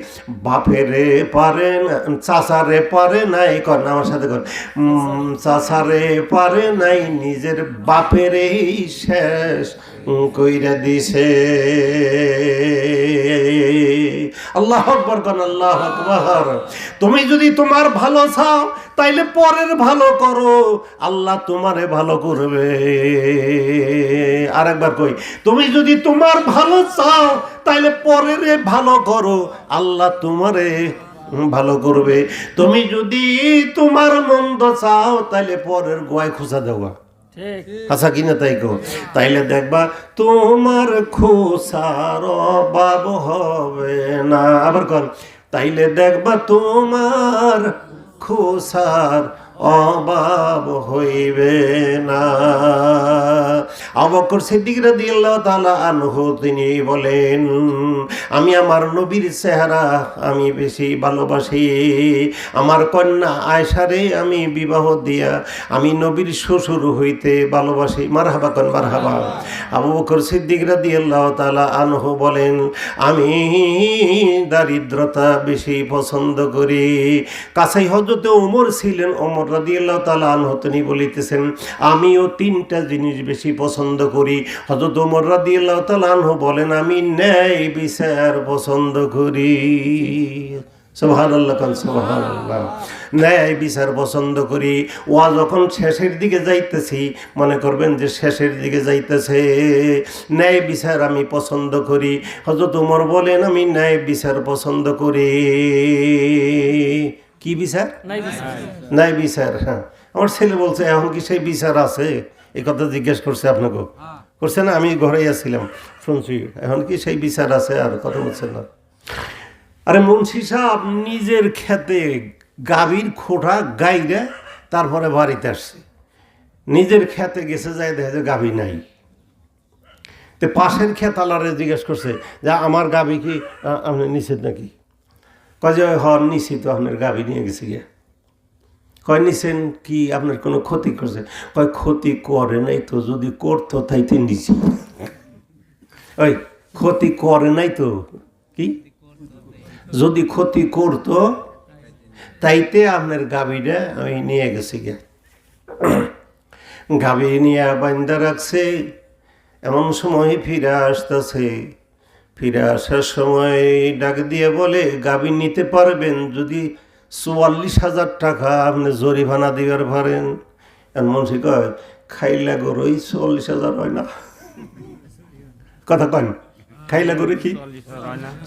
বাপেরে পারে না, চাচারে পারে নাই। কর না আমার সাথে কর, চাচারে পারে নাই, নিজের বাপেরেই শেষ কইরে দিছে। আল্লাহ আকবার কর, আল্লাহ আকবার। তুমি যদি তোমার ভালো চাও তাইলে পরের ভালো করো, আল্লাহ তোমারে ভালো করবে। আর একবার কই, তুমি যদি তোমার ভালো চাও তাইলে পরের ভালো করো, আল্লাহ তোমারে ভালো করবে। তুমি যদি তোমার মন্দ চাও তাইলে পরের গোয়ায় খোঁজা দেওয়া, আচ্ছা কিনা তাই কো, তাইলে দেখবা তোমার খোঁচার অভাব হবে না। আবার কর, তাইলে দেখবা তোমার খোঁচার অভাব হইবে না। আবু বকর সিদ্দিক রাদিয়াল্লাহু তাআলা আনহু তিনি বলেন, আমি আমার নবীর চেহারা আমি বেশি ভালোবাসি। আমার কন্যা আয়েশারে আমি বিবাহ দিয়া আমি নবীর শ্বশুর হইতে ভালোবাসি। মারহাবা কন, মারহাবা। আবু বকর সিদ্দিক রাদিয়াল্লাহু তাআলা আনহু বলেন, আমি দারিদ্রতা বেশি পছন্দ করি। কাছেই হযরত ওমর ছিলেন, ওমর রাদিয়াল্লাহু তাআলা আনহু তিনি বলিতেছেন, আমিও তিনটা জিনিস বেশি পছন্দ করি। হযরত ওমর রাদিয়াল্লাহু তাআলা আনহু বলেন, আমি ন্যায় বিচার পছন্দ করি। সুবহানাল্লাহ কান, সুবহানাল্লাহ। ন্যায় বিচার পছন্দ করি। ওয়া যখন শেষের দিকে যাইতেছি, মনে করবেন যে শেষের দিকে যাইতেছে, ন্যায় বিচার আমি পছন্দ করি। হযরত ওমর বলেন, আমি ন্যায় বিচার পছন্দ করি। কি বিচার? ন্যায় বিচার। হ্যাঁ, আমার ছেলে বলছে এখন কি সেই বিচার আছে? এই কথা জিজ্ঞেস করছে আপনাকে, করছে না? আমি ঘরেই আসছিলাম, শুনছি এখন কি সেই বিচার আছে? আর কথা বলছেন না। আরে মুন্সি সাহেব নিজের খেতে গাভীর খোঁটা গাইরে তারপরে বাড়িতে আসছে। নিজের খেতে গেছে, যাই দেখে যে গাভী নাই। তো পাশের খেতালারে জিজ্ঞেস করছে যে আমার গাভী কি আপনি নিছেন নাকি? কয় যে হর নিছি, তো আপনার গাভী নিয়ে গেছে গিয়া। কয় নিছেন কি, আপনার কোনো ক্ষতি করছে? কয় ক্ষতি করে নাই তো, যদি করতো তাইতে নিছি। ওই ক্ষতি করে নাই তো কি, যদি ক্ষতি করতো তাইতে আপনার গাভীটা আমি নিয়ে গেছি গিয়া। গাভী নিয়ে বান্ধা রাখছে। এমন সময় ফিরে আসতেছে। ফিরে আসার সময় ডাক দিয়ে বলে, গাভী নিতে পারবেন যদি 44,000 টাকা আপনি জরিমানা দিবার পারেন। এমন সে কয়, খাইলা গরুই 44,000 হয় না? কথা কন, খাইলা গরু কি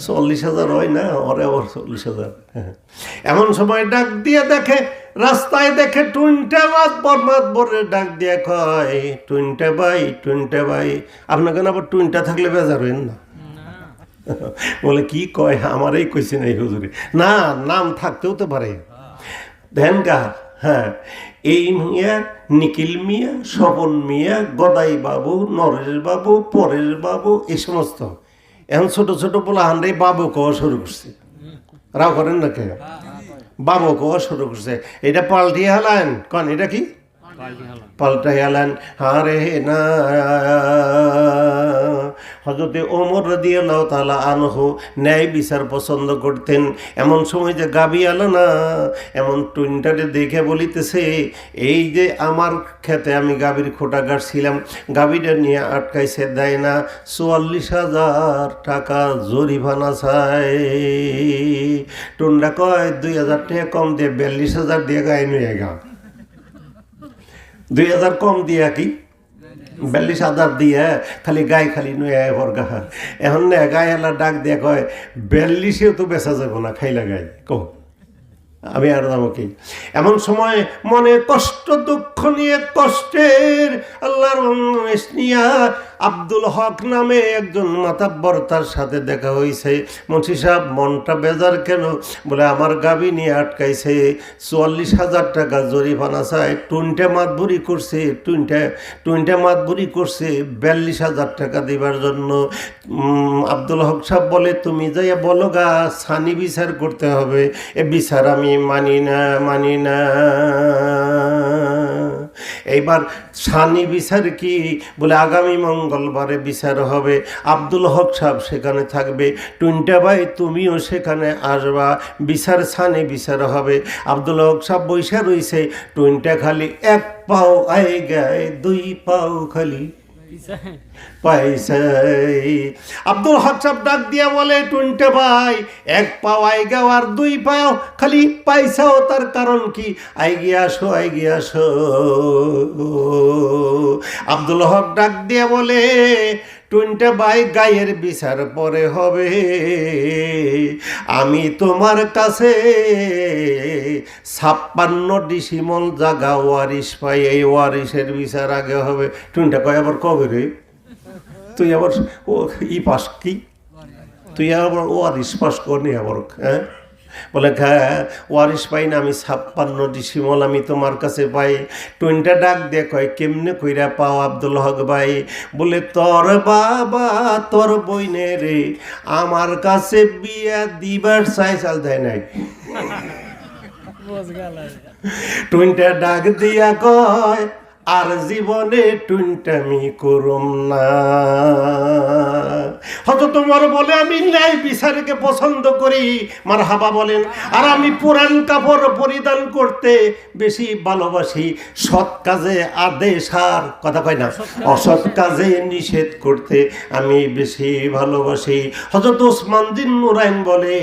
40,000 হয় না? ওরে আবার 40,000। এমন সময় ডাক দিয়ে দেখে, রাস্তায় দেখে টুইনটা মাতবরে ডাক দিয়ে কয়, টুইনটা ভাই, টুইনটা ভাই। আপনাকে আবার টুইনটা থাকলে বেজার হইন না? বলে কি কয়, আমারই কইছে নাই হুজুরে। না, নাম থাকতেও তো পারে। ধ্যান গা। হ্যাঁ, এই মিয়া, নিখিল মিয়া, স্বপন মিয়া, গদাই বাবু, নরেশ বাবু, পরেশ বাবু, এই সমস্ত এখন ছোট ছোট পোলাহানরাই বাবু কওয়া শুরু করছে। রাও করেন না কে? বাবু কওয়া শুরু করছে। এটা পাল্টিয়ে হালান কন, এটা কি পাল্টাইয়ালেন। হারে না, হযরতে ওমর রাদিয়াল্লাহু তাআলা আনহু ন্যায় বিচার পছন্দ করতেন। এমন সময় যে গাবি আলো না, এমন টুইনটারে দেখে বলিতেছে, এই যে আমার খেতে আমি গাবির খোটা গাড়ছিলাম, গাবিটা নিয়ে আটকাইছে, দেয় না, ৪৪,০০০ টাকা জরিমানা চাই। টুনটা কয় ২,০০০ টাকা কম দিয়ে ৪২,০০০ দিয়ে গায়ে নিয়ে গা, ২,০০০ কম দিয়া কি ৪২,০০০ দিয়ে খালি গায়ে খালি নুয়ে গা। এখন না গায়ে এলা ডাক দিয়ে কয় ৪২-এও তো বেচা যাব না, খাইলা গায়ে কো আমি আর দামো কি। এমন সময় মনে কষ্ট দুঃখ নিয়ে কষ্টের আল্লাহর নিয়া আব্দুল হক নামে একজন মাতাব্বর, তার সাথে দেখা হয়েছে। মুন্সি সাহেব মনটা বেজার কেন? বলে আমার গাবি নিয়ে আটকাইছে, ৪৪,০০০ টাকা জরিমানা চায়। টুইনটা মাতবুরি করছে, টুইনটা মাতবুরি করছে ৪২,০০০ টাকা দিবার জন্য। আব্দুল হক সাহেব বলে, তুমি যাইয়া বলো গা সানি বিচার করতে হবে, এ বিচার আমি মানি না। এইবার সানি বিচার কি? বলে আগামী মঙ্গলবারে বিচার হবে, আব্দুল হক সাহেব সেখানে থাকবে, টুইনটা ভাই তুমিও সেখানে আসবা, বিচার সানি বিচার হবে। আব্দুল হক সাহেব বৈশা রইছে, টুইনটা খালি এক পাও আই গায়, ২ পাও খালি পাইছাই। আব্দুল হক সাহেব ডাক দিয়া বলে, টুইনটা ভাই এক পাও আইগা আর ২ পাও খালি পাইছাও, তার কারণ কি? আইগে আসো। আব্দুল হক ডাক দিয়া বলে, টুইনটা ভাই গায়ের বিচার পরে হবে, আমি তোমার কাছে ৫৬ ডিসিমল জাগা ওয়ারিশ পাই, এই ওয়ারিশের বিচার আগে হবে। টুইনটা কয়, আবার কবে রে? তুই আবার ও ই পাস কি? তুই আবার ওয়ারিশ পাস করনি আবার? হ্যাঁ, বলে হ্যাঁ ওয়ারিশ পাই না, আমি ৫৬ ডিসিমল আমি তোমার কাছে পাই। টুইনটা ডাক দিয়ে কয়, কেমনে কইরা পাও আব্দুল হক ভাই? বলে, তোর বাবা তোর বইনে রে আমার কাছে বিয়া দিবার চাল দেয় নাই। টুইনটা ডাক দিয়া কয়, আর জীবনে টুইনটামি করুম না। হয়তো তোমার বলে আমি ন্যায় বিচারকে পছন্দ করি, মারহাবা বলেন। আর আমি পুরান কাপড় পরিধান করতে বেশি ভালোবাসি, সৎ কাজে আদেশ আর কথা কয় না, অসৎ কাজে নিষেধ করতে আমি বেশি ভালোবাসি। হযরত ওসমান জিন নুরাইন বলে,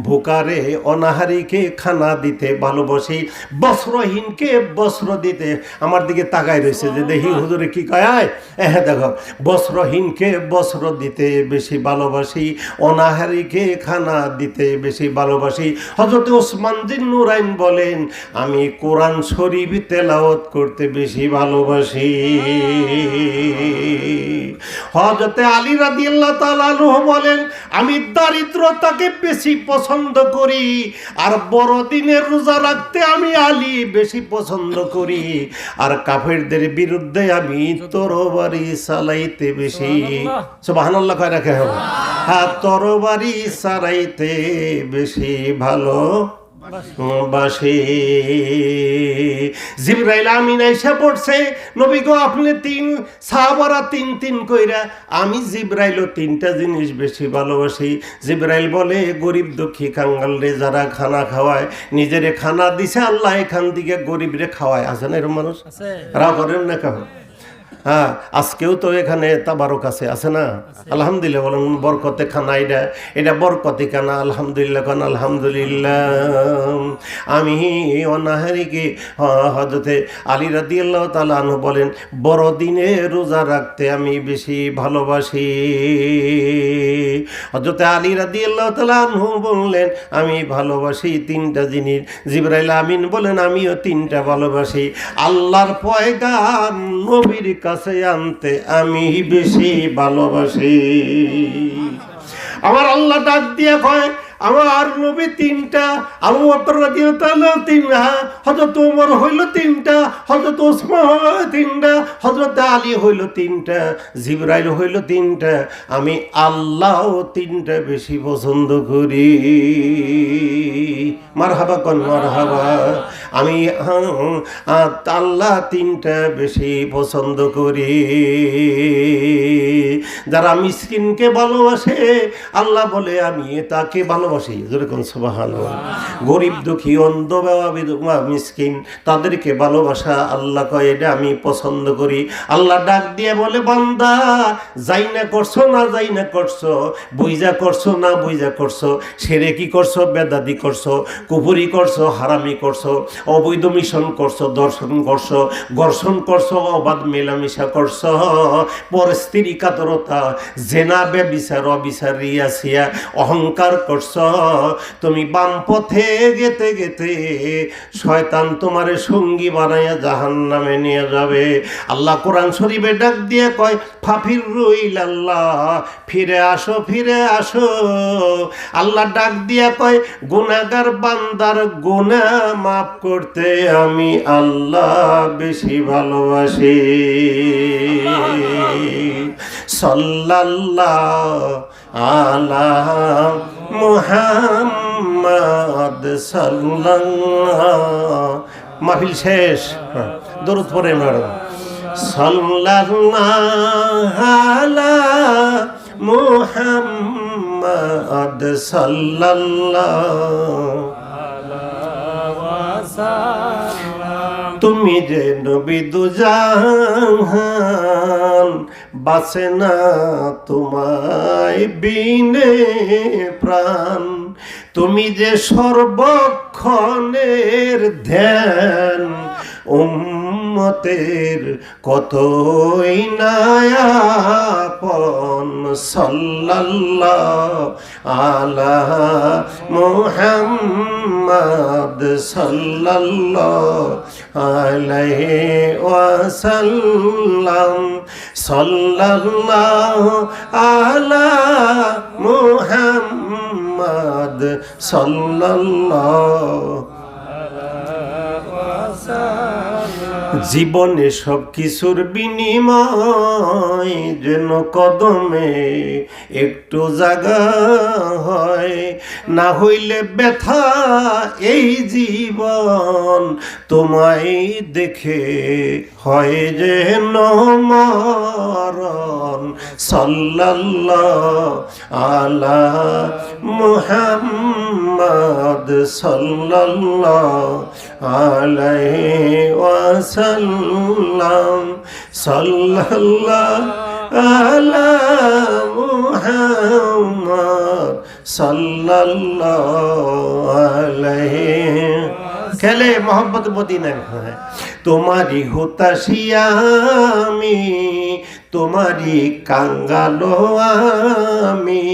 ভুকারে অনাহারীকে খানা দিতে ভালোবাসি, বস্ত্রহীনকে বস্ত্র দিতে। আমার দিকে তাকায় রয়েছে যে দেখি হুজুরে কি কয়। হ্যাঁ দেখো, বস্ত্রহীনকে বস্ত্র দিতে বেশি ভালোবাসি, অনাহারীকে খানা দিতে বেশি ভালোবাসি। হযরত ওসমান জিন নুরাইন বলেন, আমি কোরআন শরীফ তেলাওয়াত করতে বেশি ভালোবাসি। হযরত আলী রাদিয়াল্লাহু তাআলা আনহু বলেন, আমি দারিদ্রতাকে বেশি পছন্দ করি, আর বড়দিনের রোজা রাখতে আমি আলী বেশি পছন্দ করি, আর কাফেরদের বিরুদ্ধে আমি তরবারি চালাইতে বেশি। সুবহানাল্লাহ কয় রাখে হবে। হ্যাঁ, তরবারি চালাইতে বেশি ভালো বাসে। জিবরাইল আমিন আইসা পড়ছে, নবী গো আপনি ৩, সাহাবারা ৩ কইরা। আমি জিবরাইলও ৩টা জিনিস বেশি ভালোবাসি। জিবরাইল বলে, গরিব দুঃখী কাঙ্গালরে যারা খানা খাওয়ায়, নিজেরে খানা দিছে আল্লাহ, এখান থেকে গরিবরে খাওয়ায়। আছে না এরকম মানুষ? রাও করেন না কেন? হ্যাঁ, আজকেও তো এখানে তাবারক আছে না? আলহামদুলিল্লাহ বলেন, বরকতে খানা, এটা বরকতি খানা। আলহামদুলিল্লাহ খান, আলহামদুলিল্লাহ। আমি অনাহারীকে, হযরতে আলী রাদিয়াল্লাহু তাআলা আনহু বলেন, বড়দিনে রোজা রাখতে আমি বেশি ভালোবাসি। হযরতে আলী রাদিয়াল্লাহু তাআলা আনহু বললেন, আমি ভালোবাসি 3টা জিনিস। জিবরাইল আমিন বলেন, আমিও 3টা ভালোবাসি। আল্লাহর পয়গাম নবীর কাছে আনতে আমি বেশি ভালোবাসি। আমার আল্লাহ ডাক দিয়া কয়, আমার নবী তিনটা, আবু বকর রাদিয়াল্লাহু তিনটা, হযরত ওমর হইল তিনটা, হযরত ওসমান তিনটা, হযরত আলী হইল তিনটা, জিবরাইল হইল তিনটা, আমি আল্লাহ তিনটা বেশি পছন্দ করি। মারহাবা কোন মারহাবা। আমি আল্লাহ তিনটা বেশি পছন্দ করি। যারা মিসকিনকে ভালোবাসে আল্লাহ বলে আমি তাকে ভালোবাসি। যেরকম সুবহানাল্লাহ। গরিব দুঃখী অন্ধ বিধবা মিসকিন তাদেরকে ভালোবাসা আল্লাহ কয় এটা আমি পছন্দ করি। আল্লাহ ডাক দিয়ে বলে বান্দা যাই না করছো না যাই না করছো, বুইজা করছো না বুইজা করছো, শিরকি করছো বেদাতি করছো, কুফরি করছো হারামি করছো, অবৈধ মিশন করছো, দর্শন করছো, ঘর্ষণ করছো, অবাধ মেলামেশা করছো, পর স্ত্রী কাতরতা, জেনা ব্যভিচার অবিচার রিয়াসিয়া অহংকার করছো, তুমি বাম পথে গেতে গেতে শয়তান তোমারে সঙ্গী বানাইয়া জাহান্নামে নিয়ে যাবে। আল্লাহ কোরআন শরীফে ডাক দিয়ে কয় ফাফিরু ইলাল্লাহ, ফিরে আসো ফিরে আসো। আল্লাহ ডাক দিয়ে কয় গুনাহগার বান্দার গুনাহ মাফ করতে আমি আল্লাহ বেশি ভালোবাসি। সাল্লাল্লাহু আলা মুহাম্মাদ সাল্লাল্লাহু। মাহফিল শেষ, দরুদ পড়ে ম্যাডাম। সাল্লাল্লাহু আলা মুহাম্মাদ সাল্লাল্লাহু। তুমি যে নবী দুজাহান, বাসে না তোমায় বিনে প্রাণ। তুমি যে সর্বক্ষণের ধ্যান, উম্মতের কতই নায়াপন। সাল্লাল্লাহু আলা মুহাম্মাদ সাল্লাল্লাহু আলাইহি ওয়াসাল্লাম। সাল্লাল্লাহু আলা মুহাম্মাদ সাল্লাল্লাহু। জীবনে সব কিছুর বিনিময় যেন কদমে একটু জায়গা হয়, না হইলে ব্যথা এই জীবন তোমায় দেখে হয় যেন মরণ। সাল্লাল্লাহু আলা মুহাম্মাদ সাল্লাল্লাহু আলাইহি ওয়াসাল্লাম। সাল্লাল্লাহু আলা মুহাম্মাদ সাল্লাল্লাহু আলাইহি। খেলে মোহাম্মদ মদিনা है। তোমারি হুতাশিয়া আমি, তোমারি কাঙ্গালো আমি,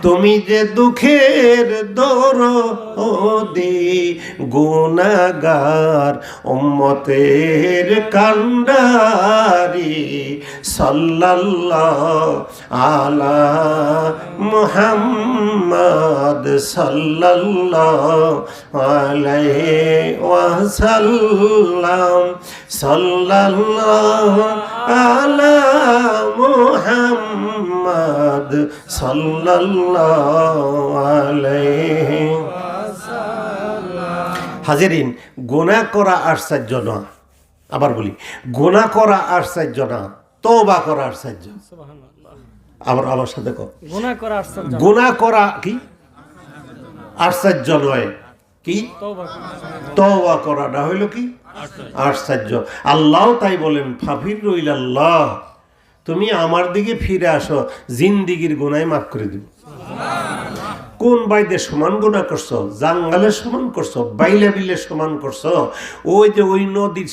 তুমি যে দুঃখের দরদি, গুনাহগার উম্মতের কান্ডারি। সাল্লাল্লাহু আলা মুহাম্মাদ সাল্লাল্লাহু আলাইহি ওয়াসাল্লাম। সাল্লাল্লাহু আলা মুহাম্মাদ সাল্লাল্লাহু আলাইহি ওয়াসাল্লাম। হাজিরিন, গুনাহ করা আশ্চর্য না। আবার বলি, গুনাহ করা আশ্চর্য না, তওবা করা আশ্চর্য। আবার আমার সাথে কর, গুনাহ করা কি আশ্চর্য নয়, কি তওবা করাটা হইল কি আশ্চর্য। আল্লাহ তাই বলেন ফাফিরু ইলাল্লাহ, তুমি আমার দিকে ফিরে আসো, জিন্দিগির গুনাহ মাফ করে দিব। কোন বাইদে সমান গুনাহ করছো? জাঙ্গালের সমান করছো, বাইলা বিলের সমান করছো, ওই যে ওই নদীর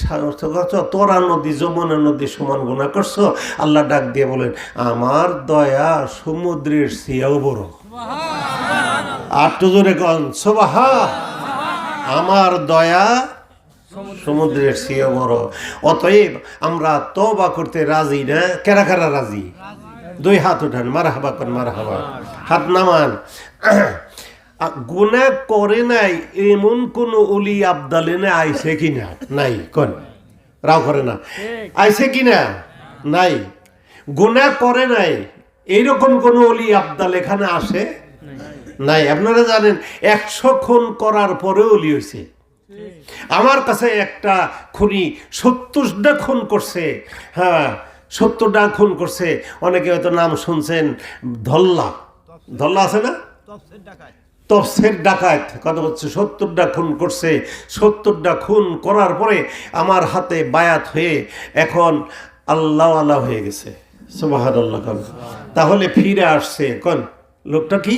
তোরা নদী যমুনা নদীর সমান গুনাহ করছো। আল্লাহ ডাক দিয়ে বলেন আমার দয়া সমুদ্রের চেয়েও বড়। আর তো জোরে কন সুবহান। আমার দয়া সমুদ্রের চেয়ে বড়। অতএব আমরা তওবা করতে রাজি না? কারা কারা রাজি? দুই হাত উঠান, মারহাবা কর, মারহাবা। হাত নামান। গুনাহ করে নাই এমন কোন ওলি আবদালে আইছে কিনা? নাই। কোন রাও করে না আইছে কিনা? নাই। গুনাহ করে নাই এইরকম কোন ওলি আবদাল এখানে আসে নাই। আপনারা জানেন 100 খুন করার পরেও ওলি হয়েছে। আমার কাছে একটা খুনি 70টা খুন করছে। হ্যাঁ, 70টা খুন করছে। অনেকে হয়তো নাম শুনছেন, ধল্লা আছে না, তফসির ডাকাত। কথা হচ্ছে 70টা খুন করছে। 70টা খুন করার পরে আমার হাতে বায়াত হয়ে এখন আল্লাহওয়ালা হয়ে গেছে। সুবহানাল্লাহ। তাহলে ফিরে আসছে। কোন লোকটা কি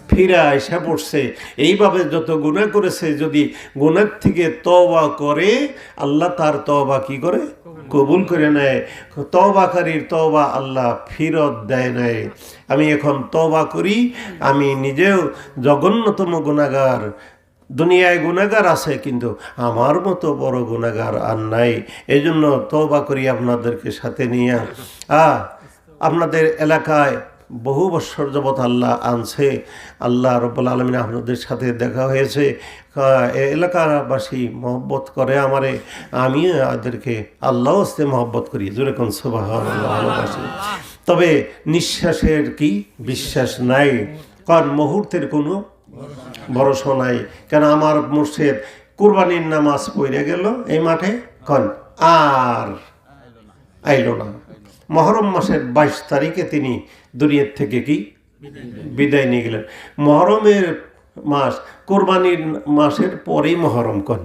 ফিরে এসে পড়ছে। এইভাবে যত গুনাহ করেছে, যদি গুনাহ থেকে তওবা করে আল্লাহ তার তওবা কি করে? কবুল করে নেয়। তওবাকারীর তওবা আল্লাহ ফিরত দেয় নাই। আমি এখন তওবা করি। আমি নিজেও জঘন্যতম গুনাহগার। দুনিয়ায় গুনাহগার আছে, কিন্তু আমার মতো বড় গুনাহগার আর নাই। এই জন্য তওবা করি আপনাদেরকে সাথে নিয়ে। আপনাদের এলাকায় বহু বছর যাবৎ আল্লাহ আনছে। আল্লাহ রাব্বুল আলামিন আপনাদের সাথে দেখা হয়েছে। এলাকাবাসী মহব্বত করে আমারে, আমি তাদেরকে আল্লাহ হস্তে মহব্বত করি। জোরে কোন সুবহানাল্লাহ। ভালোবাসি। তবে নিঃশ্বাসের কি বিশ্বাস নাই, কারণ মুহূর্তের কোনো ভরসা নাই। কেন আমার মুর্শিদ কুরবানির নামাজ পড়ে গেল এই মাঠে, কন আর আইলো না। মহরম মাসের 22 তারিখে তিনি দুনিয়ার থেকে কি বিদায় নিয়ে গেলেন। মহরমের মাস কোরবানির মাসের পরেই মহরম। কন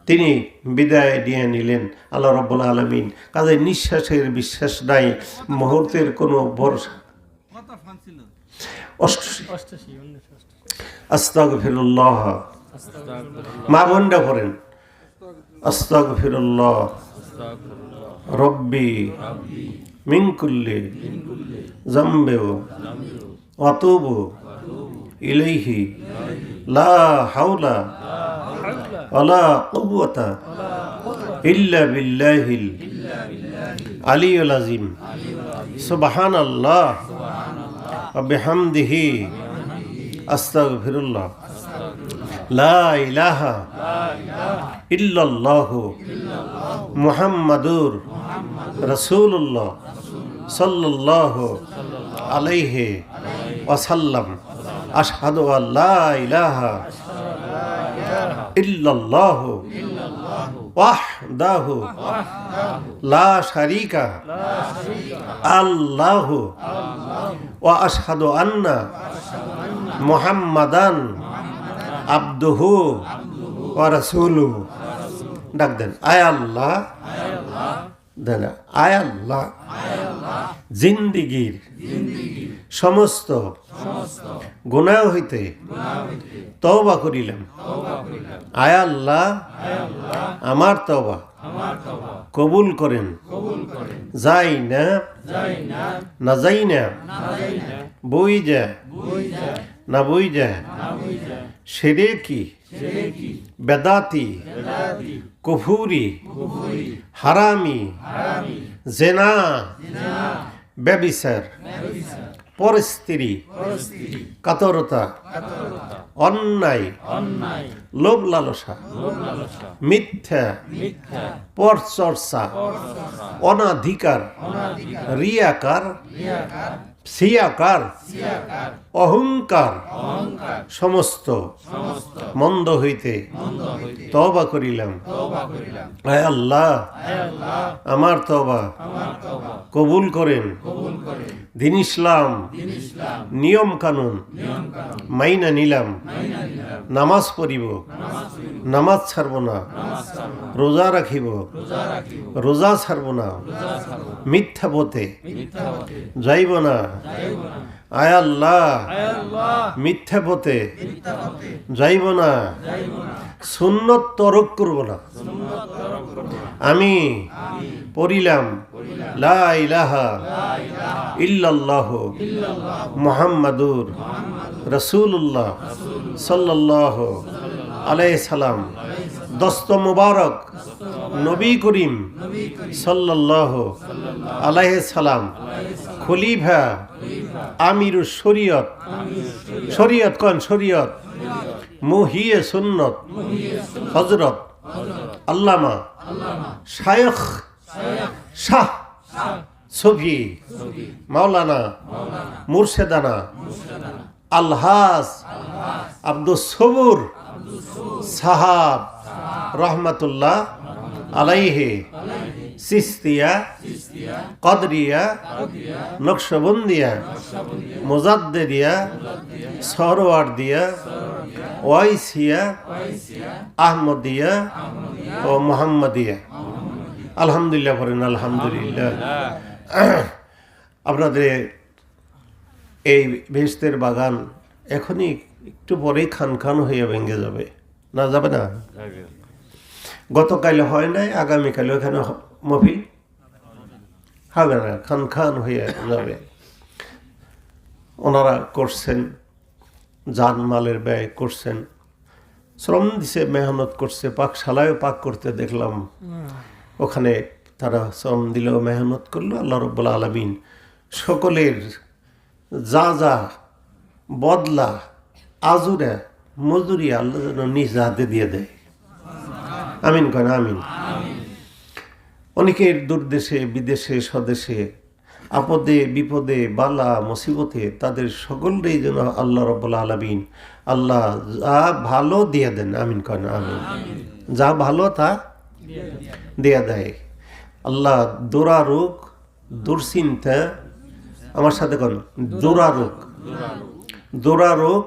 তিনি বিদায় দিয়ে নিলেন আল্লাহ রাব্বুল আলামিন। কাজে নিঃশ্বাসের বিশ্বাস নাই, মুহূর্তের কোনো ভরসা। আস্তাগফিরুল্লাহ। মা বোনরা পড়েন আস্তাগফিরুল্লাহ রব্বি মিন কুল্লি যামবি ওয়া আতুবু ইলাইহি লা হাওলা ওয়ালা কুওয়াতা ইল্লা বিল্লাহিল আলিয়্যিল আযীম। সুবহানাল্লাহ ওয়া বিহামদিহি আস্তাগফিরুল্লাহ। লা ইলাহা ইল্লাল্লাহু মুহাম্মাদুর রাসূলুল্লাহ সাল্লাল্লাহু আলাইহি ওয়াসাল্লাম। আশহাদু আল্লা ইলাহা ইল্লাল্লাহু ওয়াহদাহু লা শারীকা আল্লাহু ওয়া আশহাদু আন্না মুহাম্মাদান আবদুহু ওয়া রাসূলুহু। ডাক দেন, আয় আল্লাহ, দেন আয় আল্লাহ, জিন্দিগির সমস্ত গুনাহ হইতে তওবা করিলাম। আয় আল্লাহ, আমার তওবা কবুল করেন। যাই না না যাই না, বই যা না বই যা, শিরকি বেদাতি কুফুরি হারামি জেনা ব্যভিচার পরস্ত্রী কাতরতা অন্যায় লোভ লালসা মিথ্যা পরচর্চা অনাধিকার রিয়াকার সিয়াকার অহংকার সমস্ত মন্দ হইতে তওবা করিলাম। আয় আল্লাহ, আমার তওবা কবুল করেন। দিন ইসলাম নিয়ম কানুন মাইনা নিলাম। নামাজ পড়িব, নামাজ ছাড়ব না। রোজা রাখিব, রোজা ছাড়ব না। মিথ্যা পথে যাইব না। আয় আল্লাহ, মিথ্যা পথে যাইব না। সুন্নত তরক করব না। আমি পড়িলাম লা ইলাহা ইল্লাল্লাহু মুহাম্মাদুর রাসূলুল্লাহ সাল্লাল্লাহু আলাইহি সাল্লাম। দস্ত মুবারক নবী করিম সাল্লাল্লাহু আলাইহি সালাম খলিফা আমিরুশ শরীয়ত শরীয়ত কোন শরীয়ত মুহিয়ে সুন্নত হযরত আল্লামা শায়খ শাহ সুফি মাওলানা মুর্শেদানা আলহাজ আব্দুস সবুর সাহাব রহমাতুল্লাহ আলাইহি সিস্তিয়া কদরিয়া নকশবন্দিয়া মুজাদ্দিদিয়া সরওয়ার্দিয়া ওয়াইসিয়া আহমদিয়া ও মুহাম্মদিয়া। আলহামদুলিল্লাহ বলেন আলহামদুলিল্লাহ। আপনাদের এই বেহেশতের বাগান এখনই একটু পরেই খান খান হয়ে ভেঙে যাবে, না যাবে না? গতকাল হয় নাই, আগামীকাল ওখানে মফিল হবে না, খান খান হয়ে যাবে। ওনারা করছেন, জানমালের ব্যয় করছেন, শ্রম দিছে, মেহনত করছে, পাকশালায়ও পাক করতে দেখলাম। ওখানে তারা শ্রম দিল, মেহনত করলো। আল্লাহ রাব্বুল আলামিন সকলের যা যা বদলা আজুরা মজুরি আল্লাহ যেন নিজ হাতে দিয়ে দেয়। আমিন কেন আমিন। অনেকের দূরদেশে বিদেশে স্বদেশে আপদে বিপদে বালা মুসিবতে তাদের সকলেই যেন আল্লাহ রাব্বুল আলামিন আল্লাহ যা ভালো দিয়ে দেন। আমিন কেন আমিন। যা ভালো তা দেয়া দেয় আল্লাহ। দুরারোগ দুশ্চিন্তা, আমার সাথে কোন দুরারোগ দুরারোগ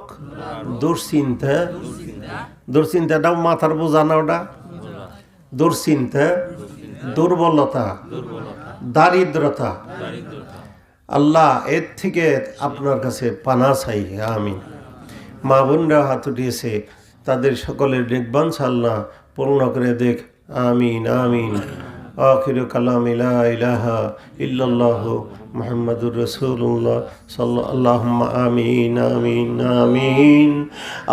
দুশ্চিন্তা, দুশ্চিন্তাটাও মাথার বোঝা না, ওটা দুশ্চিন্তা, দুর্বলতা, দারিদ্রতা, আল্লাহ এর থেকে আপনার কাছে পানা চাই। আমিন। মা বোনরা হাত উঠিয়েছে, তাদের সকলের নেকবান আল্লাহ পূর্ণ করে দেখ। আমিন আমিন। আখিরু কালামি লা ইলাহা ইল্লাল্লাহু মুহাম্মাদুর রাসূলুল্লাহ সাল্লাল্লাহুম্মা আমিন আমিন আমিন।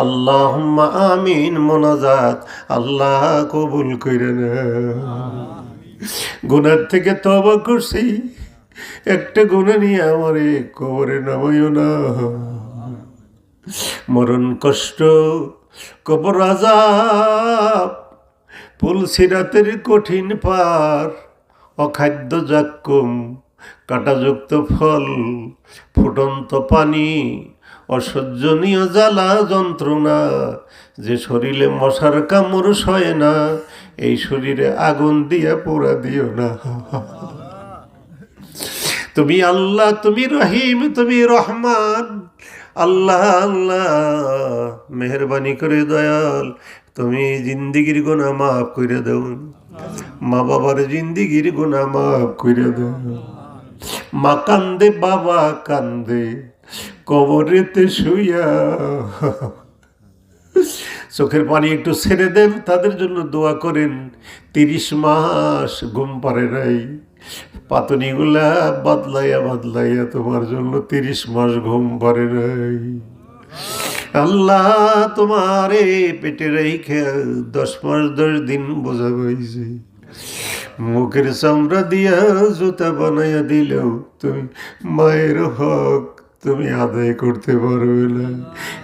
আল্লাহুম্মা আমিন। মোনাজাত আল্লাহ কবুল করে না। গুনাহ থেকে তওবা করছি, একটা গুনাহ নিয়ে আমারে কবরে নামাইও না। মরণ কষ্ট, কবর আযাব, পুলসিরাতের কঠিন পার, অখাদ্য জাক্কুম, কাঁটাযুক্ত ফল, ফুটন্ত পানি, অসহ্যনীয় জ্বালা যন্ত্রণা, যে শরীরে মশার কামড় সয় না, এই শরীরে আগুন দিয়া পোড়া দিও না। তুমি আল্লাহ, তুমি রহিম, তুমি রহমান। আল্লাহ আল্লাহ মেহরবানি করে দয়াল তুমি জিন্দিগির গুনাহ মাফ করে দাও। মা বাবার জিন্দিগির গুনাহ মাফ করে দাও। মা কান্দে, বাবা কান্দে কবরেতে শুইয়া, চোখের পানি একটু ছেড়ে দেন, তাদের জন্য দোয়া করেন। 30 মাস ঘুম পারে নাই, পাতনিগুলা বাদলাইয়া বাদলাইয়া তোমার জন্য 30 মাস ঘুম পারে নাই। আল্লাহ তোমারে পেটে রেখে 10 মাস 10 দিন বোঝা হয়েছে, মুখের চামড়া দিয়া জুতা বানাইয়া দিলেও তুমি মায়ের হক তুমি আদায় করতে পারবে না,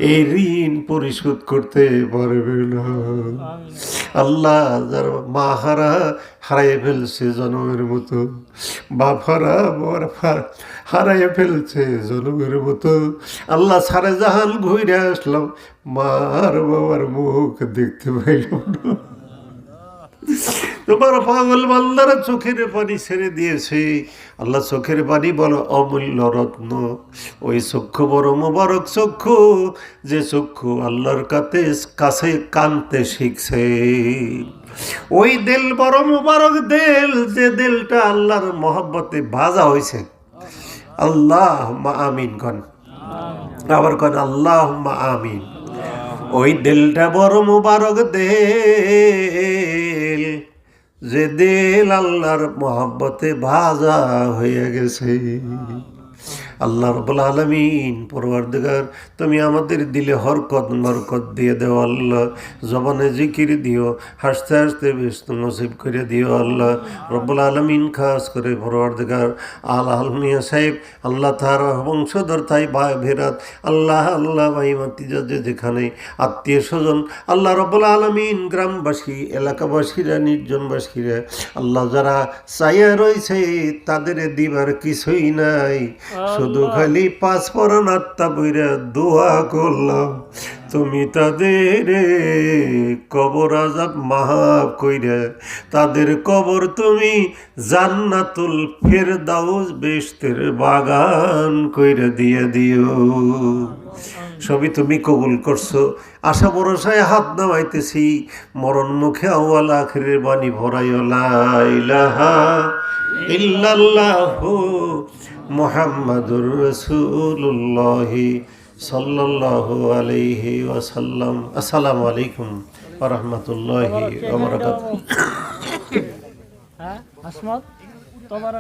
এই ঋণ পরিশোধ করতে পারবে না। আল্লাহ যার মা হারাইয়ে ফেলছে জন্মের মতো, বাপ হারাইয়ে ফেলছে জন্মের মতো, আল্লাহ সারে জাহান ঘুরে আসলাম, মার বাবার মুখ দেখতে পাইলাম না। তোমার পাগল বান্দারা চোখের পানি ছেড়ে দিয়েছে। আল্লাহ চোখের পানি বড় অমূল্য রত্ন, ওই চক্ষু বড় মোবারক চক্ষু, যে চক্ষু আল্লাহর কাছে কানতে শিখছে। ওই দিল বড় মোবারক দিল, যে দিলটা আল্লাহর মহব্বতে ভাজা হয়েছে। আল্লাহুম্মা আমিন কন, আবার কন আল্লাহুম্মা আমিন। ওই দিলটা বড় মোবারক দিল, যে দিল আল্লাহর মহব্বতে ভাজা হয়ে গেছে। আল্লাহ রাব্বুল আলামিন পরওয়ারদিগার তুমি আমাদের দিলে হরকত বরকত দিয়ে দাও আল্লাহ, জবানে জিকির দিও, হাসতে হাসতে ব্যস্ত নসিব করে দিও আল্লাহ রাব্বুল আলামিন। খাস করে পরওয়ারদিগার আল মিয়া সাহেব আল্লাহ তার বংশধর তাই ভাই ভেরাত আল্লাহ আল্লাহ ভাই মাতিজা যেখানে আত্মীয় স্বজন আল্লাহ রাব্বুল আলামিন, গ্রামবাসী এলাকাবাসীরা নির্জনবাসীরা আল্লাহ যারা চাইয়া রয়েছে তাদের দিবার কিছুই নাই, শুধু খালি পাঁচ পরান আত্মা বইরা দোয়া করলাম তুমি তাদের কবর আযাব মাফ কইরা তাদের কবর তুমি জান্নাতুল ফেরদাউস বেহেশতের বাগান কইরা দিয়ে দিও। সবই তুমি কবুল করছো, আশা ভরসায় হাত নামাইতেছি, মরণ মুখে আউয়াল আখিরের বাণী ভরাইও লা ইলাহা ইল্লাল্লাহু মুহাম্মাদুর রাসূলুল্লাহ সাল্লাল্লাহু আলাইহি ওয়াসাল্লাম। আসসালামু আলাইকুম ওয়া রাহমাতুল্লাহি ওয়া বারাকাতুহু। হ্যাঁ আসমত তোমার